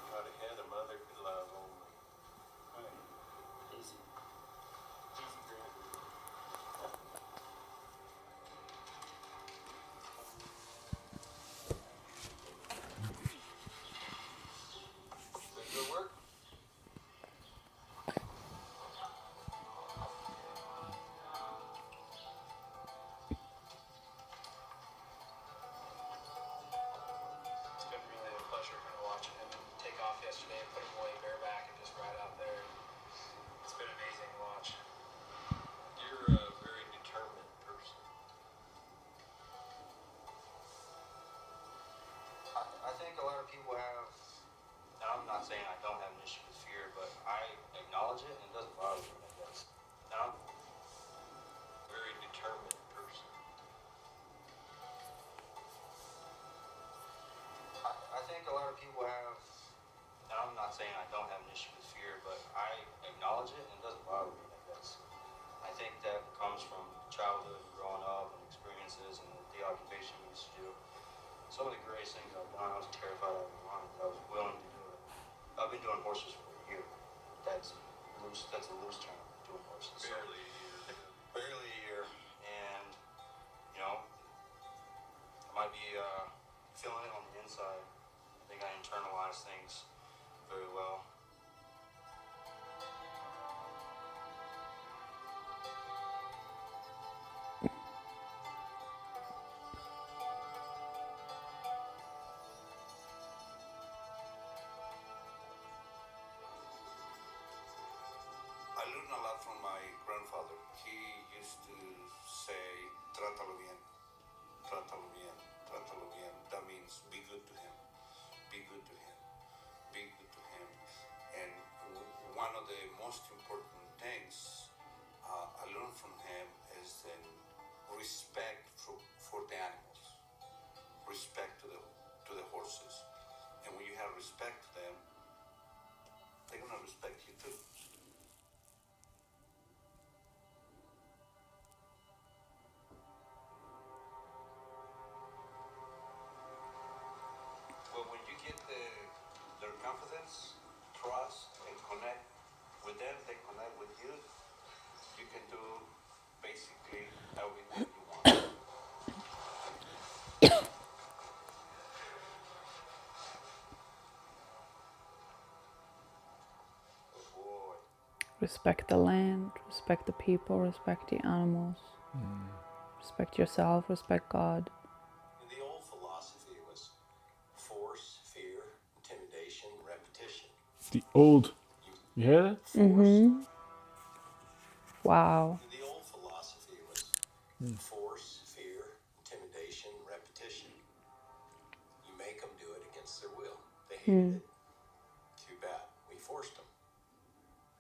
Got ahead a mother could love only. Right. Easy. Easy grip. Good work. It's been really a pleasure kind of watching him take off yesterday and put him away bareback and just ride out there. It's been amazing to watch. You're a very determined person. I think a lot of people have, and I'm not saying I don't have an issue with fear, but I acknowledge it and it doesn't bother me, I guess. And I'm Very determined person. think a lot of people have, and I'm not saying I don't have an issue with fear, but I acknowledge it and it doesn't bother me, I guess. I think that comes from childhood and growing up and experiences and the occupation we used to do. Some of the greatest things I've done, I was terrified of everyone, but I was willing to do it. I've been doing horses for a year. That's a loose term, doing horses. Barely a year. Barely a year. And, you know, I might be feeling it on the inside. I think I internalize things very well. I learned a lot from my grandfather. He used to say, trátalo bien, trátalo bien, trátalo bien. That means be good to him, be good to him, be good to him. And one of the most important things I learned from him is respect for the animals, respect to the horses. And when you have respect to them, they're gonna respect you too. But when you get their confidence, trust, and connect with them, they connect with you, you can do basically everything you want. Oh boy. Respect the land, respect the people, respect the animals, respect yourself, respect God. In the old philosophy, it was force, fear, intimidation, repetition. The old. You hear that? Mm-hmm. Wow. In the old philosophy, it was force, fear, intimidation, repetition. You make them do it against their will. They hated it. Too bad. We forced them.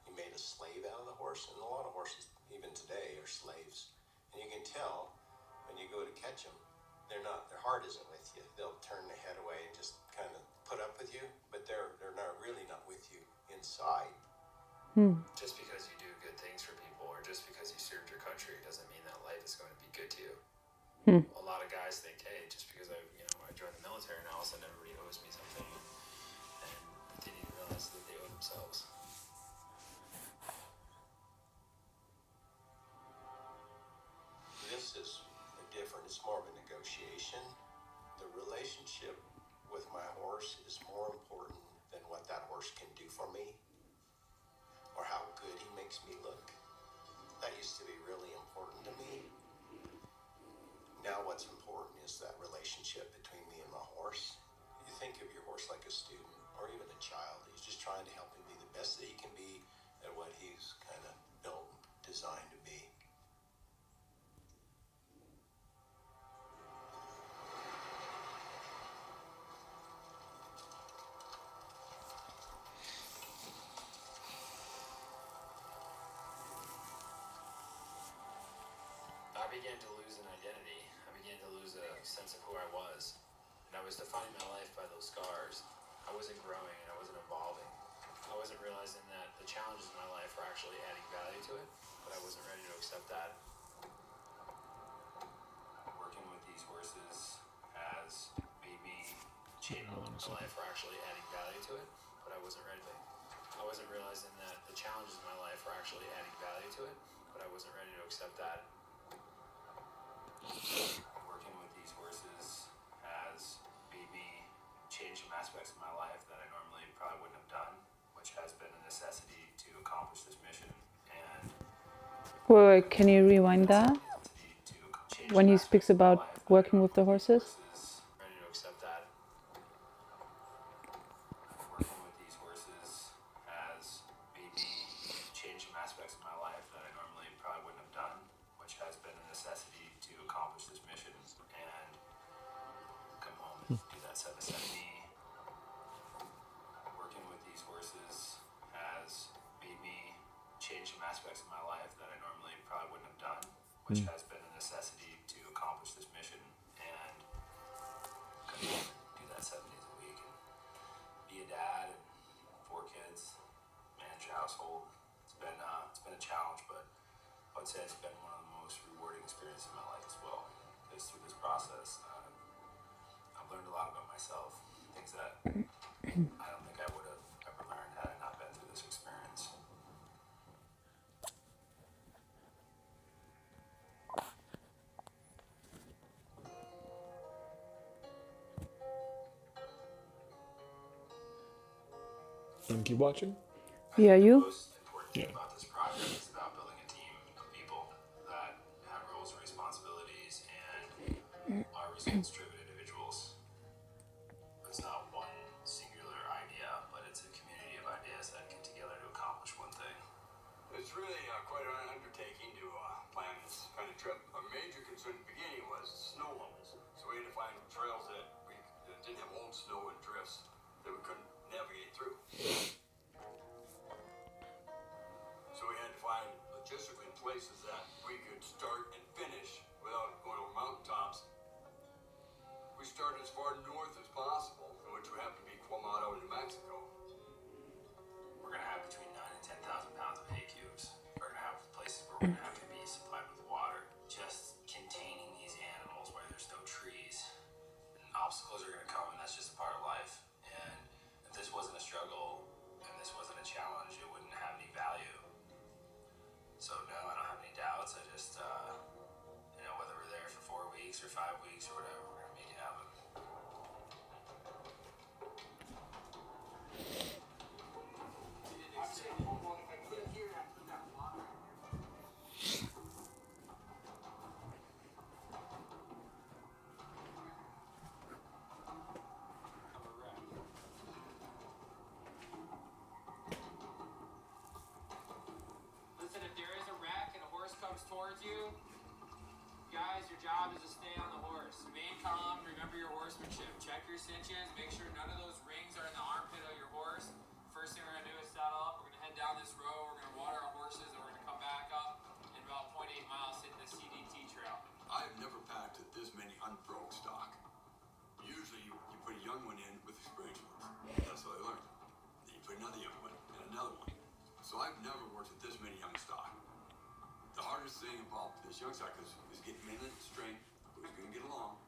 You made a slave out of the horse, and a lot of horses, even today, are slaves. And you can tell when you go to catch them, their heart isn't with you. They'll turn their head away and just kind of put up with you, but they're really not with you inside. Just because you do good things for people or just because you served your country doesn't mean that life is going to be good to you. A lot of guys think, hey, just because I joined the military now, all of a sudden everybody owes me something, and they didn't even realize that they owe themselves. This is different. It's more of a negotiation. The relationship with my horse is more important than what that horse can do for me or how good he makes me look. That used to be really important to me. Now what's important is that relationship between me and my horse. You think of your horse like a student or even a child. He's just trying to help him be the best that he can be at what he's kind of built, designed to be. I began to lose an identity. I began to lose a sense of who I was. And I was defining my life by those scars. I wasn't growing and I wasn't evolving. I wasn't realizing that the challenges in my life were actually adding value to it, but I wasn't ready to accept that. Working with these horses has made me change my life were actually adding value to it, but I wasn't ready to. I wasn't realizing that the challenges in my life were actually adding value to it, but I wasn't ready to accept that. Working with these horses has made me change some aspects of my life that I normally probably wouldn't have done, which has been a necessity to accomplish this mission. And Wait, can you rewind that? When he speaks about working with the horses? ready to accept that. Working with these horses has made me change some aspects of my life that I normally probably wouldn't have done, which has been a necessity to accomplish this mission and come home and do that 770. Working with these horses has made me change some aspects of my life that I normally probably wouldn't have done, which has been a necessity to accomplish this mission and come home and do that 7 days a week and would say it's been one of the most rewarding experiences in my life as well. Because through this process, I've learned a lot about myself, things that I don't think I would have ever learned had I not been through this experience. And keep watching. Yeah, you? The most important thing about this project is about building a team of people that have roles and responsibilities and are results-driven individuals. It's not one singular idea, but it's a community of ideas that get together to accomplish one thing. It's really quite an undertaking to plan this kind of trip. A major concern at the beginning was snow levels. So we had to find trails that didn't have old snow and drifts that we couldn't navigate through. So we had to find logistically places that we could start and finish without going over mountaintops. We started as far north as possible, which would happen to be Quemado, New Mexico. We're going to have between 9,000 and 10,000 pounds of hay cubes. We're going to have places where we're going to have to be supplied with water. Just containing these animals where there's no trees. And obstacles are going to come, and that's just a part of life. And if this wasn't a struggle and this wasn't a challenge, it wouldn't have any value. So no, I don't have any doubts. I just, whether we're there for 4 weeks or 5 weeks or whatever, we're going to make it happen. Listen, if there is a wreck and a horse comes towards you, guys, your job is to stay on the horse. Remain calm, remember your horsemanship. Check your cinches, make sure none of those rings are in the armpit of your horse. First thing we're going to do is saddle up. We're going to head down this road, we're going to water our horses, and we're going to come back up in about 0.8 miles, hitting the CDT trail. I've never packed this many unbroke stock. Usually you put a young one in with experienced ones. That's what I learned. Then you put another young one and another one. So I've never worked with this many young stock. The hardest thing about this young stock is getting them in strength, who's going to get along,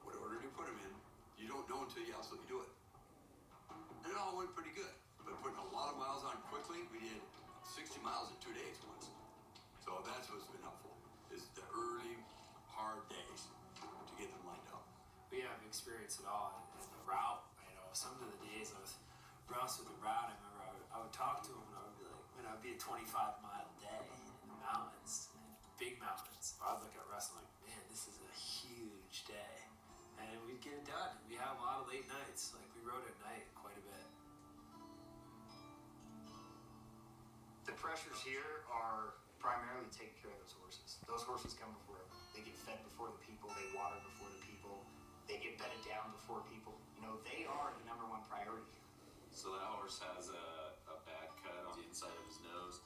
what order to put them in. You don't know until you absolutely do it. And it all went pretty good. But putting a lot of miles on quickly, we did 60 miles in 2 days once. So that's what's been helpful, is the early, hard days to get them lined up. We have experience at all in the route. Some of the days I was Russ with the route, I remember I would talk to him and I would be like, man, it would be a 25-mile day in the mountains, big mountains. I would look at Russ and like, man, this is a huge day. And we'd get it done. We had a lot of late nights. Like, we rode at night quite a bit. The pressures here are primarily taking care of those horses. Those horses come before everyone. They get fed before the people. They water before the people. They get bedded down before people. They are the number one priority here. So that horse has a bad cut on the inside of his nose.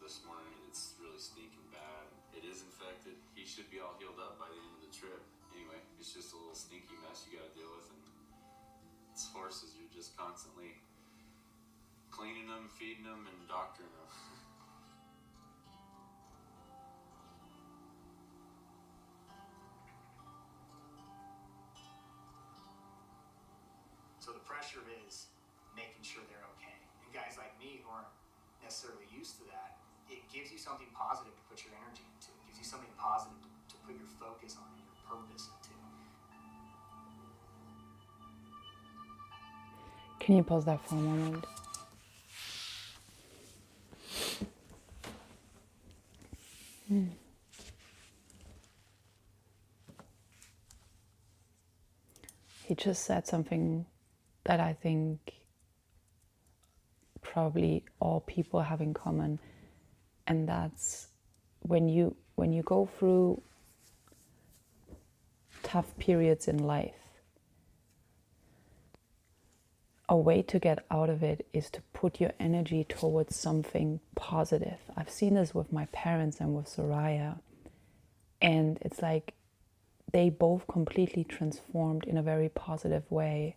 This morning it's really stinking bad. It is infected. He should be all healed up by the end of the trip. Anyway, it's just a little stinky mess you gotta deal with. And it's horses, you're just constantly cleaning them, feeding them, and doctoring them. So the pressure is making sure they're okay. And guys like me who aren't necessarily used to that, it gives you something positive to put your energy into. It gives you something positive to put your focus on and your purpose into. Can you pause that for a moment? He just said something that I think probably all people have in common, and that's when you go through tough periods in life, a way to get out of it is to put your energy towards something positive. I've seen this with my parents and with Soraya, and it's like they both completely transformed in a very positive way,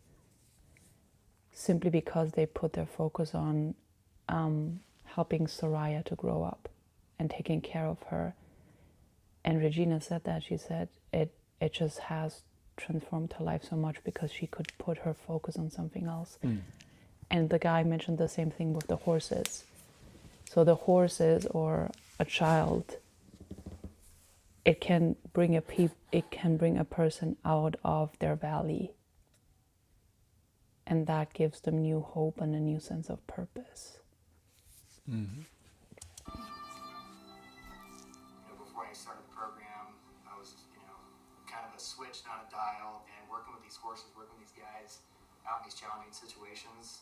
simply because they put their focus on helping Soraya to grow up and taking care of her And Regina said that. She said it just has transformed her life so much because she could put her focus on something else. And the guy mentioned the same thing with the horses. So the horses or a child, it can bring a person out of their valley, and that gives them new hope and a new sense of purpose. Before I started the program, I was, kind of a switch, not a dial, and working with these horses, working with these guys out in these challenging situations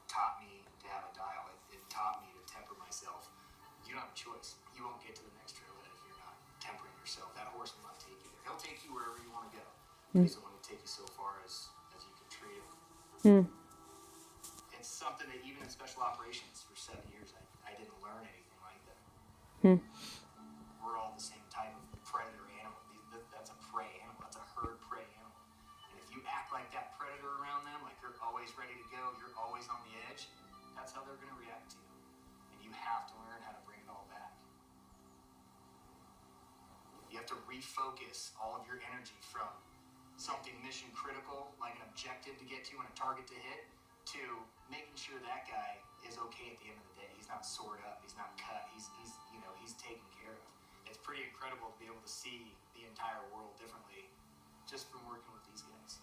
taught me to have a dial. It taught me to temper myself. You don't have a choice. You won't get to the next trailhead if you're not tempering yourself. That horse will not take you there. He'll take you wherever you want to go. He's only take you so far as you can treat him. It's something that even in special operations for 7 years, I didn't learn anything like that. We're all the same type of predator animal. That's a prey animal. That's a herd prey animal. And if you act like that predator around them, like you're always ready to go, you're always on the edge, that's how they're going to react to you. And you have to learn how to bring it all back. You have to refocus all of your energy from something mission critical, like an objective to get to and a target to hit, to making sure that guy is okay at the end of the day. He's not sored up, he's not cut, he's taken care of. It's pretty incredible to be able to see the entire world differently just from working with these guys.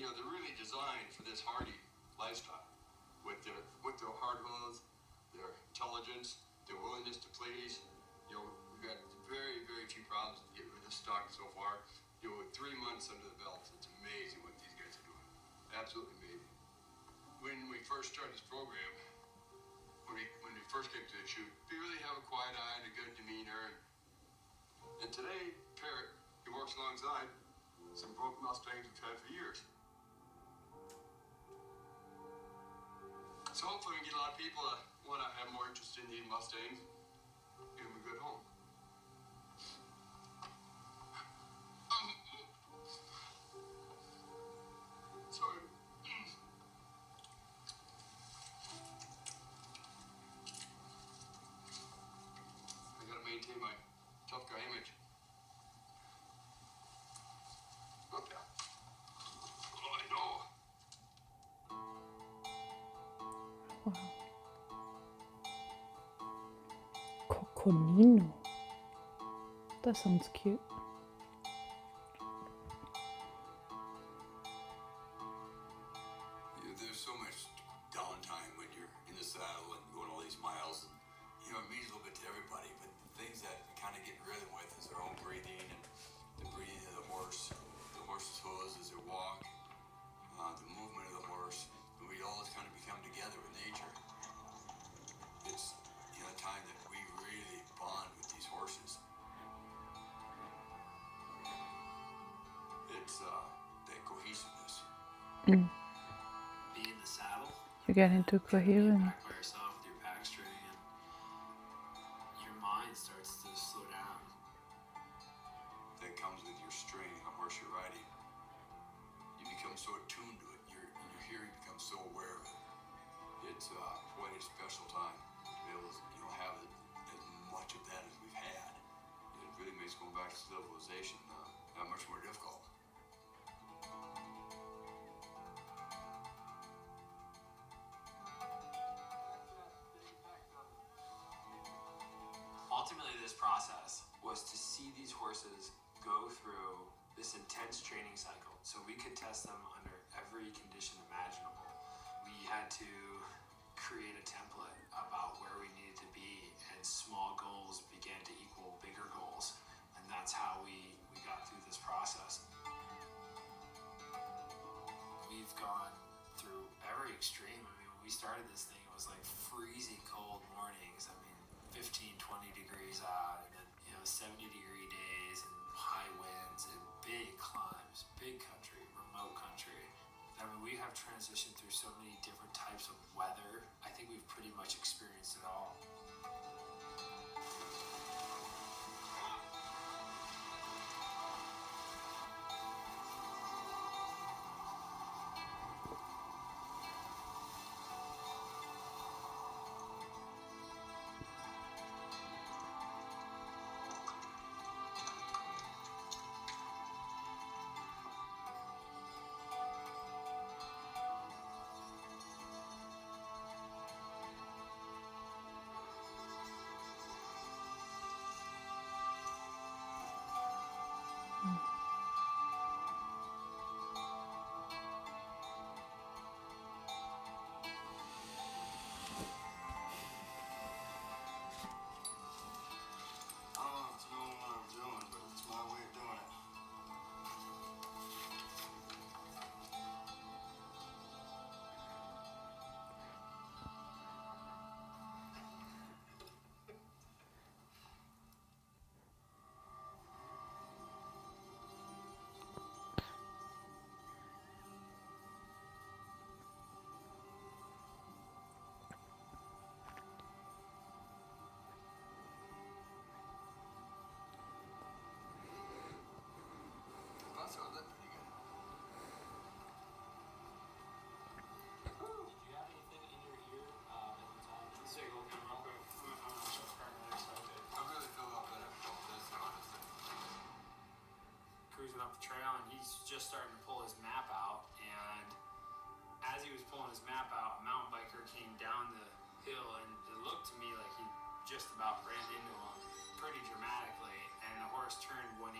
They're really designed for this hardy lifestyle with their hard hooves, their intelligence, their willingness to please. We've got very, very few problems to get with this stock so far. With 3 months under the belt, it's amazing what these guys are doing. Absolutely amazing. When we first started this program, when we first came to the shoot, we really have a quiet eye and a good demeanor. And today, Parrot, he works alongside some broke Mustangs we've had for years. So hopefully we get a lot of people that want to have more interest in these Mustangs. Give them a good home. Sorry. I gotta maintain my tough guy image. Okay. Oh, I know. Coconino. That sounds cute. There's so much downtime when you're in the saddle and going all these miles. And, it means a little bit to everybody, but the things that you kind of get in rhythm with is their own breathing and the breathing of the horse, the horse's hooves as they walk, the movement of the horse. And we all just kind of become together with nature. It's a time that we really bond with these horses. It's that cohesiveness. Be in the saddle. You get into coherence. Back by yourself with your back string, and your mind starts to slow down. That comes with your string on horse you're riding. You become so attuned to it, your hearing becomes so aware of it. It's quite a special time to be able to have as much of that as we've had. It really makes going back to civilization that much more difficult. Ultimately, this process was to see these horses go through this intense training cycle so we could test them under every condition imaginable. We had to create a template about where we needed to be, and small goals began to equal bigger goals, and that's how we got through this process. We've gone through every extreme. I mean, when we started this thing, it was like freezing cold mornings. I mean, 15, 20 degrees out, and then 70-degree days and high winds and big climbs, big country, remote country. I mean, we have transitioned through so many different types of weather. I think we've pretty much experienced it all. just starting to pull his map out, and as he was pulling his map out, a mountain biker came down the hill, and it looked to me like he just about ran into him pretty dramatically, and the horse turned 180,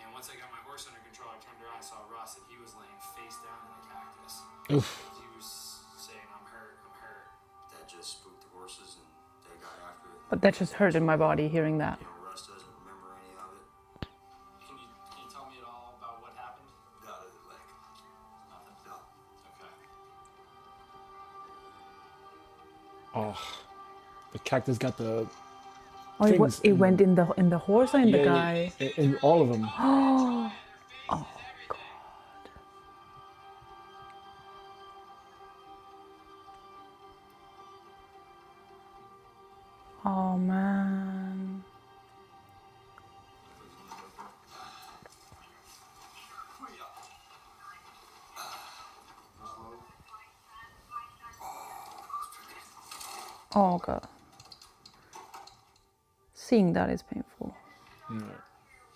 and once I got my horse under control, I turned around and saw Russ, and he was laying face down in the cactus. Oof. He was saying, I'm hurt, I'm hurt. That just spooked the horses, and they got after it. But that just hurt in my body hearing that. You know, Russ doesn't remember any of it. Can you tell me at all about what happened? Not a lick. Nothing? No. Okay. Oh, the cactus got the. Oh, things it went in the horse or in the Yeah, guy? in all of them. Oh, God. Oh, man. Oh, God. Seeing that is painful. Yeah.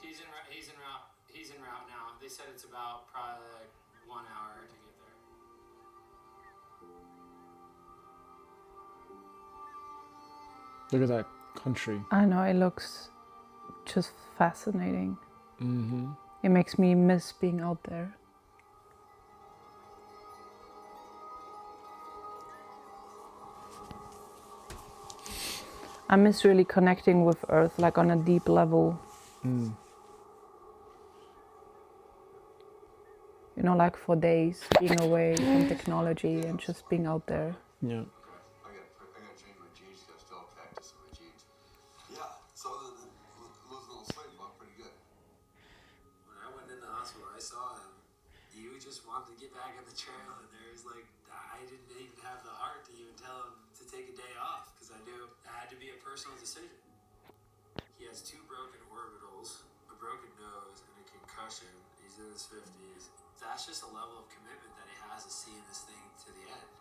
He's in route now. They said it's about probably like 1 hour to get there. Look at that country. I know, it looks just fascinating. Mm-hmm. It makes me miss being out there. I miss really connecting with Earth, like on a deep level. Mm. You know, like for days, being away from technology and just being out there. Yeah. I gotta change my jeans. Got still have cactus in my jeans. Yeah. So losing a little weight looked pretty good. When I went in the hospital, I saw him. You just wanted to get back on the trail, and there was like, I didn't even have the heart to even tell him to take a day off because I knew it had to be a personal decision. He has 2 broken orbitals, a broken nose, and a concussion. He's in his 50s. That's just a level of commitment that he has to seeing this thing to the end.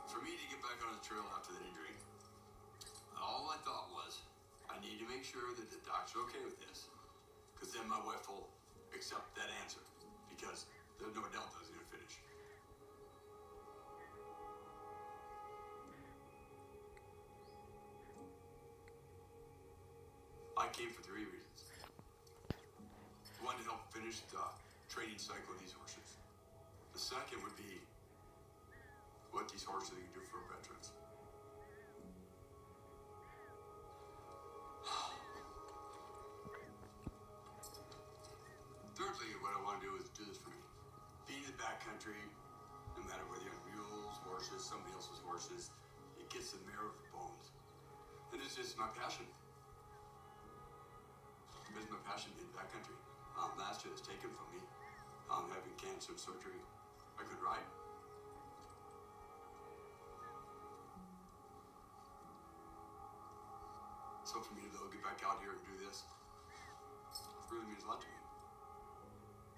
For me to get back on the trail after that injury, all I thought was, I need to make sure that the doc's okay with this, because then my wife will accept that answer, because there's no doubt I was going to finish. I came for 3 reasons. One, to help finish the training cycle of these horses. The second would be what these horses can do for veterans. Thirdly, what I want to do is do this for me. Being in the backcountry, no matter whether you're on mules, horses, somebody else's horses, it gets the marrow of the bones. And it's just my passion. It's my passion being in the backcountry. Last year it was taken from me. Having cancer surgery, I could ride. So for me to though get back out here and do this, it really means a lot to me.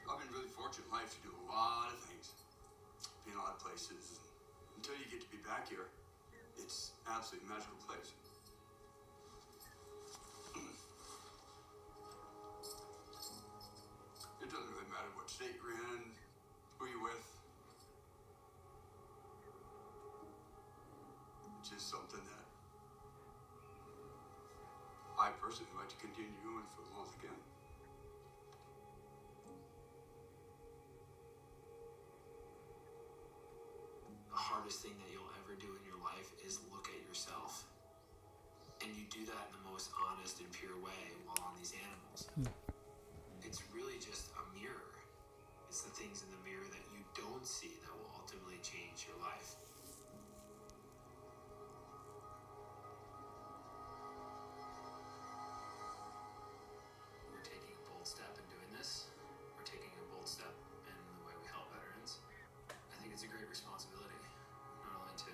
I've been really fortunate in life to do a lot of things, be in a lot of places. Until you get to be back here, it's an absolutely magical place. It doesn't really matter what state you're in, who you're with. It's just something that I personally would like to continue doing for as long as I can. The hardest thing that you'll ever do in your life is look at yourself. And you do that in the most honest and pure way while on these animals. It's really just a mirror. It's the things in the mirror that you don't see that will ultimately change your life. We're taking a bold step in doing this. We're taking a bold step in the way we help veterans. I think it's a great responsibility, not only to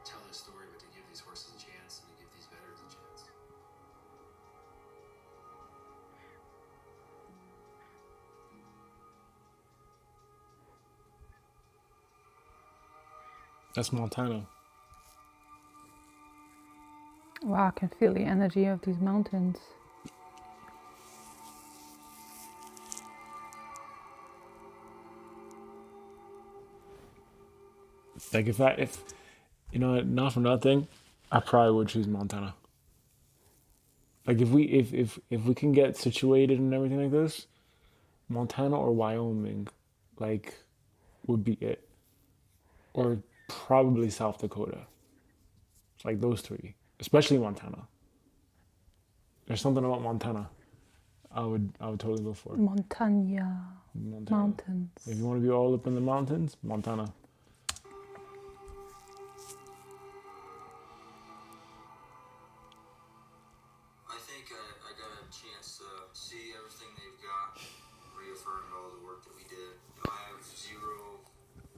tell this story, but to give these horses a chance and to give these veterans a chance. That's Montana. Wow, I can feel the energy of these mountains. Like if you know, not for nothing, I probably would choose Montana. Like if we can get situated and everything like this, Montana or Wyoming, like, would be it. Or probably South Dakota. Like those three, especially Montana. There's something about Montana. I would totally go for. Montana. Mountains. If you want to be all up in the mountains, Montana. I think I got a chance to see everything they've got, reaffirmed all the work that we did. I have zero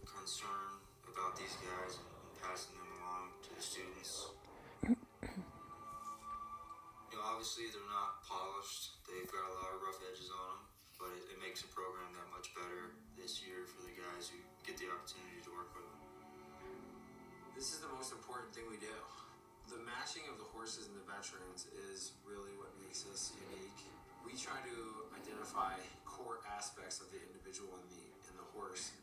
concern about these guys and passing them along to the students. Obviously they're not polished. They've got a lot of rough edges on them, but it makes the program that much better this year for the guys who get the opportunity to work with them. This is the most important thing we do. The matching of the horses and the veterans is really what makes us unique. We try to identify core aspects of the individual and the horse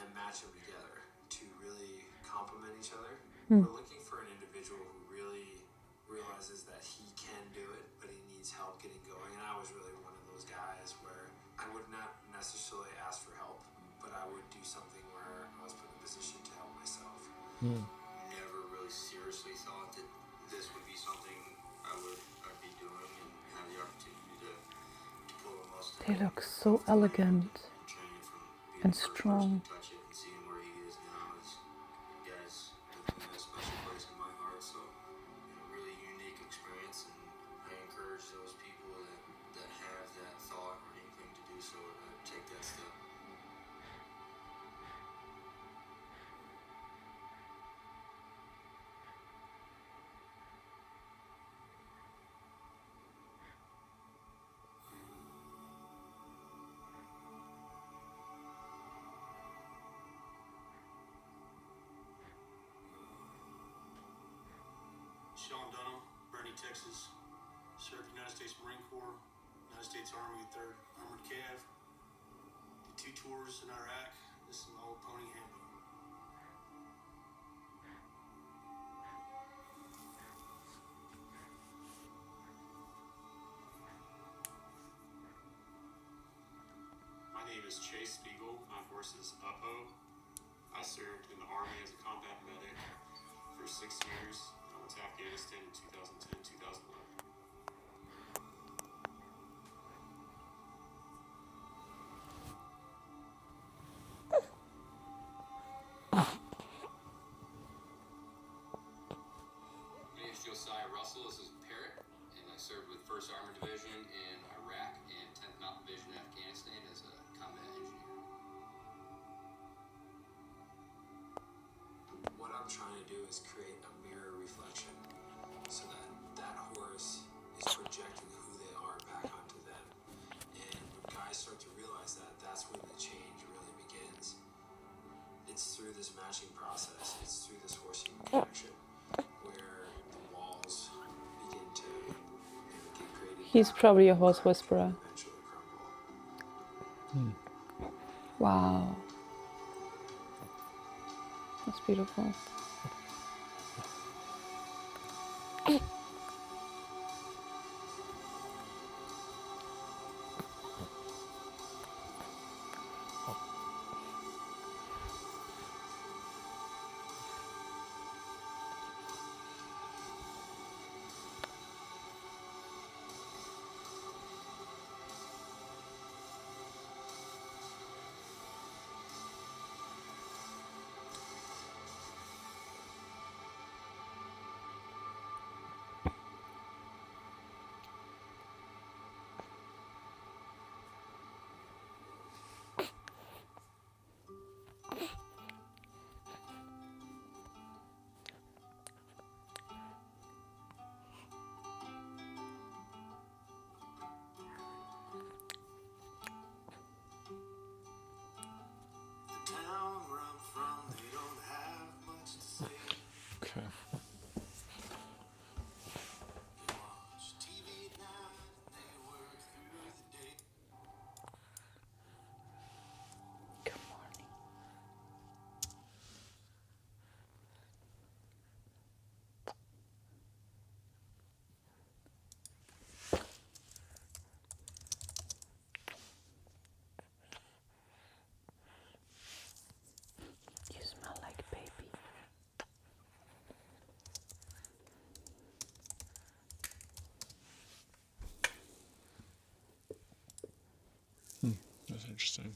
and match them together to really complement each other. We're looking for an individual who really realizes that he can do it, but he needs help getting going. And I was really one of those guys where I would not necessarily ask for help, but I would do something where I was put in a position to help myself. Never really seriously thought that this would be something I'd be doing and have the opportunity to pull a Mustang. They look so elegant and strong. Touch it and seeing where he is now is, guys, in a special place in my heart. So, really unique experience, and I encourage those people that have that thought or anything to do so to take that step. Sean Dunham, Bernie, Texas. Served United States Marine Corps, United States Army, 3rd Armored Cav. Did 2 tours in Iraq. This is my old pony handbook. My name is Chase Spiegel. My horse is Upho. I served in the Army as a combat medic for 6 years. I went to Afghanistan in 2010, 2011. My name is Josiah Russell. This is Parrot, and I served with 1st Armored Division in Iraq and 10th Mountain Division in Afghanistan as a combat engineer. What I'm trying to do is create a mirror reflection so that that horse is projecting who they are back onto them. And when guys start to realize that, that's when the change really begins. It's through this matching process, it's through this horse human connection where the walls begin to get created. He's probably a horse whisperer. Wow. That's beautiful. interesting.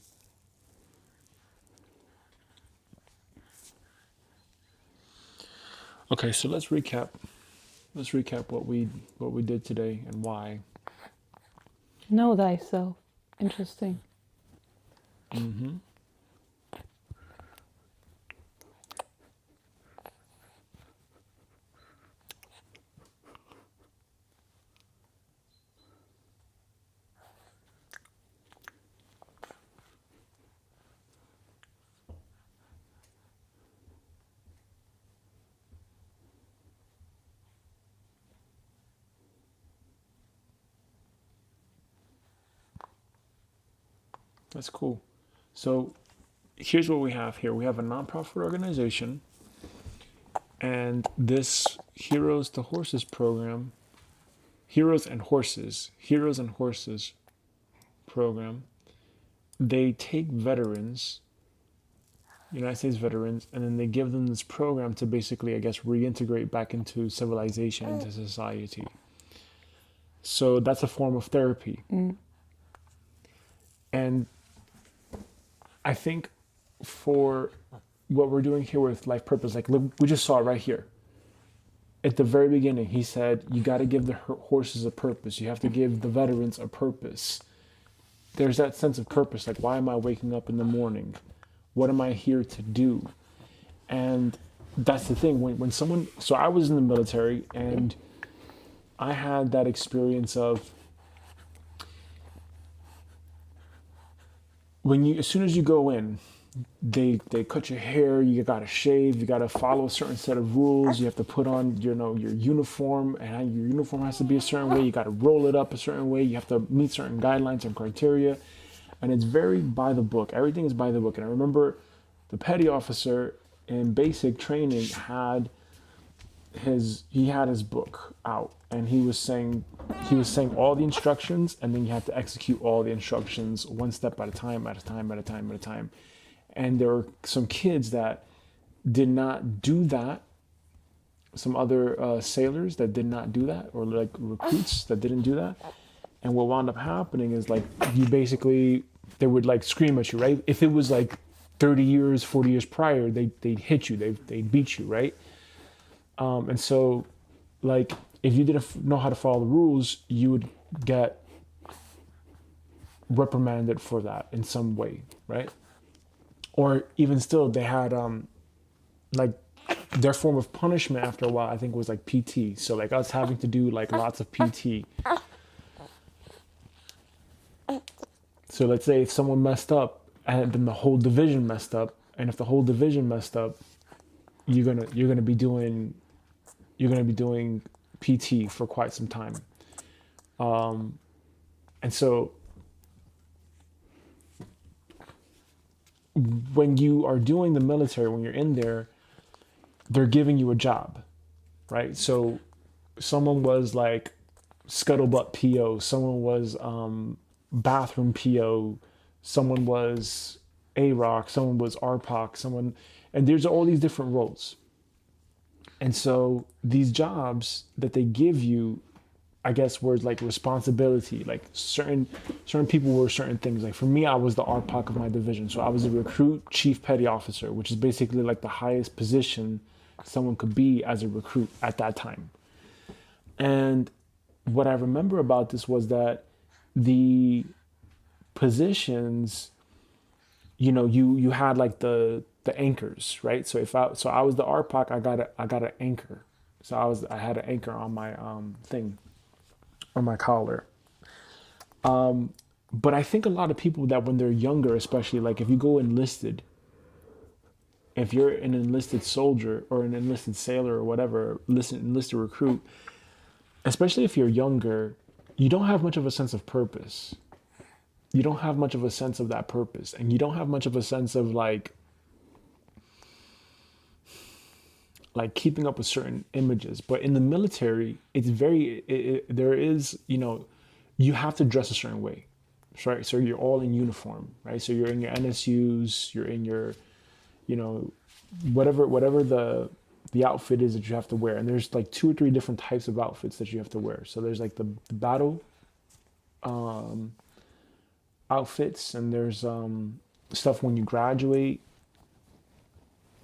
Okay, so let's recap. Let's recap what we did today and why. Know thyself. Interesting. Mm-hmm. That's cool. So here's what we have here. We have a nonprofit organization, and this Heroes to Horses program, Heroes and Horses program, they take veterans, United States veterans, and then they give them this program to basically, I guess, reintegrate back into civilization, into society. So that's a form of therapy. And I think for what we're doing here with Life Purpose, like look, we just saw it right here. At the very beginning, he said, you got to give the horses a purpose. You have to give the veterans a purpose. There's that sense of purpose. Like, why am I waking up in the morning? What am I here to do? And that's the thing. When someone, so I was in the military, and I had that experience of as soon as you go in, they cut your hair, you gotta shave, you gotta follow a certain set of rules, you have to put on your uniform, and your uniform has to be a certain way, you gotta roll it up a certain way, you have to meet certain guidelines and criteria, and it's very by the book. Everything is by the book. And I remember the petty officer in basic training had his book out, and he was saying all the instructions, and then you have to execute all the instructions one step at a time. And there were some kids that did not do that, some other sailors that did not do that, or like recruits that didn't do that. And what wound up happening is, like, they would like scream at you, right? If it was like 30 years, 40 years prior, they'd hit you, they'd beat you, right? And so, like, if you didn't know how to follow the rules, you would get reprimanded for that in some way, right? Or even still, they had like their form of punishment after a while, I think, was like PT. So like us having to do like lots of PT. So let's say if someone messed up, and then the whole division messed up, and if the whole division messed up, you're gonna be doing PT for quite some time. And so when you are doing the military, when you're in there, they're giving you a job, right? So someone was like scuttlebutt PO, someone was bathroom PO, someone was AROC, someone was RPOC, and there's all these different roles. And so these jobs that they give you, I guess, were like responsibility. Like certain people were certain things. Like for me, I was the RPOC of my division. So I was a recruit chief petty officer, which is basically like the highest position someone could be as a recruit at that time. And what I remember about this was that the positions, you had like the anchors, right? So I was the RPOC, I got an anchor. So I had an anchor on my thing, on my collar. But I think a lot of people that when they're younger, especially like if you go enlisted, if you're an enlisted soldier or an enlisted sailor or whatever, enlisted recruit, especially if you're younger, you don't have much of a sense of purpose. You don't have much of a sense of that purpose, and you don't have much of a sense of like keeping up with certain images. But in the military, it's there is, you have to dress a certain way, right? So you're all in uniform, right? So you're in your NSUs, you're in your, whatever the outfit is that you have to wear. And there's like 2 or 3 different types of outfits that you have to wear. So there's like the battle, outfits, and there's stuff when you graduate.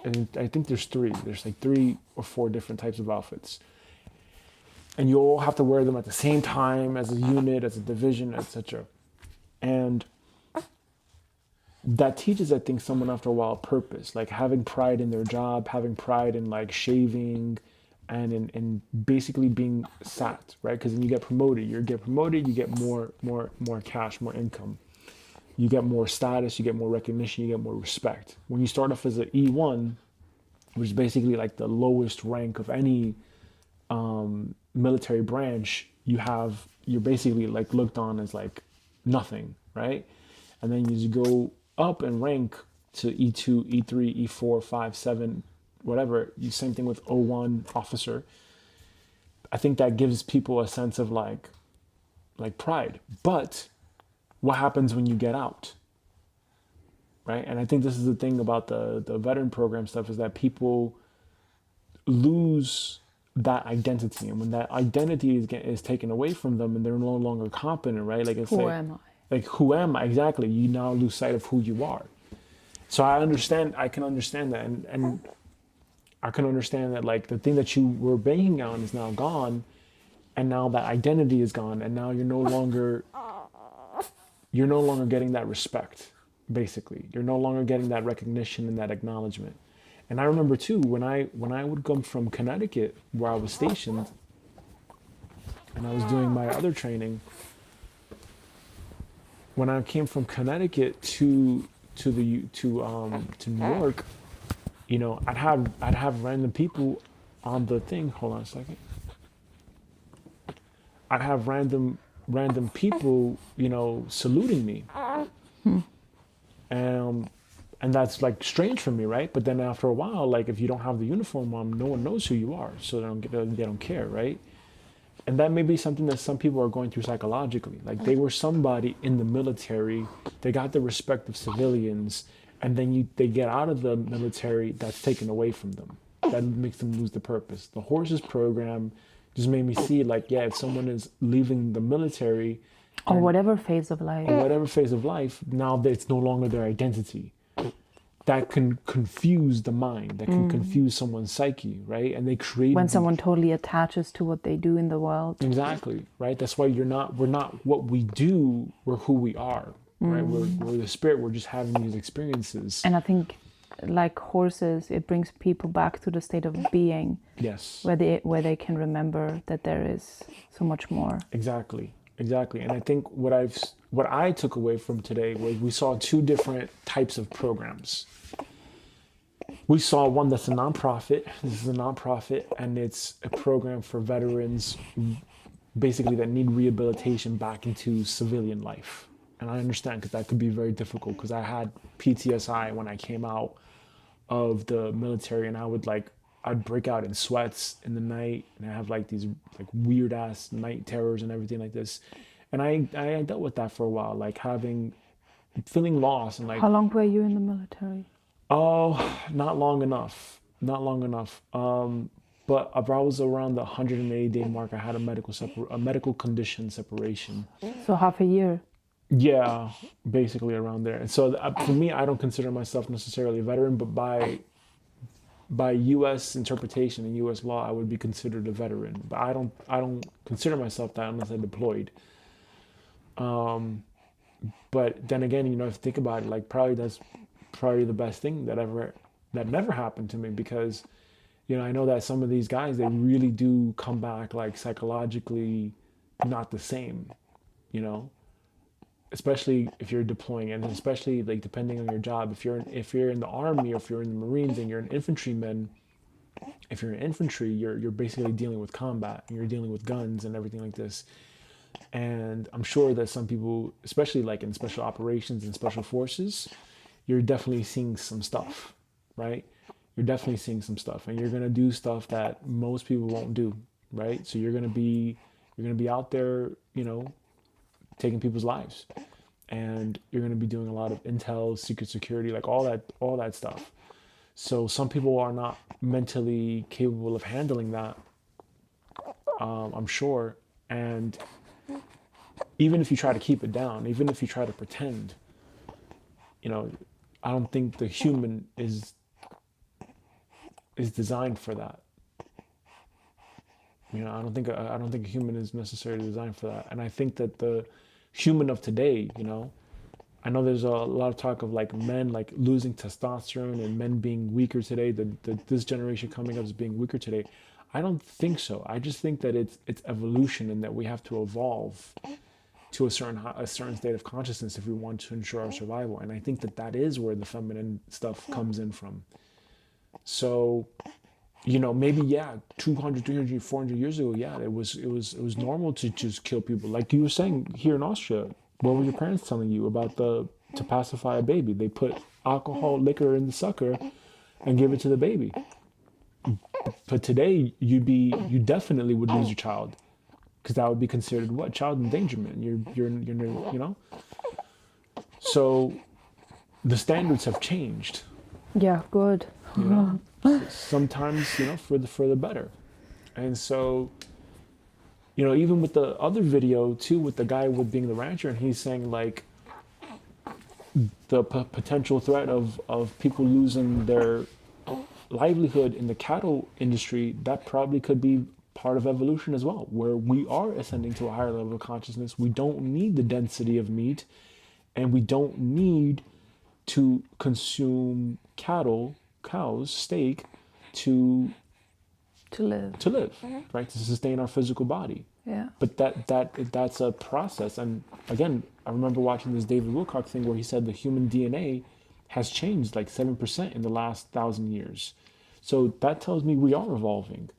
And I think there's three. There's like 3 or 4 different types of outfits. And you all have to wear them at the same time as a unit, as a division, etc. And that teaches, I think, someone after a while purpose, like having pride in their job, having pride in like shaving and in basically being sat, right? Because then you get promoted. You get promoted, you get more cash, more income. You get more status, you get more recognition, you get more respect. When you start off as an E1, which is basically like the lowest rank of any military branch, you're basically like looked on as like nothing, right? And then as you go up in rank to E2, E3, E4, 5, 7, whatever, same thing with O1 officer. I think that gives people a sense of like pride. But what happens when you get out, right? And I think this is the thing about the veteran program stuff, is that people lose that identity. And when that identity is taken away from them and they're no longer competent, right? Like, it's Who am I? Like, who am I? Exactly. You now lose sight of who you are. So I can understand that. And I can understand that, like, the thing that you were banking on is now gone. And now that identity is gone. And now you're no longer getting that respect, basically. You're no longer getting that recognition and that acknowledgement. And I remember too, when I would come from Connecticut, where I was stationed, and I was doing my other training, when I came from Connecticut to New York, you know, I'd have random people on the thing. Hold on a second. I'd have random people, you know, saluting me. And that's like strange for me, right? But then after a while, like, if you don't have the uniform on, no one knows who you are, so they don't care, right? And that may be something that some people are going through psychologically. Like, they were somebody in the military, they got the respect of civilians, and then they get out of the military, that's taken away from them. That makes them lose the purpose. The horses program just made me see, like, yeah, if someone is leaving the military, or whatever phase of life, now that it's no longer their identity. That can confuse the mind, that can confuse someone's psyche, right? And they create, when someone totally attaches to what they do in the world. Exactly, right? That's why we're not what we do, we're who we are, right? We're the spirit, we're just having these experiences. And I think, like horses, it brings people back to the state of being. Yes. Where they can remember that there is so much more. Exactly. And I think what I took away from today was we saw 2 different types of programs. We saw one that's a nonprofit. This is a nonprofit, and it's a program for veterans basically that need rehabilitation back into civilian life. And I understand, because that could be very difficult, because I had PTSI when I came out of the military, and I'd break out in sweats in the night, and I have like these like weird ass night terrors and everything like this. And I dealt with that for a while, like feeling lost and like. How long were you in the military? Oh, not long enough. But I was around the 180-day mark. I had a medical condition separation. So half a year. Yeah, basically around there. And so for me, I don't consider myself necessarily a veteran, but by U.S. interpretation and U.S. law, I would be considered a veteran. But I don't consider myself that unless I deployed. But then again, you know, if you think about it, like, that's probably the best thing that never happened to me, because, you know, I know that some of these guys, they really do come back like psychologically not the same, you know, especially if you're deploying, and especially like depending on your job. If you're in the Army, or if you're in the Marines and you're an infantryman, if you're in infantry, you're basically dealing with combat, and you're dealing with guns and everything like this. And I'm sure that some people, especially like in special operations and special forces, you're definitely seeing some stuff, right? You're definitely seeing some stuff, and you're going to do stuff that most people won't do, right? So you're going to be out there, you know, taking people's lives, and you're going to be doing a lot of intel, secret security, like all that stuff. So some people are not mentally capable of handling that, I'm sure. And even if you try to keep it down, even if you try to pretend, you know, I don't think the human is designed for that. You know, I don't think a human is necessarily designed for that. And I think that the human of today, you know, I know there's a lot of talk of like men like losing testosterone and men being weaker today. This generation coming up is being weaker today. I don't think so. I just think that it's evolution, and that we have to evolve to a certain state of consciousness if we want to ensure our survival. And I think that is where the feminine stuff comes in from. So, you know, maybe 200, 300, 400 years ago, it was normal to just kill people. Like you were saying here in Austria, what were your parents telling you about to pacify a baby? They put alcohol, liquor in the sucker and give it to the baby. But today you definitely would lose your child, because that would be considered what? Child endangerment. You're you know. So the standards have changed. Yeah, good. You know, sometimes, you know, for the better. And so, you know, even with the other video too, with the guy with being the rancher, and he's saying like the potential threat of people losing their livelihood in the cattle industry, that probably could be part of evolution as well, where we are ascending to a higher level of consciousness. We don't need the density of meat, and we don't need to consume cows, steak to live, right? To sustain our physical body. Yeah. But that's a process. And again, I remember watching this David Wilcock thing where he said the human DNA has changed like 7% in the last 1,000 years. So that tells me we are evolving.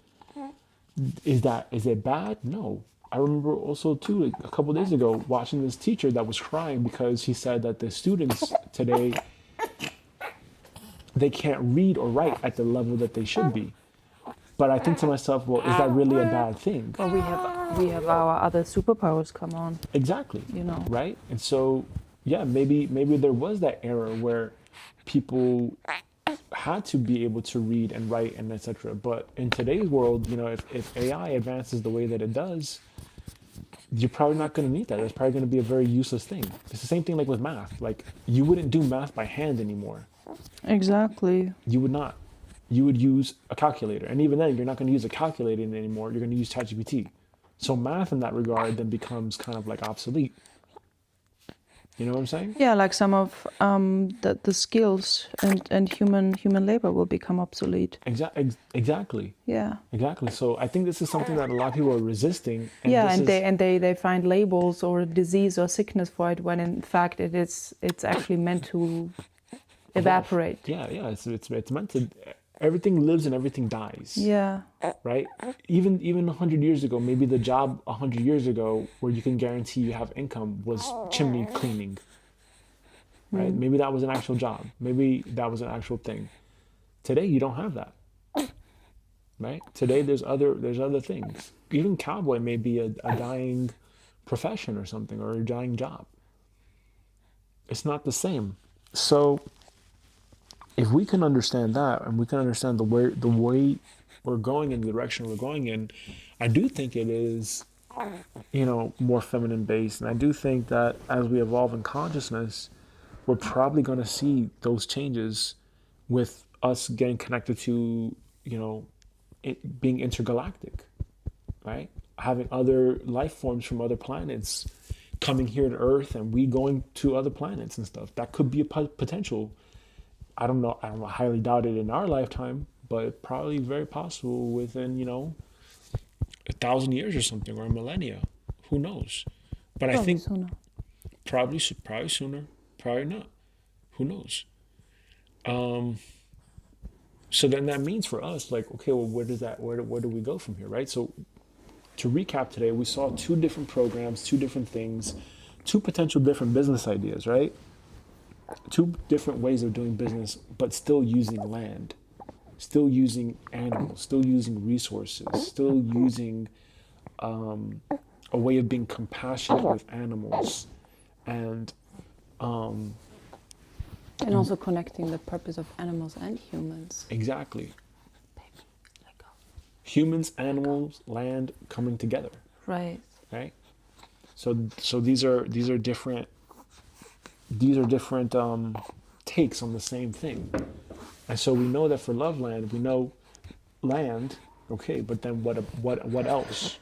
Is it bad? No. I remember also too, like a couple of days ago, watching this teacher that was crying because he said that the students today, they can't read or write at the level that they should be. But I think to myself, well, is that really a bad thing? Well, we have our other superpowers come on. Exactly. You know. Right? And so, yeah, maybe there was that era where people had to be able to read and write and etc. But in today's world, you know, if AI advances the way that it does, you're probably not going to need that. It's probably going to be a very useless thing. It's the same thing like with math. Like, you wouldn't do math by hand anymore. Exactly. You would not. You would use a calculator. And even then, you're not going to use a calculator anymore. You're going to use ChatGPT. So math in that regard then becomes kind of like obsolete. You know what I'm saying? Yeah, like some of the skills and human labor will become obsolete. Exactly. Yeah. Exactly. So I think this is something that a lot of people are resisting. And they find labels or disease or sickness for it, when in fact it's actually meant to evaporate. Yeah. It's meant to. Everything lives and everything dies. Yeah. Right? Even 100 years ago, maybe the job 100 years ago where you can guarantee you have income was chimney cleaning. Right? Maybe that was an actual job. Maybe that was an actual thing. Today you don't have that. Right? Today there's other things. Even cowboy may be a dying profession or something, or a dying job. It's not the same. So if we can understand that, and we can understand the way we're going in the direction we're going in, I do think it is, you know, more feminine based. And I do think that as we evolve in consciousness, we're probably going to see those changes with us getting connected to, you know, it being intergalactic, right? Having other life forms from other planets coming here to Earth, and we going to other planets and stuff. That could be a potential. I don't know, I highly doubt it in our lifetime, but probably very possible within, you know, 1,000 years or something, or a millennia. Who knows? But I think sooner. Probably sooner, probably not. Who knows? So then that means for us, like, okay, well, where do we go from here, right? So to recap today, we saw 2 different programs, 2 different things, 2 potential different business ideas, right? 2 different ways of doing business, but still using land, still using animals, still using resources, still using a way of being compassionate with animals, and also connecting the purpose of animals and humans. Exactly. Humans, animals, land coming together. Right. Right? So these are different takes on the same thing. And so we know that for Loveland, we know land, okay, but then what else?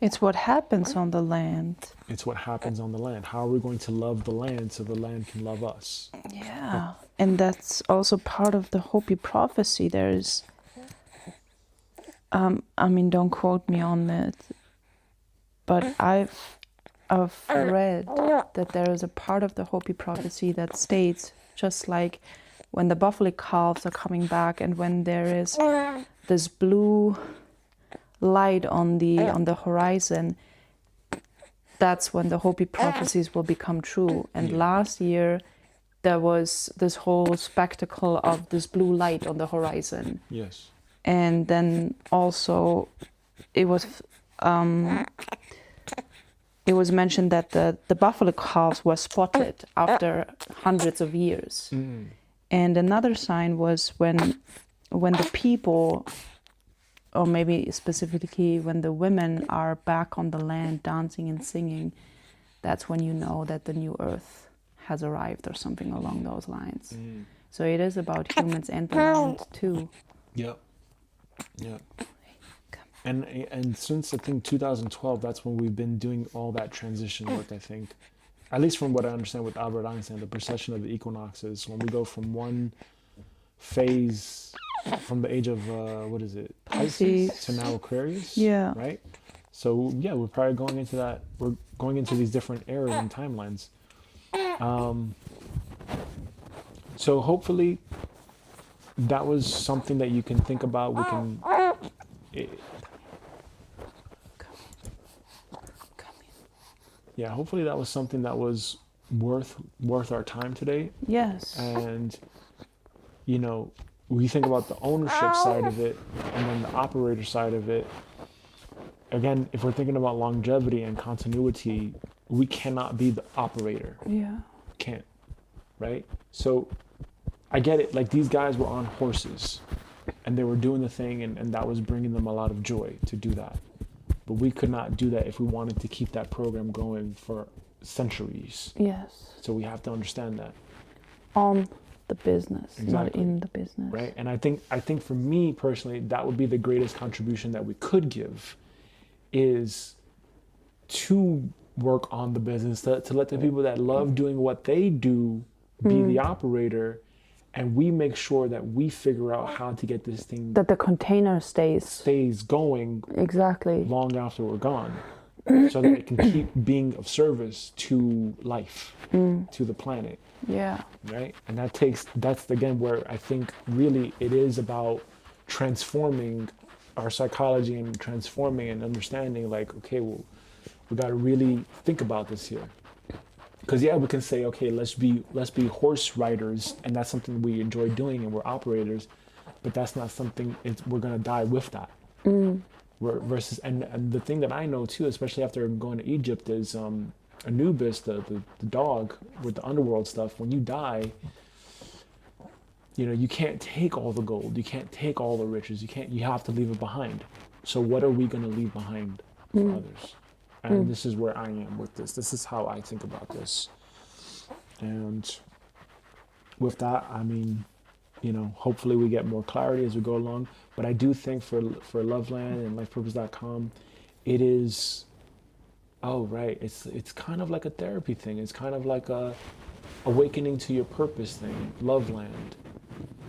It's what happens on the land. It's what happens on the land. How are we going to love the land so the land can love us? Yeah, and that's also part of the Hopi prophecy. There's, I mean, don't quote me on it, but I've read that there is a part of the Hopi prophecy that states, just like when the buffalo calves are coming back, and when there is this blue light on the horizon, that's when the Hopi prophecies will become true. And last year there was this whole spectacle of this blue light on the horizon. Yes. And then also it was mentioned that the buffalo calves were spotted after hundreds of years. And another sign was when the people, or maybe specifically when the women are back on the land dancing and singing, that's when you know that the new earth has arrived, or something along those lines. So it is about humans and the land too. Yep. Yeah. And since I think 2012, that's when we've been doing all that transition work, I think. At least from what I understand with Albert Einstein, the precession of the equinoxes, when we go from one phase from the age of, Pisces to now Aquarius. Yeah. Right? So, yeah, we're probably going into that. We're going into these different eras and timelines. So hopefully that was something that you can think about. We can... Yeah, hopefully that was something that was worth our time today. Yes. And, you know, we think about the ownership side of it and then the operator side of it. Again, if we're thinking about longevity and continuity, we cannot be the operator. Yeah. Can't. Right? So I get it. Like, these guys were on horses and they were doing the thing, and that was bringing them a lot of joy to do that. But we could not do that if we wanted to keep that program going for centuries. Yes. So we have to understand that. On the business, Exactly. not in the business. Right? And I think for me personally, that would be the greatest contribution that we could give, is to work on the business, to let the people that love doing what they do be the operator, and we make sure that we figure out how to get this thing, That the container stays going exactly long after we're gone, so that it can keep being of service to life, to the planet. Yeah. Right? And that's again where I think really it is about transforming our psychology and transforming and understanding, like, okay, well, we got to really think about this here. Because yeah, we can say, okay, let's be horse riders, and that's something we enjoy doing, and we're operators, but that's not something we're gonna die with that. Versus, and the thing that I know too, especially after going to Egypt, is Anubis, the dog with the underworld stuff. When you die, you know, you can't take all the gold, you can't take all the riches, you have to leave it behind. So what are we gonna leave behind for others? And this is where I am with this. This is how I think about this. And with that, I mean, you know, hopefully we get more clarity as we go along. But I do think for Loveland and LifePurpose.com, it is, it's kind of like a therapy thing. It's kind of like a awakening to your purpose thing. Loveland,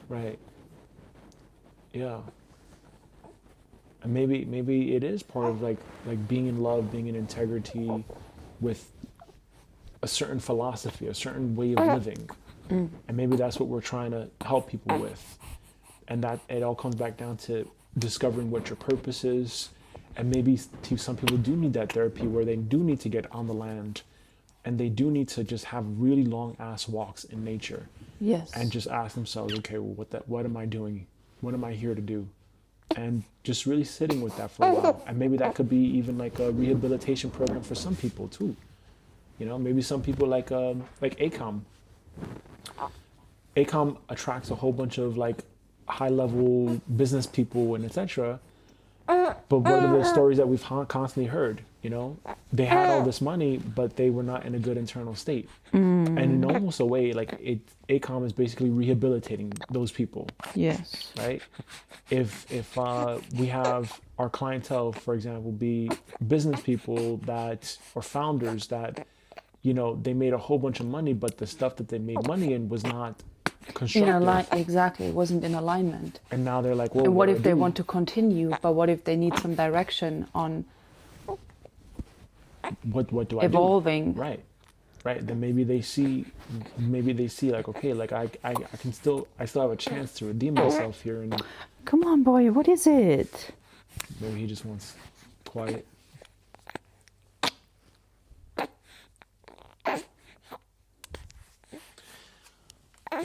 right? Yeah. And maybe it is part of like being in love, being in integrity with a certain philosophy, a certain way of living. And maybe that's what we're trying to help people with. And that it all comes back down to discovering what your purpose is. And maybe some people do need that therapy where they do need to get on the land, and they do need to just have really long ass walks in nature. Yes. And just ask themselves, okay, well, what am I doing? What am I here to do? And just really sitting with that for a while. And maybe that could be even like a rehabilitation program for some people too. You know, maybe some people like ACOM. ACOM attracts a whole bunch of like high level business people and etc. But what are the stories that we've constantly heard? You know, they had all this money, but they were not in a good internal state. And in almost a way, like ACOM is basically rehabilitating those people, Yes. right? If we have our clientele, for example, be business people that or founders that, you know, they made a whole bunch of money, but the stuff that they made money in was not constructive. Exactly, it wasn't in alignment. And now they're like, well, And what do if I they do? want to continue, but what if they need some direction on What do I do? evolving? Right. Then maybe they see like, okay, like I still have a chance to redeem myself here, and Come on, boy, what is it? maybe he just wants quiet.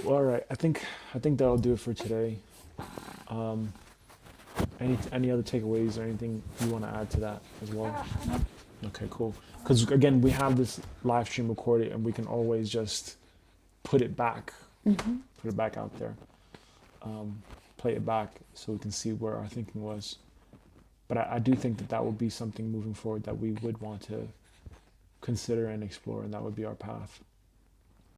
Well, all right, I think that'll do it for today. Any other takeaways or anything you want to add to that as well? Okay, cool. Because again, we have this live stream recorded, and we can always just put it back out there, play it back, so we can see where our thinking was. But I do think that would be something moving forward that we would want to consider and explore, and that would be our path.